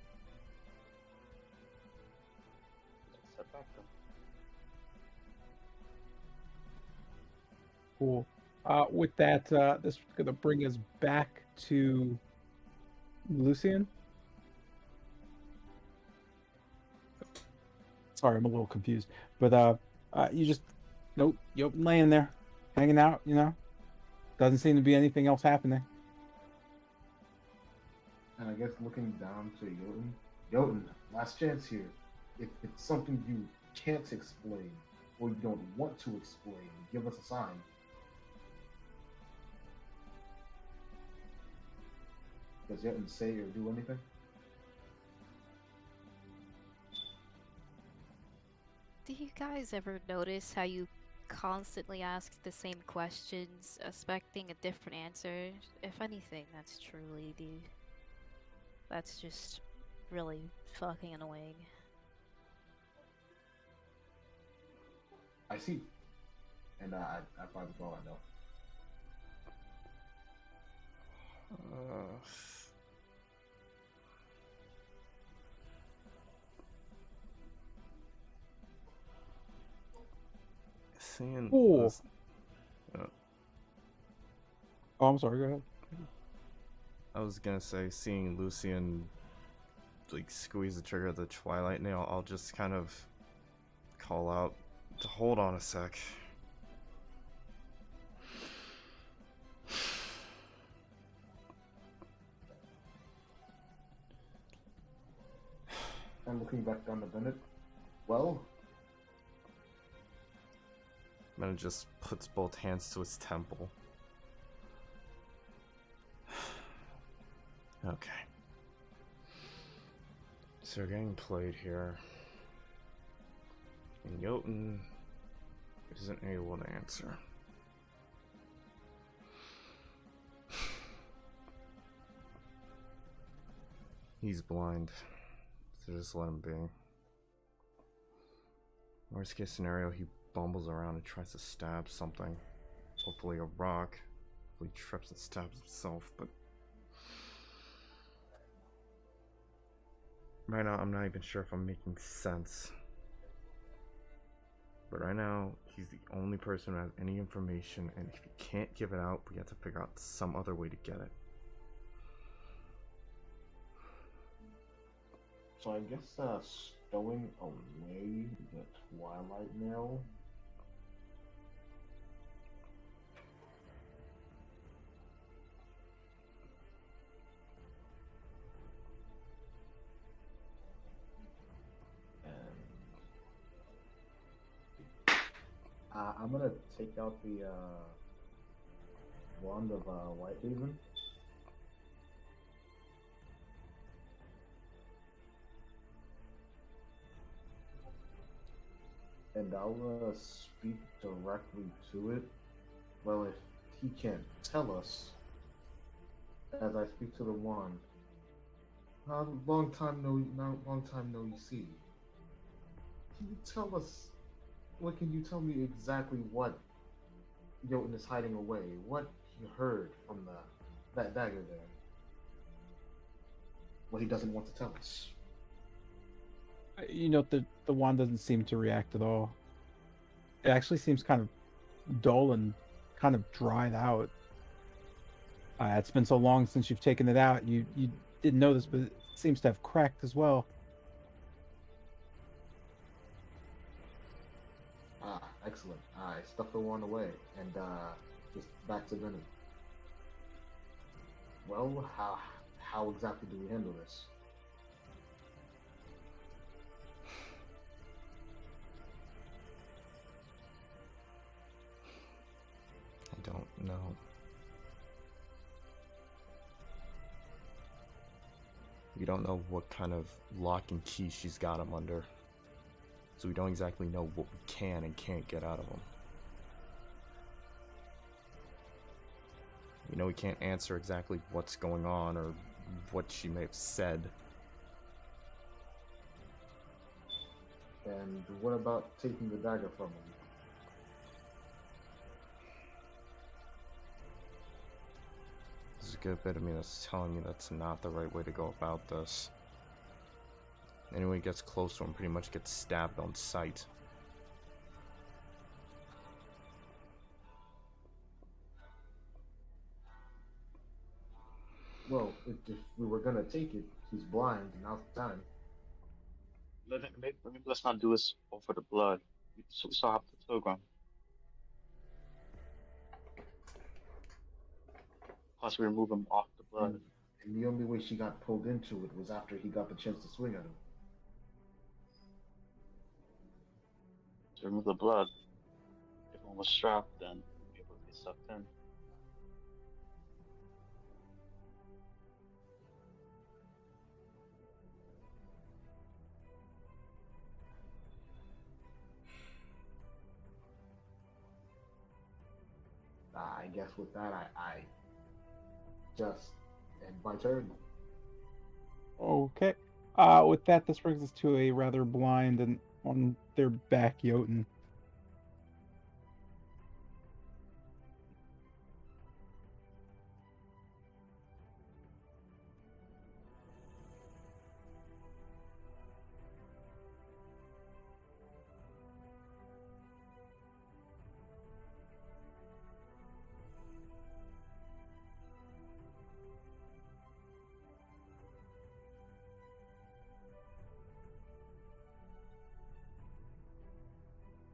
Step back then. Cool. With that, this is going to bring us back to Lucian. Sorry, I'm a little confused. But you just, nope, you're laying there, hanging out, you know? Doesn't seem to be anything else happening. And I guess looking down to Jotun, last chance here. If it's something you can't explain or you don't want to explain, give us a sign. Does Jotun say or do anything? Do you guys ever notice how you constantly ask the same questions, expecting a different answer? If anything, that's truly, dude. That's just really fucking annoying. I see. And I probably all I know. Seeing Cool. this- Oh, I'm sorry, go ahead. I was gonna say, seeing Lucian like squeeze the trigger of the Twilight Nail, I'll just kind of call out to hold on a sec. And looking back down to Bennett, well, Bennett just puts both hands to his temple. Okay. So we're getting played here. And Jotun isn't able to answer. He's blind. So just let him be. Worst case scenario, he bumbles around and tries to stab something. Hopefully a rock. Hopefully he trips and stabs himself, but right now I'm not even sure if I'm making sense. But right now, he's the only person who has any information, and if he can't give it out, we have to figure out some other way to get it. so I guess stowing away the Twilight Nail. I'm gonna take out the wand of Whitehaven. And I'll speak directly to it. Well, if he can't tell us, as I speak to the wand, long time no you see. Can you tell us? What can you tell me exactly what Jotun is hiding away? What he heard from that dagger there? What he doesn't want to tell us? You know, the wand doesn't seem to react at all. It actually seems kind of dull and kind of dried out. It's been so long since you've taken it out. You didn't know this, but it seems to have cracked as well. Ah, excellent. I stuffed the wand away and just back to dinner. Well, how exactly do we handle this? I don't know. We don't know what kind of lock and key she's got him under. So we don't exactly know what we can and can't get out of him. We know we can't answer exactly what's going on or what she may have said. And what about taking the dagger from him? There's a good bit of me that's telling me that's not the right way to go about this. Anyone who gets close to him pretty much gets stabbed on sight. Well, if we were gonna take it, he's blind, and now's the time. Maybe let's not do this over the blood. We still have the pilgrim. Plus, we remove him off the blood. And the only way she got pulled into it was after he got the chance to swing at him. To remove the blood, if one was strapped, then we'd be able to get sucked in. I guess with that, I just end my turn. Okay. With that, this brings us to a rather blind and on their back Jotun.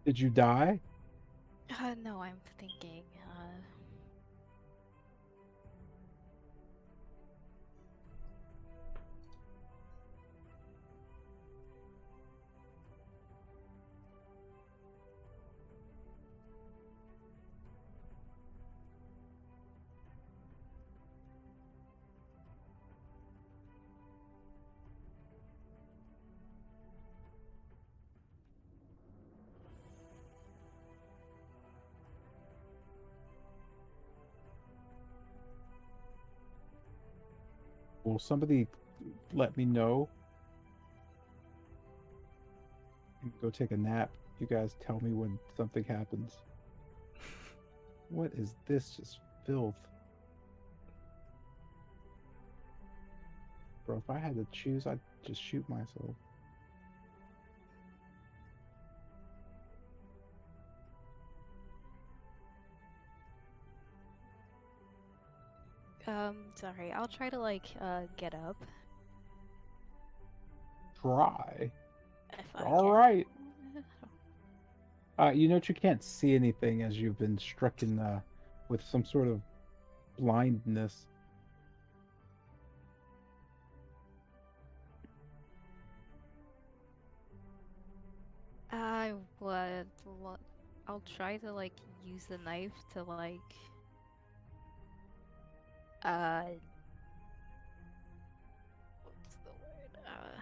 Did you die? No, I'm thinking. Will somebody let me know? And go take a nap. You guys tell me when something happens. What is this? Just filth. Bro, if I had to choose, I'd just shoot myself. Sorry, I'll try to get up Try. if I All can. right. You note you can't see anything as you've been struck in with some sort of blindness. I would. I'll try to use the knife to what's the word?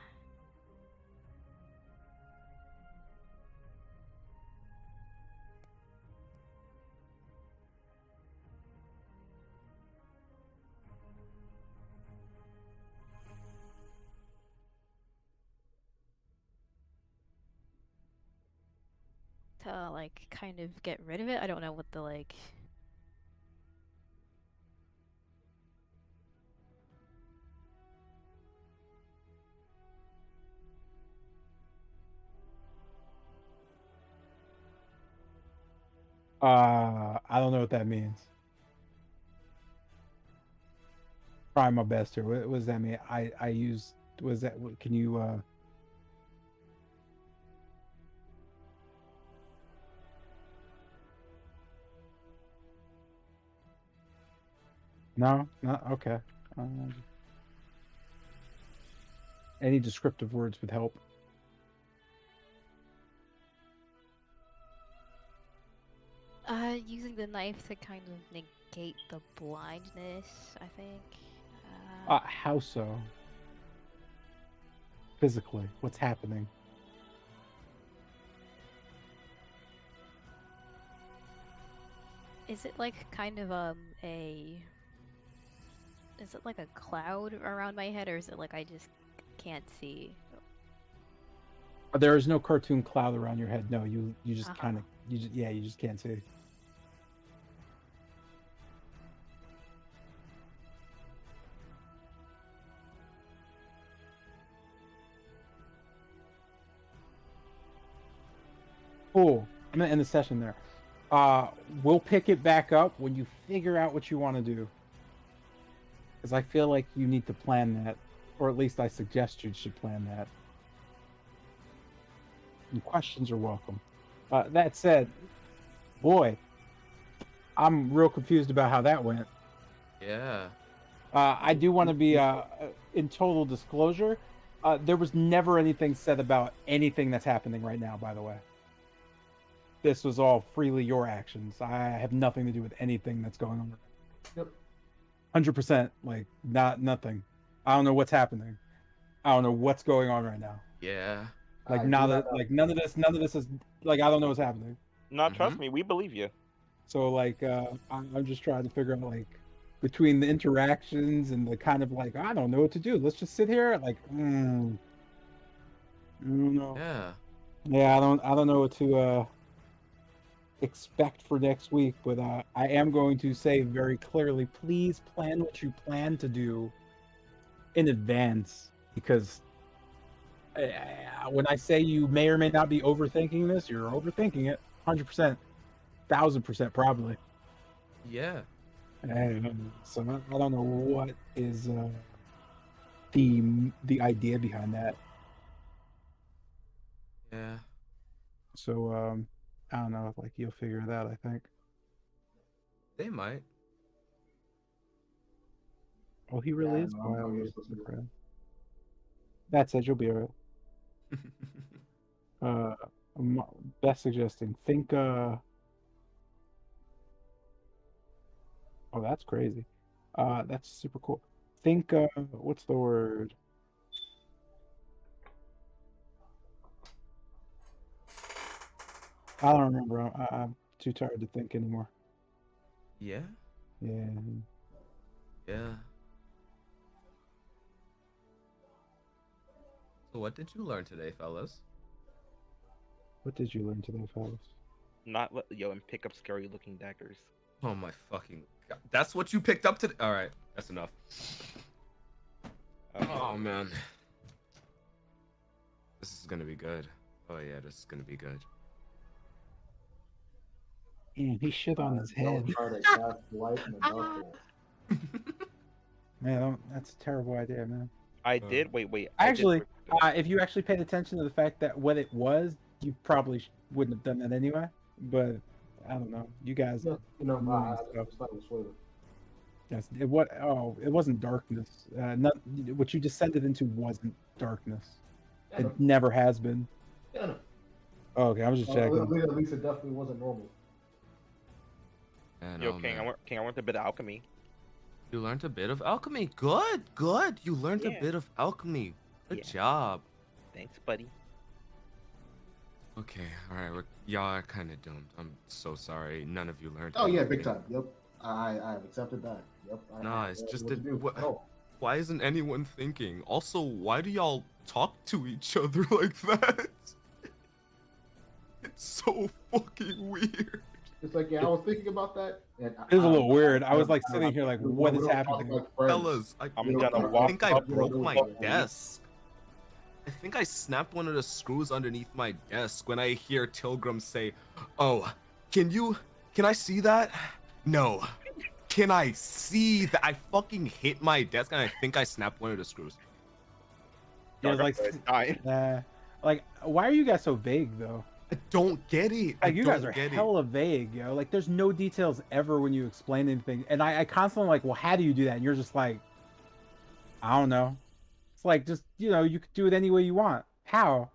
like kind of get rid of it. I don't know what the like. I don't know what that means. Try my best here. What does that mean? I used. Was that? Can you? No, not okay. Any descriptive words would help. Using the knife to kind of negate the blindness, I think. How so? Physically, what's happening? Is it like kind of is it like a cloud around my head, or is it like I just can't see? There is no cartoon cloud around your head. No, you just kind of you just can't see. Cool. I'm gonna end the session there. We'll pick it back up when you figure out what you want to do. Because I feel like you need to plan that, or at least I suggest you should plan that. And questions are welcome. That said, boy, I'm real confused about how that went. Yeah. I do want to be in total disclosure. There was never anything said about anything that's happening right now, by the way. This was all freely your actions. I have nothing to do with anything that's going on. Yep. 100%, like nothing. I don't know what's happening. I don't know what's going on right now. Yeah. Like none of this is like I don't know what's happening. No, trust me, we believe you. So like I'm just trying to figure out like between the interactions and the kind of like I don't know what to do. Let's just sit here like I don't know. Yeah. Yeah, I don't know what to expect for next week, but I am going to say very clearly, please plan what you plan to do in advance, because when I say you may or may not be overthinking this, you're overthinking it 100%, 1000% probably. Yeah. So I don't know what is the idea behind that. Yeah. So I don't know, like you'll figure it out, I think. They might. Oh, he really is quiet. That said, you'll be alright. Best suggesting, think oh, that's crazy. That's super cool. Think what's the word? I don't remember. I'm too tired to think anymore. Yeah. Yeah. Yeah. So what did you learn today, fellas? What did you learn today, fellas? Not let and pick up scary looking daggers. Oh my fucking god. That's what you picked up today? Alright, that's enough. Oh man. This is gonna be good. Oh yeah, this is gonna be good. Damn, he shit on his head. Don't try to cast light in the dark. Man, that's a terrible idea, man. I did. Wait. Actually, if you actually paid attention to the fact that what it was, you probably wouldn't have done that anyway. But I don't know. You guys, Yeah, you know, stuff. I Yes. It wasn't darkness. What you descended into wasn't darkness. Yeah, It never has been. Yeah, no. Oh, okay, I was just checking. At least it definitely wasn't normal. Yo, King, I learned a bit of alchemy. You learned a bit of alchemy. Good. You learned a bit of alchemy. Good job. Thanks, buddy. Okay, alright, y'all are kind of doomed. I'm so sorry. None of you learned. Oh yeah, anything. big time. Yep, I've accepted that. Yep. Nah, it's just that. Why isn't anyone thinking? Also, why do y'all talk to each other like that? so fucking weird. It's like, yeah, I was thinking about that. And It was a little weird. I was like sitting here like, what is happening? Like friends. Fellas, I'm We don't gonna talk walk think I up broke to my them. desk. I think I snapped one of the screws underneath my desk when I hear Tilgrim say, "Oh, can I see that? No. Can I see that?" I fucking hit my desk and I think I snapped one of the screws. Yeah, like, like, why are you guys so vague though? I don't get it. Like, you guys don't are get it. hella vague, yo. Like, there's no details ever when you explain anything. And I constantly like, well, how do you do that? And you're just like, I don't know. It's like, just, you know, you could do it any way you want. How?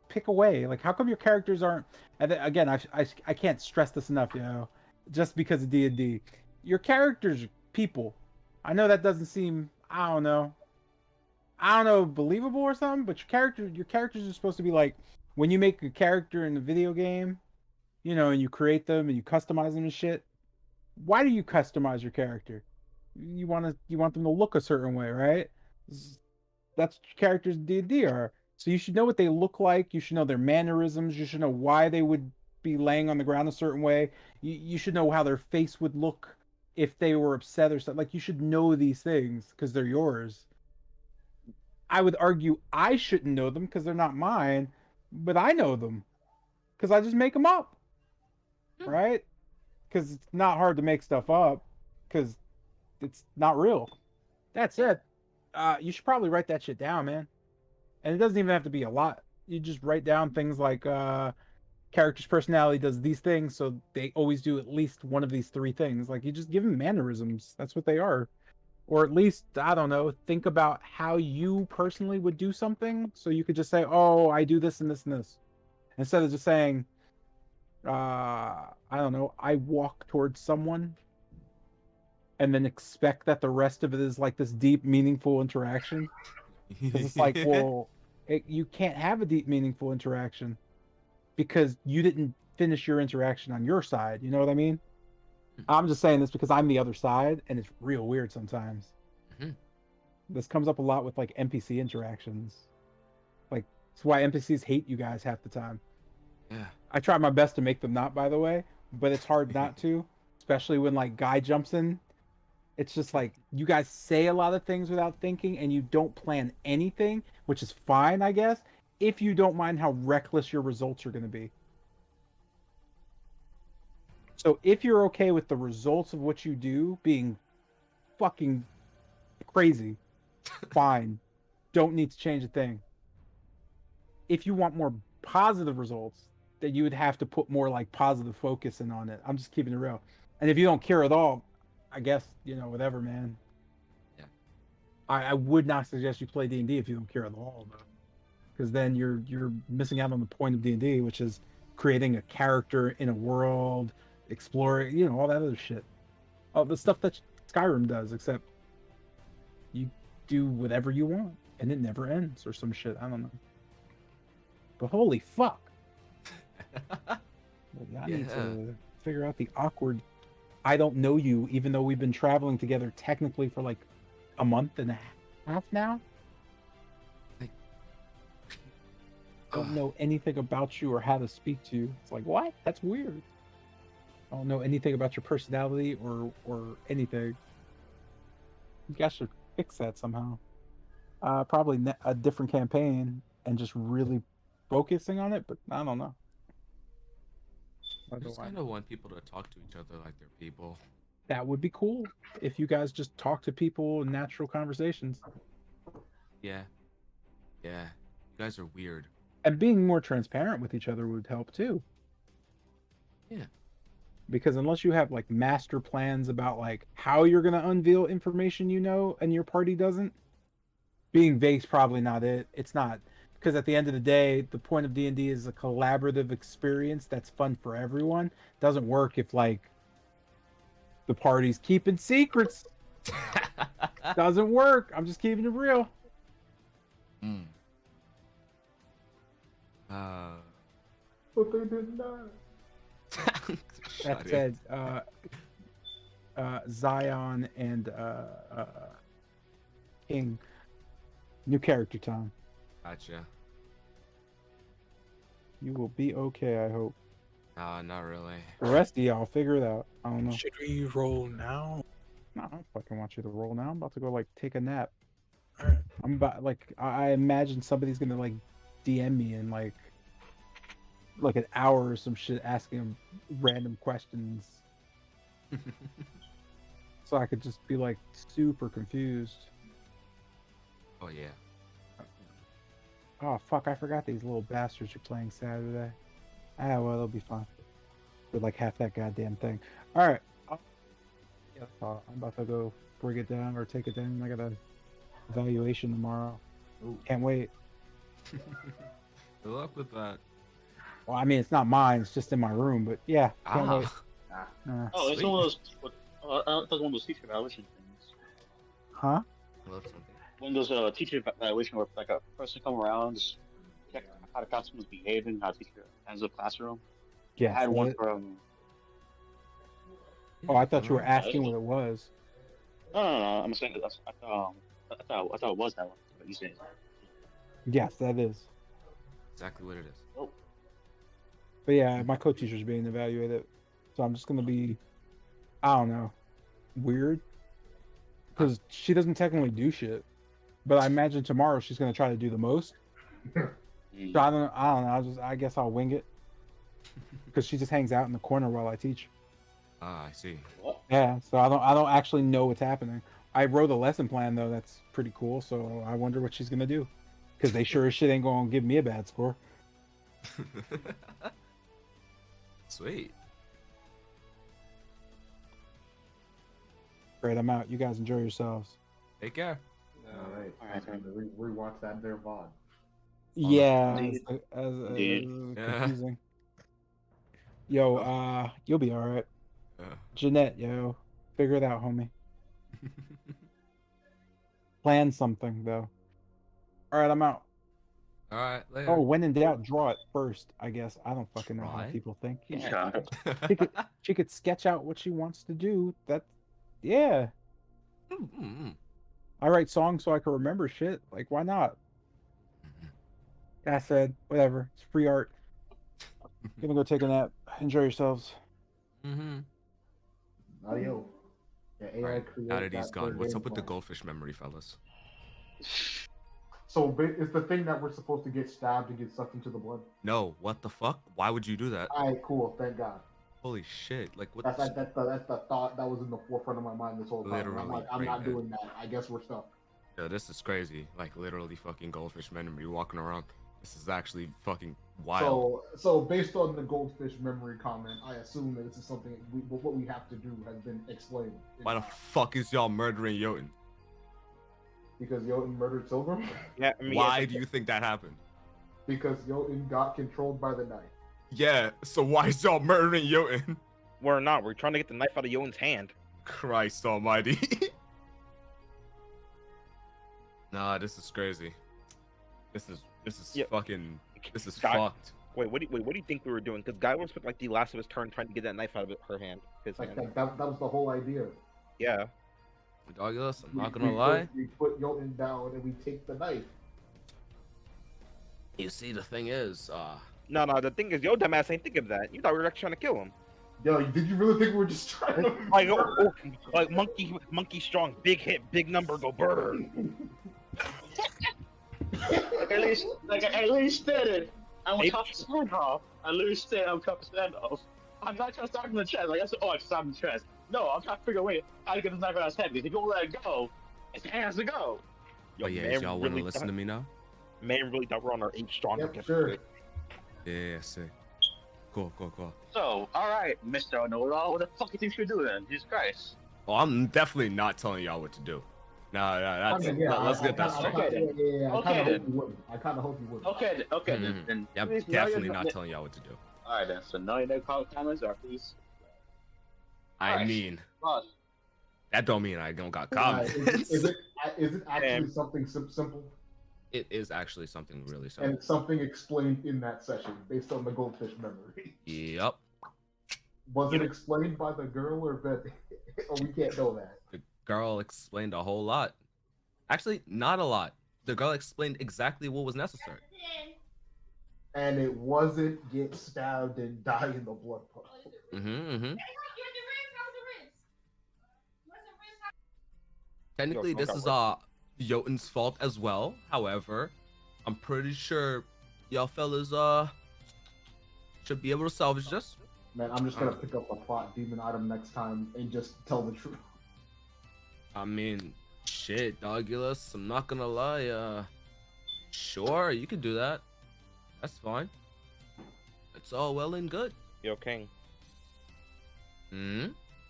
Pick a way. Like, how come your characters aren't? And again, I can't stress this enough, you know. Just because of D&D, your characters are people. I know that doesn't seem, I don't know, believable or something. But your characters are supposed to be like, when you make a character in the video game, you know, and you create them and you customize them and shit. Why do you customize your character? You want them to look a certain way, right? That's what characters in D&D are. So you should know what they look like. You should know their mannerisms. You should know why they would be laying on the ground a certain way. You should know how their face would look if they were upset or something. Like, you should know these things because they're yours. I would argue I shouldn't know them because they're not mine, but I know them because I just make them up, right? Because it's not hard to make stuff up because it's not real. That's it. You should probably write that shit down, man. And it doesn't even have to be a lot. You just write down things like character's personality does these things, so they always do at least one of these three things. Like, you just give them mannerisms. That's what they are. Or at least, I don't know, think about how you personally would do something. So you could just say, oh, I do this and this and this. Instead of just saying, I don't know, I walk towards someone and then expect that the rest of it is like this deep, meaningful interaction. Because it's like, well, you can't have a deep, meaningful interaction because you didn't finish your interaction on your side. You know what I mean? I'm just saying this because I'm the other side, and it's real weird sometimes. Mm-hmm. This comes up a lot with like NPC interactions. Like, it's why NPCs hate you guys half the time. Yeah. I try my best to make them not, by the way, but it's hard not to, especially when like Guy jumps in. It's just like, you guys say a lot of things without thinking, and you don't plan anything, which is fine, I guess, if you don't mind how reckless your results are going to be. So if you're okay with the results of what you do being fucking crazy, fine. Don't need to change a thing. If you want more positive results, then you would have to put more like positive focus in on it. I'm just keeping it real. And if you don't care at all, I guess, you know, whatever, man. Yeah. I would not suggest you play D&D if you don't care at all, though. Because then you're missing out on the point of D&D, which is creating a character in a world, exploring, you know, all that other shit. All the stuff that Skyrim does, except you do whatever you want and it never ends or some shit. I don't know. But holy fuck. I need to figure out the awkward I don't know you, even though we've been traveling together technically for like a month and a half now. Don't know anything about you or how to speak to you. It's like, what? That's weird. I don't know anything about your personality or anything. You guys should fix that somehow. Probably a different campaign and just really focusing on it, but I don't know. I just kind of want people to talk to each other like they're people. That would be cool if you guys just talk to people in natural conversations. Yeah. Yeah. You guys are weird. And being more transparent with each other would help too. Yeah. Because unless you have like master plans about like how you're going to unveil information you know and your party doesn't, being vague's probably not it. It's not. Because at the end of the day, the point of D&D is a collaborative experience that's fun for everyone. Doesn't work if like the party's keeping secrets. Doesn't work. I'm just keeping it real. But they did not. That said, Zion and King, new character time. Gotcha. You will be okay, I hope. Not really. The rest of y'all figure it out. I don't know. Should we roll now? No, I don't fucking want you to roll now. I'm about to go like take a nap. All right. I'm about like I imagine somebody's gonna like DM me in like an hour or some shit asking him random questions. So I could just be like super confused. Oh yeah. Oh fuck, I forgot these little bastards are playing Saturday. Ah well, they'll be fine. With like half that goddamn thing. Alright. Yeah, I'm about to go bring it down or take it down. I got a evaluation tomorrow. Ooh. Can't wait. Good luck with that. Well, I mean it's not mine, it's just in my room, but yeah, can't wait. Oh, it's Sweet. one of those. I thought it was one of those teacher evaluation things. Huh? Love something. One of those teacher evaluation where like a person come around, just check how the classroom is behaving, how the teacher ends the classroom. I Yes. had one that- from. Oh, I thought you were Oh, asking what it was. No. I'm saying that I thought it was that one. But you saying? Yes, that is. exactly what it is. Oh, But yeah, my co-teacher's being evaluated, so I'm just gonna be, I don't know, weird, because she doesn't technically do shit, but I imagine tomorrow she's gonna try to do the most. So I don't know. I guess I'll wing it, because she just hangs out in the corner while I teach. Ah, I see. what? Yeah, so I don't actually know what's happening. I wrote a lesson plan though. That's pretty cool. So I wonder what she's gonna do, because they sure as shit ain't gonna give me a bad score. Sweet. Great, I'm out. You guys enjoy yourselves. Take care. All right. All right, Time to rewatch that there VOD. Yeah, Indeed. as Indeed. Yeah. confusing. Yo, you'll be all right. Jeanette, yo, figure it out, homie. Plan something though. All right, I'm out. All right, later. Oh, when in doubt, draw it first. I guess I don't fucking know how Try? people think. Yeah. She could sketch out what she wants to do. Yeah. I write songs so I can remember shit. Like, why not? I said, whatever. It's free art. Gonna go take a nap. Enjoy yourselves. Mm-hmm. Audio. The AI Right. create Now that he's that gone, there what's game up with the plan. goldfish memory, fellas? So it's the thing that we're supposed to get stabbed and get sucked into the blood. No, what the fuck? Why would you do that? All right, cool. Thank God. Holy shit! Like what? That's the thought that was in the forefront of my mind this whole time. And I'm Literally, like, I'm right not there. doing that. I guess we're stuck. Yo, this is crazy. Like literally, fucking goldfish memory walking around. This is actually fucking wild. So based on the goldfish memory comment, I assume that this is something what we have to do has been explained. Why the fuck is y'all murdering Jotun? Because Jotun murdered Silver? Yeah, I mean, Why do you think that happened? Because Jotun got controlled by the knife. Yeah, so why is y'all murdering Jotun? We're not. We're trying to get the knife out of Jotun's hand. Christ almighty. Nah, this is crazy. This is Yeah. fucking, this is Guy- fucked. Wait, what do you think we were doing? Because Guy was like the last of his turn trying to get that knife out of her hand. His Like hand. that was the whole idea. Yeah. Douglas, I'm not We- gonna we lie. We put Jotun down and we take the knife. You see, the thing is, No, the thing is, your dumbass ain't think of that. You thought we were actually trying to kill him. Yo, did you really think we were just trying to Like, like monkey strong, big hit, big number, go burn. at least did it. I'm a tough standoff. I literally said I'm tough standoff. I'm not trying to stab him in the chest. Like I said, oh, I stabbed him in the chest. No, I'm trying to figure a way how to get this knife out of his head. Because if you don't let it go, his hand has to go. Yo, oh yeah, man y'all want to really listen thought- to me now? Man really thought we're on our 8 strong. Yep, sure. Yeah, sick. Cool. So, alright, Mr. Know-it-all, what the fuck do you think you do then? Jesus Christ. Well, I'm definitely not telling y'all what to do. No, that's, let's get that straight. Okay, I kind of then. hope you wouldn't. I kind of hope you wouldn't. Okay, Mhm. then. Yeah, I'm please, know definitely your- not telling y'all what to do. Alright then, so know your comments are please. I Alright. mean, Pause. that don't mean I don't got Is comments. it actually something simple? It is actually something really And simple. it's something explained in that session based on the goldfish memory. Yep. Was it explained by the girl or Ben? Or we can't know that. The girl explained a whole lot. Actually, not a lot. The girl explained exactly what was necessary. and it wasn't get stabbed and die in the blood puddle. Mm-hmm. Technically, Yo, this got is work. Jotun's fault as well. However, I'm pretty sure y'all fellas should be able to salvage this. Man, I'm just gonna pick up a plot demon item next time and just tell the truth. I mean, shit, Dogulus, I'm not gonna lie. Sure, you can do that. That's fine. It's all well and good. Yo, King. Hmm?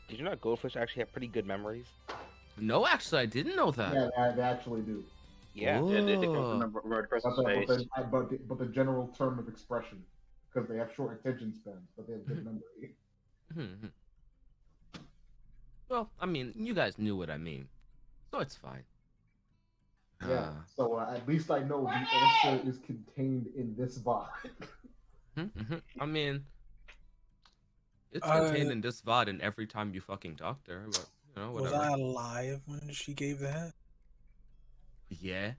Did you know goldfish actually have pretty good memories? No, actually, I didn't know that. Yeah, they actually do. Yeah. Yeah, they can Whoa. remember word versus But space. the general term of expression, because they have short attention spans, but they have good memory. Mhm. Well, I mean, you guys knew what I mean, so it's fine. Yeah. So at least I know the answer is contained in this VOD. I mean, it's contained in this VOD and every time you fucking talk to her, but, you know, Was whatever. I alive when she gave that? Yeah.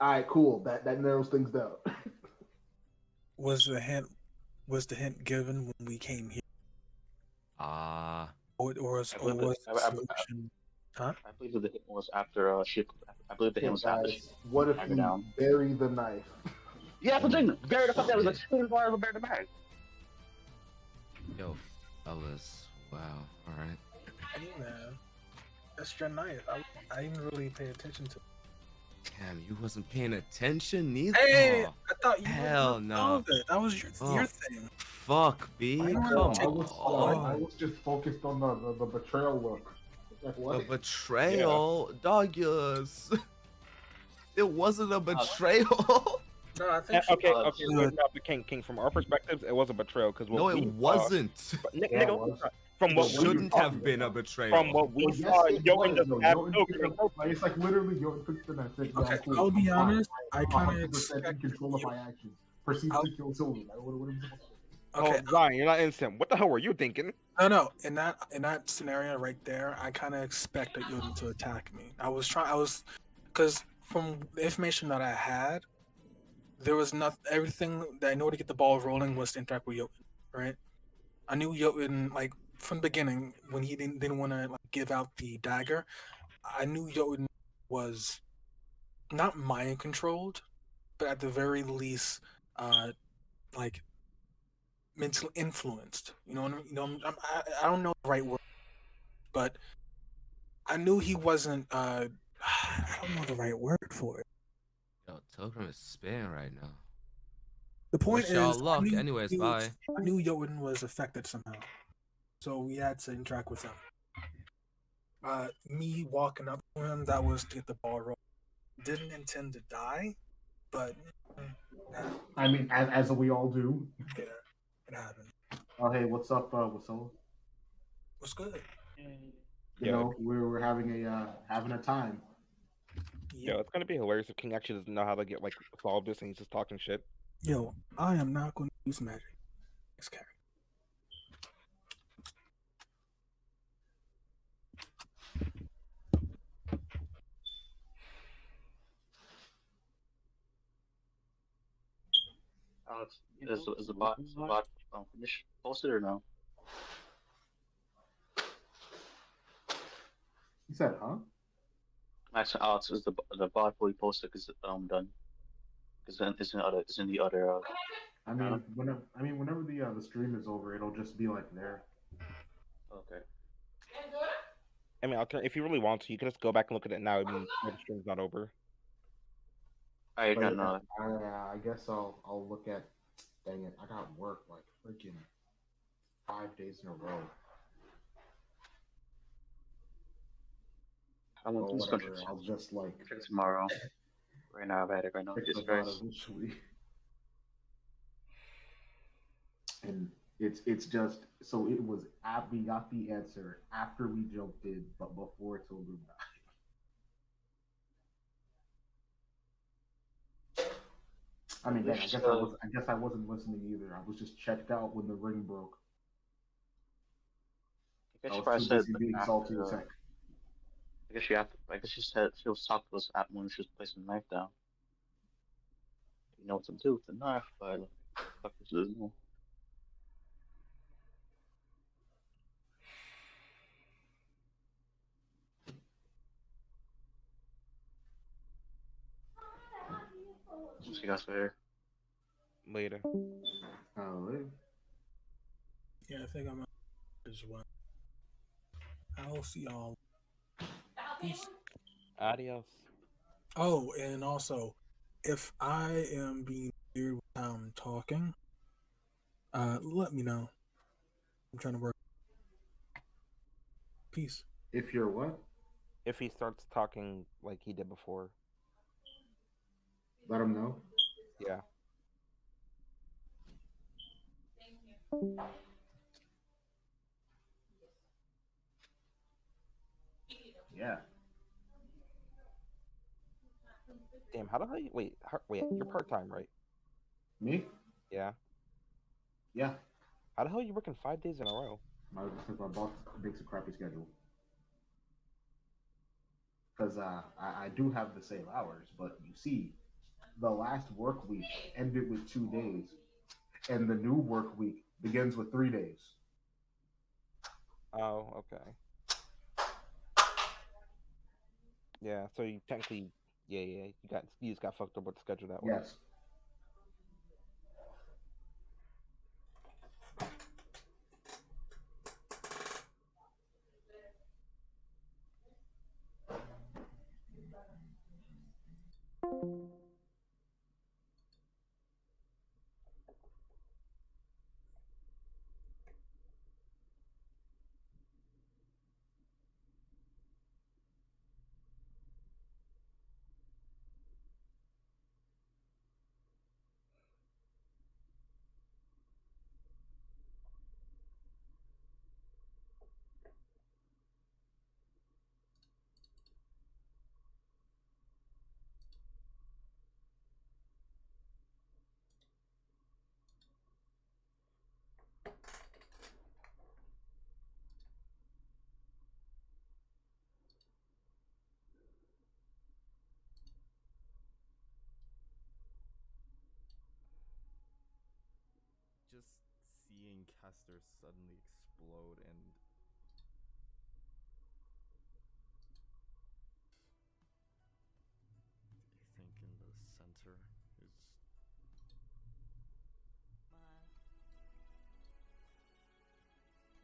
All right, cool. That narrows things down. Was the hint given when we came here? Or was I believe the I solution? Huh? believe that the hit was after she. I believe the hit was after she. Guys, what if Tiger we down. bury the knife? Yeah, that's the thing. Bury the fuck that was like 2 bars of bury the bag. Yo, fellas. Wow. All right. Hey man, that's your knife. I didn't really pay attention to it. Damn, you wasn't paying attention neither. Hey, Aw, I thought you hell would no. know that. That was your Oh, thing. Fuck, B. I Come was just focused on the betrayal look. Like, A what? betrayal, Dogulus. It wasn't a betrayal. No, I think. Okay. Wait, no, but King. From our perspectives, it was a betrayal because No, it wasn't. Nigga, from what we Shouldn't have been a betrayal. From what we Well, yes, saw, it Joven was, just though. stabbed Joven picked Pilgrim. up- like, it's like literally Joven picks the knife. Said, Okay, cool, I'll be I'm fine. honest. I I'm kind of 100% in expected control of you. my actions. Proceed to kill Sylvie. Like, what am I supposed to do? Okay, Oh, Ryan, you're not innocent. What the hell were you thinking? no. In that scenario right there, I kind of expected you to attack me. Because from the information that I had, there was nothing. Everything that I know to get the ball rolling was to interact with Jotun, right? I knew Jotun like from the beginning when he didn't want to like, give out the dagger. I knew Jotun was not mind controlled, but at the very least, like mentally influenced. You know what I mean? You know, I don't know the right word, but I knew he wasn't. I don't know the right word for it. Yo, Pilgrim is spinning right now. The point Wish y'all is, luck. Anyways, bye. I knew Jotun was affected somehow, so we had to interact with him. Me walking up to him, that was to get the ball rolling. Didn't intend to die, but I mean, as we all do. yeah, it happened. Oh, hey, what's up, Wasilla? What's good? You know, we're having a time. Yo, it's gonna be hilarious if King actually doesn't know how to get like solve this and he's just talking shit. Yo, I am not going to use magic. Next character. Is the bot finished posted or no? He said, huh? Actually, Alex, is the bot fully posted? Because done. Because it's in the other. I mean, whenever the stream is over, it'll just be like there. Okay. I mean, if you really want to, you can just go back and look at it now. I mean, the stream's not over. I But don't know. I guess I'll look at. Dang it! I got work like freaking 5 days in a row. I'm Or just whatever. gonna I'll just like check tomorrow. Right now, I've had it right now. fix Jesus the bot Christ. eventually. And it's just so it was we got the answer after we jumped in, but before Tilgrim died. I mean, I guess I wasn't listening either. I was just checked out when the ring broke. I guess I you was probably too said busy being salty as heck. I guess you have to. I guess she said she was talking to us when she was placing the knife down. You know what to do with the knife, but Fuck this is now. What you guys here? Later. Later. Yeah, I think I'm as well. I'll see y'all. Peace. Adios. Oh, and also, if I am being weird when I'm talking, let me know. I'm trying to work. Peace. If you're what? If he starts talking like he did before. Let him know. Yeah. Yeah. Damn, how the hell you wait, you're part-time, right? Me? Yeah. Yeah. How the hell are you working 5 days in a row? My boss makes a crappy schedule. Because I do have the same hours, but you see, the last work week ended with 2 days, and the new work week begins with 3 days. Oh, okay. Yeah, so you technically, yeah, you just got fucked up with the schedule that way. Yes. Just seeing Kester suddenly explode and I think in the center is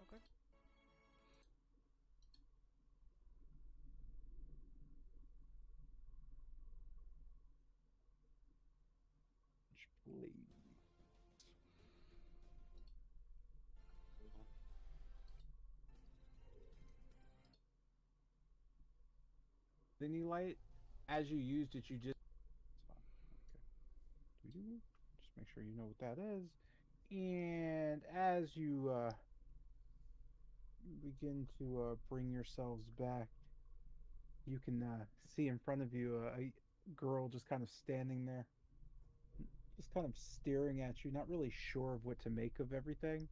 Okay. Please. Any light, as you used it, you just. It's fine. Okay. Do you? Just make sure you know what that is. And as you begin to bring yourselves back, you can see in front of you a girl just kind of standing there, just kind of staring at you, not really sure of what to make of everything.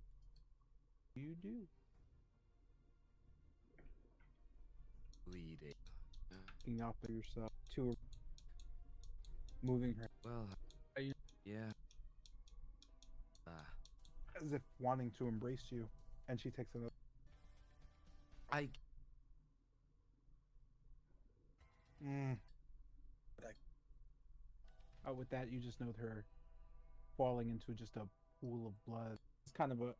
You do. Bleeding. Looking up at yourself to her, moving her Well, are you? Yeah. as if wanting to embrace you, and she takes another. I Mm. With that, you just note her falling into just a pool of blood. It's kind of a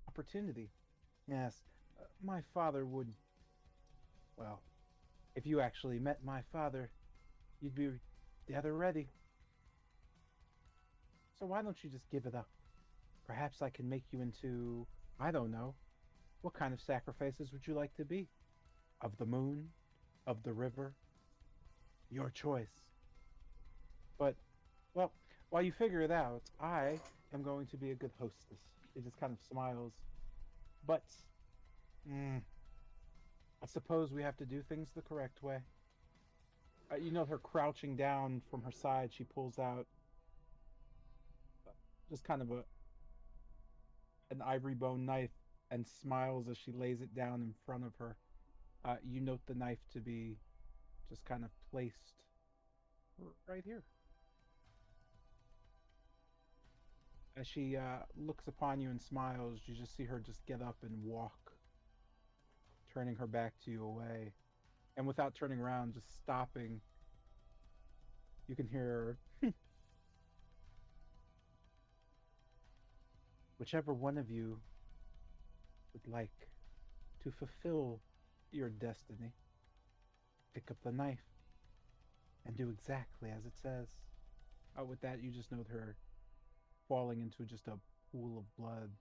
opportunity. Yes, my father would. Well, if you actually met my father, you'd be the other ready. So why don't you just give it up? Perhaps I can make you into, I don't know, what kind of sacrifices would you like to be? Of the moon? Of the river? Your choice. But, well, while you figure it out, I am going to be a good hostess. She just kind of smiles. But, I suppose we have to do things the correct way. You know her crouching down from her side, she pulls out just kind of an ivory bone knife and smiles as she lays it down in front of her. You note the knife to be just kind of placed right here. As she looks upon you and smiles, you just see her just get up and walk, turning her back to you away. And without turning around, just stopping, you can hear her. Whichever one of you would like to fulfill your destiny, pick up the knife and do exactly as it says. With that, you just note her falling into just a pool of blood.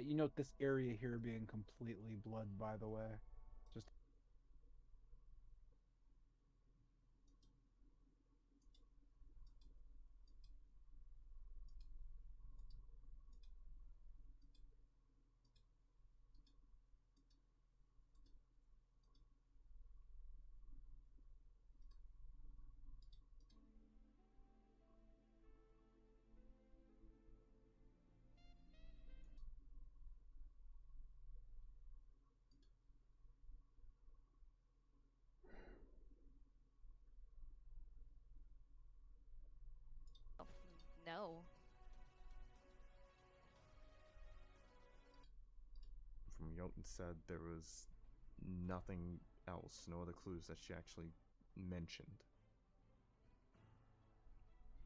You note this area here being completely blood, by the way. Just No. From Jotun said there was nothing else, no other clues that she actually mentioned.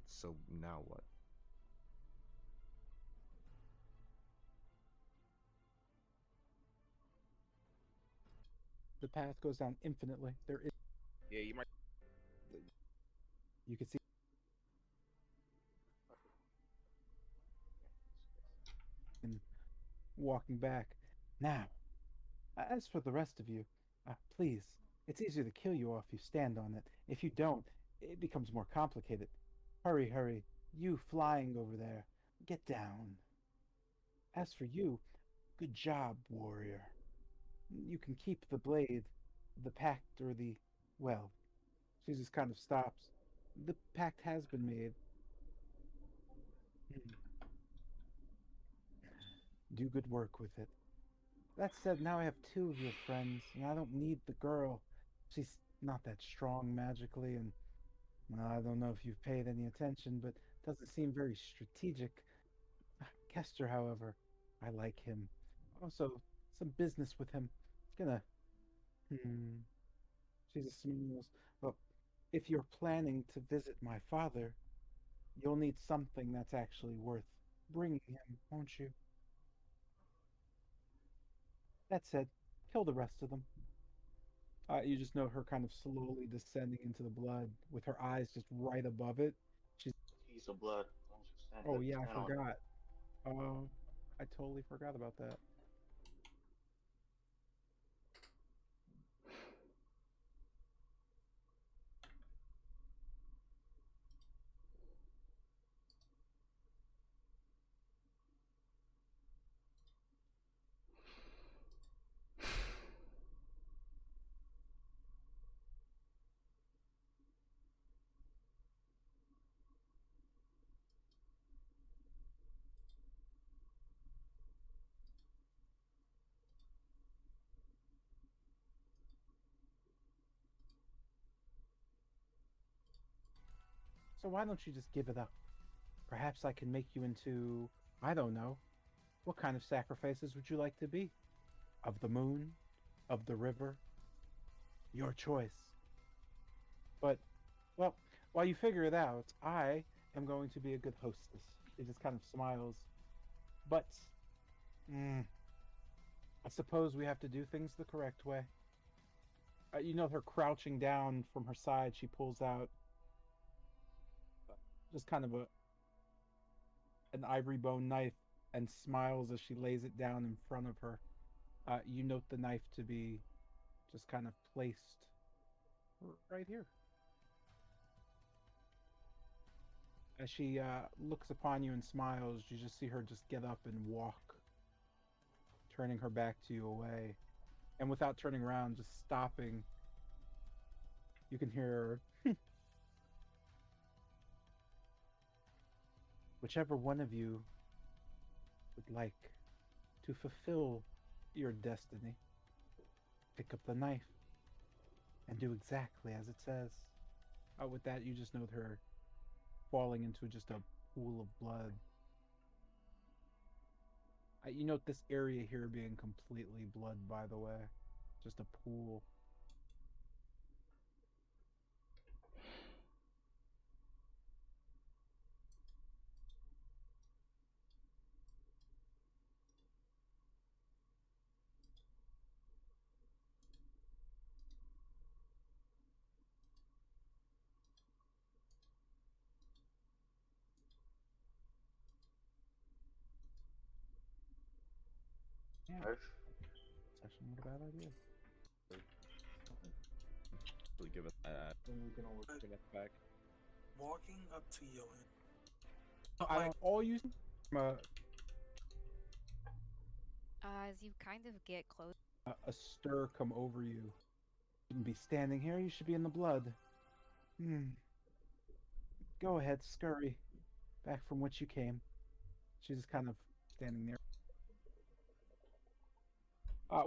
So now what? the path goes down infinitely. There is, Yeah, you might. you can see him walking back. Now, as for the rest of you, please, it's easier to kill you off if you stand on it. If you don't, it becomes more complicated. Hurry, hurry. You flying over there. Get down. As for you, good job, warrior. You can keep the blade, the pact, or the... Well, she just kind of stops. The pact has been made. Do good work with it. That said, now I have two of your friends, and I don't need the girl. She's not that strong magically, and well, I don't know if you've paid any attention, but doesn't seem very strategic. Kester, however, I like him. Also, some business with him. Gonna, hmm, she just smiles. Well, if you're planning to visit my father, you'll need something that's actually worth bringing him, won't you? That said, kill the rest of them. You just note her kind of slowly descending into the blood with her eyes just right above it. She's, Piece of blood. As long as you oh yeah, I stand on it. forgot. Oh, I totally forgot about that. So why don't you just give it up? Perhaps I can make you into, I don't know, what kind of sacrifices would you like to be? Of the moon? Of the river? Your choice. But, well, while you figure it out, I am going to be a good hostess. It just kind of smiles. But, I suppose we have to do things the correct way. You know her crouching down from her side, she pulls out just kind of an ivory bone knife and smiles as she lays it down in front of her. You note the knife to be just kind of placed right here. As she looks upon you and smiles, you just see her just get up and walk, turning her back to you away. And without turning around, just stopping, you can hear her. Whichever one of you would like to fulfill your destiny, pick up the knife and do exactly as it says. With that, you just note her falling into just a pool of blood. You note this area here being completely blood, by the way. Just a pool. Yeah, Nice. it's actually not a bad idea. Really give it that. Then we can always Bring it back. Walking up to Johan. I don't all you As you kind of get close. a stir come over you. You shouldn't be standing here, you should be in the blood. Go ahead, scurry. Back from which you came. She's just kind of standing there.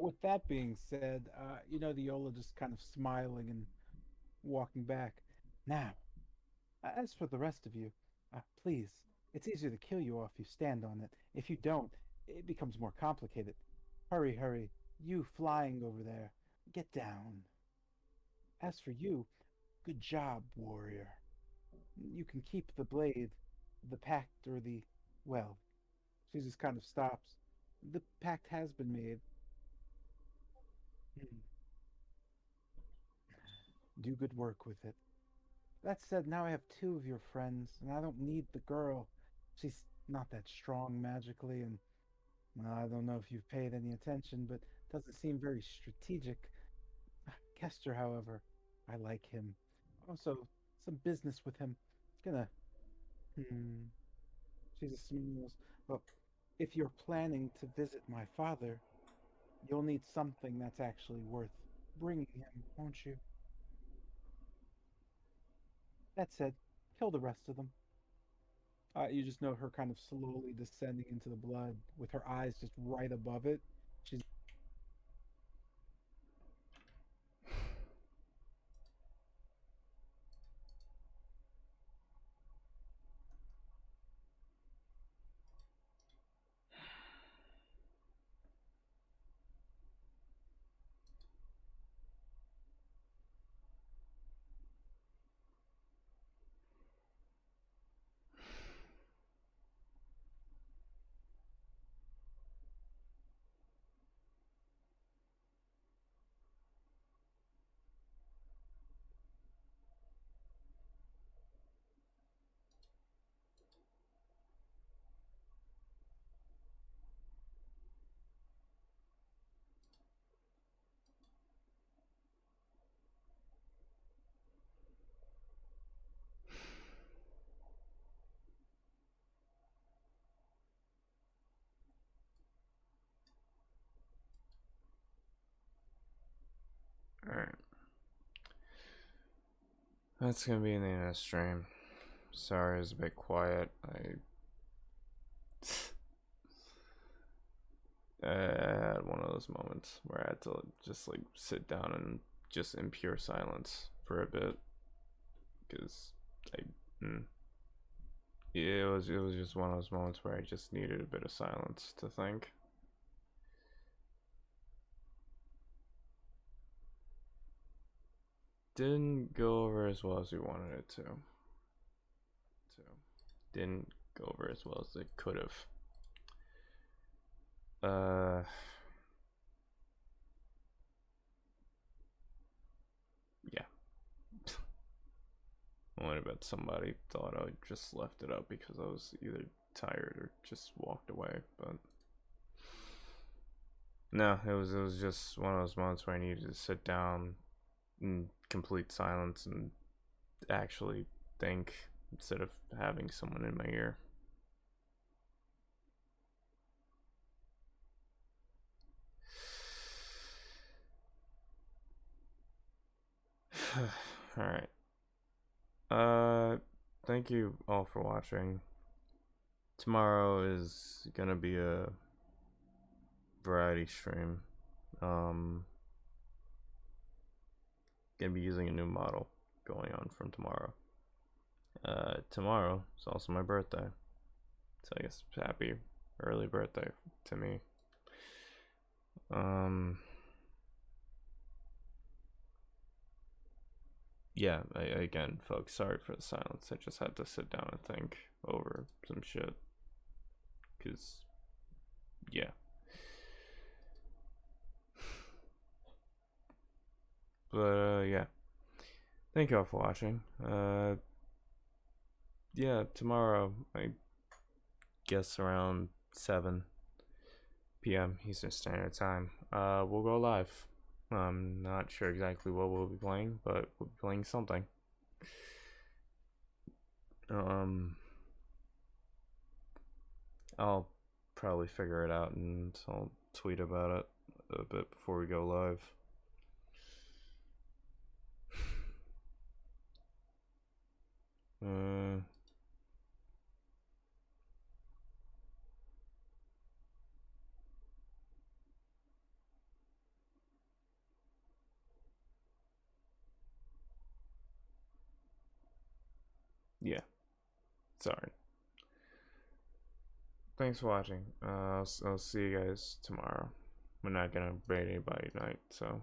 With that being said, you know the Yola just kind of smiling and walking back. Now, as for the rest of you, please, it's easier to kill you off if you stand on it. If you don't, it becomes more complicated. Hurry, hurry. You flying over there. Get down. As for you, good job, warrior. You can keep the blade, the pact, or the... Well, she just kind of stops. The pact has been made. Do good work with it. That said, now I have two of your friends, and I don't need the girl. She's not that strong magically, and well, I don't know if you've paid any attention, but doesn't seem very strategic. Kester, however, I like him. Also, some business with him. Gonna, she's a smiles. Well, if you're planning to visit my father, you'll need something that's actually worth bringing him, won't you? That said, kill the rest of them. You just know her kind of slowly descending into the blood with her eyes just right above it. She's Alright. That's gonna be in the end of the stream. Sorry, it was a bit quiet. I had one of those moments where I had to just like sit down and just in pure silence for a bit, because it was just one of those moments where I just needed a bit of silence to think. Didn't go over as well as we wanted it to. So, didn't go over as well as it could have. Yeah. What about somebody thought I just left it up because I was either tired or just walked away, but no, it was just one of those moments where I needed to sit down in complete silence and actually think instead of having someone in my ear. Alright. Thank you all for watching. Tomorrow is gonna be a variety stream. gonna be using a new model going on from tomorrow. Tomorrow is also my birthday, so I guess happy early birthday to me. Yeah, again, folks, sorry for the silence. I just had to sit down and think over some shit. Cause, yeah. But, yeah. Thank you all for watching. Yeah, tomorrow, I guess around 7 p.m. Eastern Standard Time, we'll go live. I'm not sure exactly what we'll be playing, but we'll be playing something. I'll probably figure it out and I'll tweet about it a bit before we go live. Yeah, sorry. Thanks for watching. I'll see you guys tomorrow. We're not gonna raid anybody tonight, so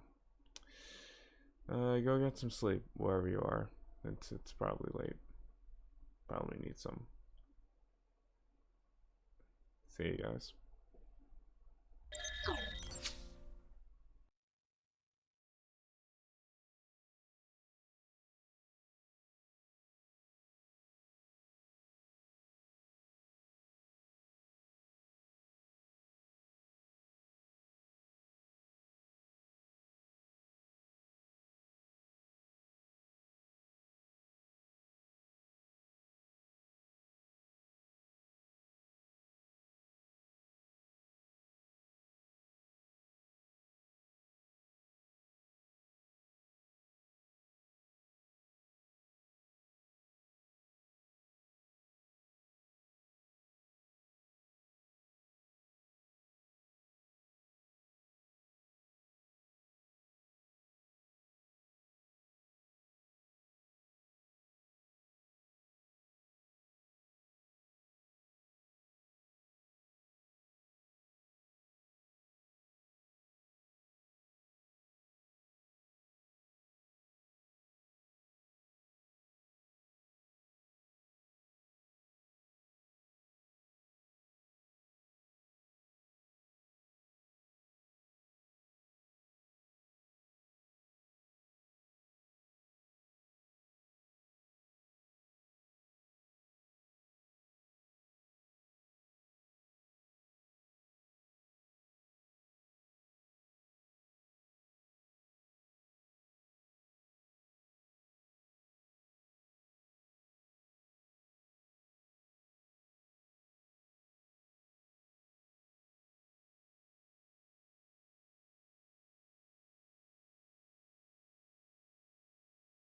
go get some sleep wherever you are. It's probably late. Probably need some. See you guys.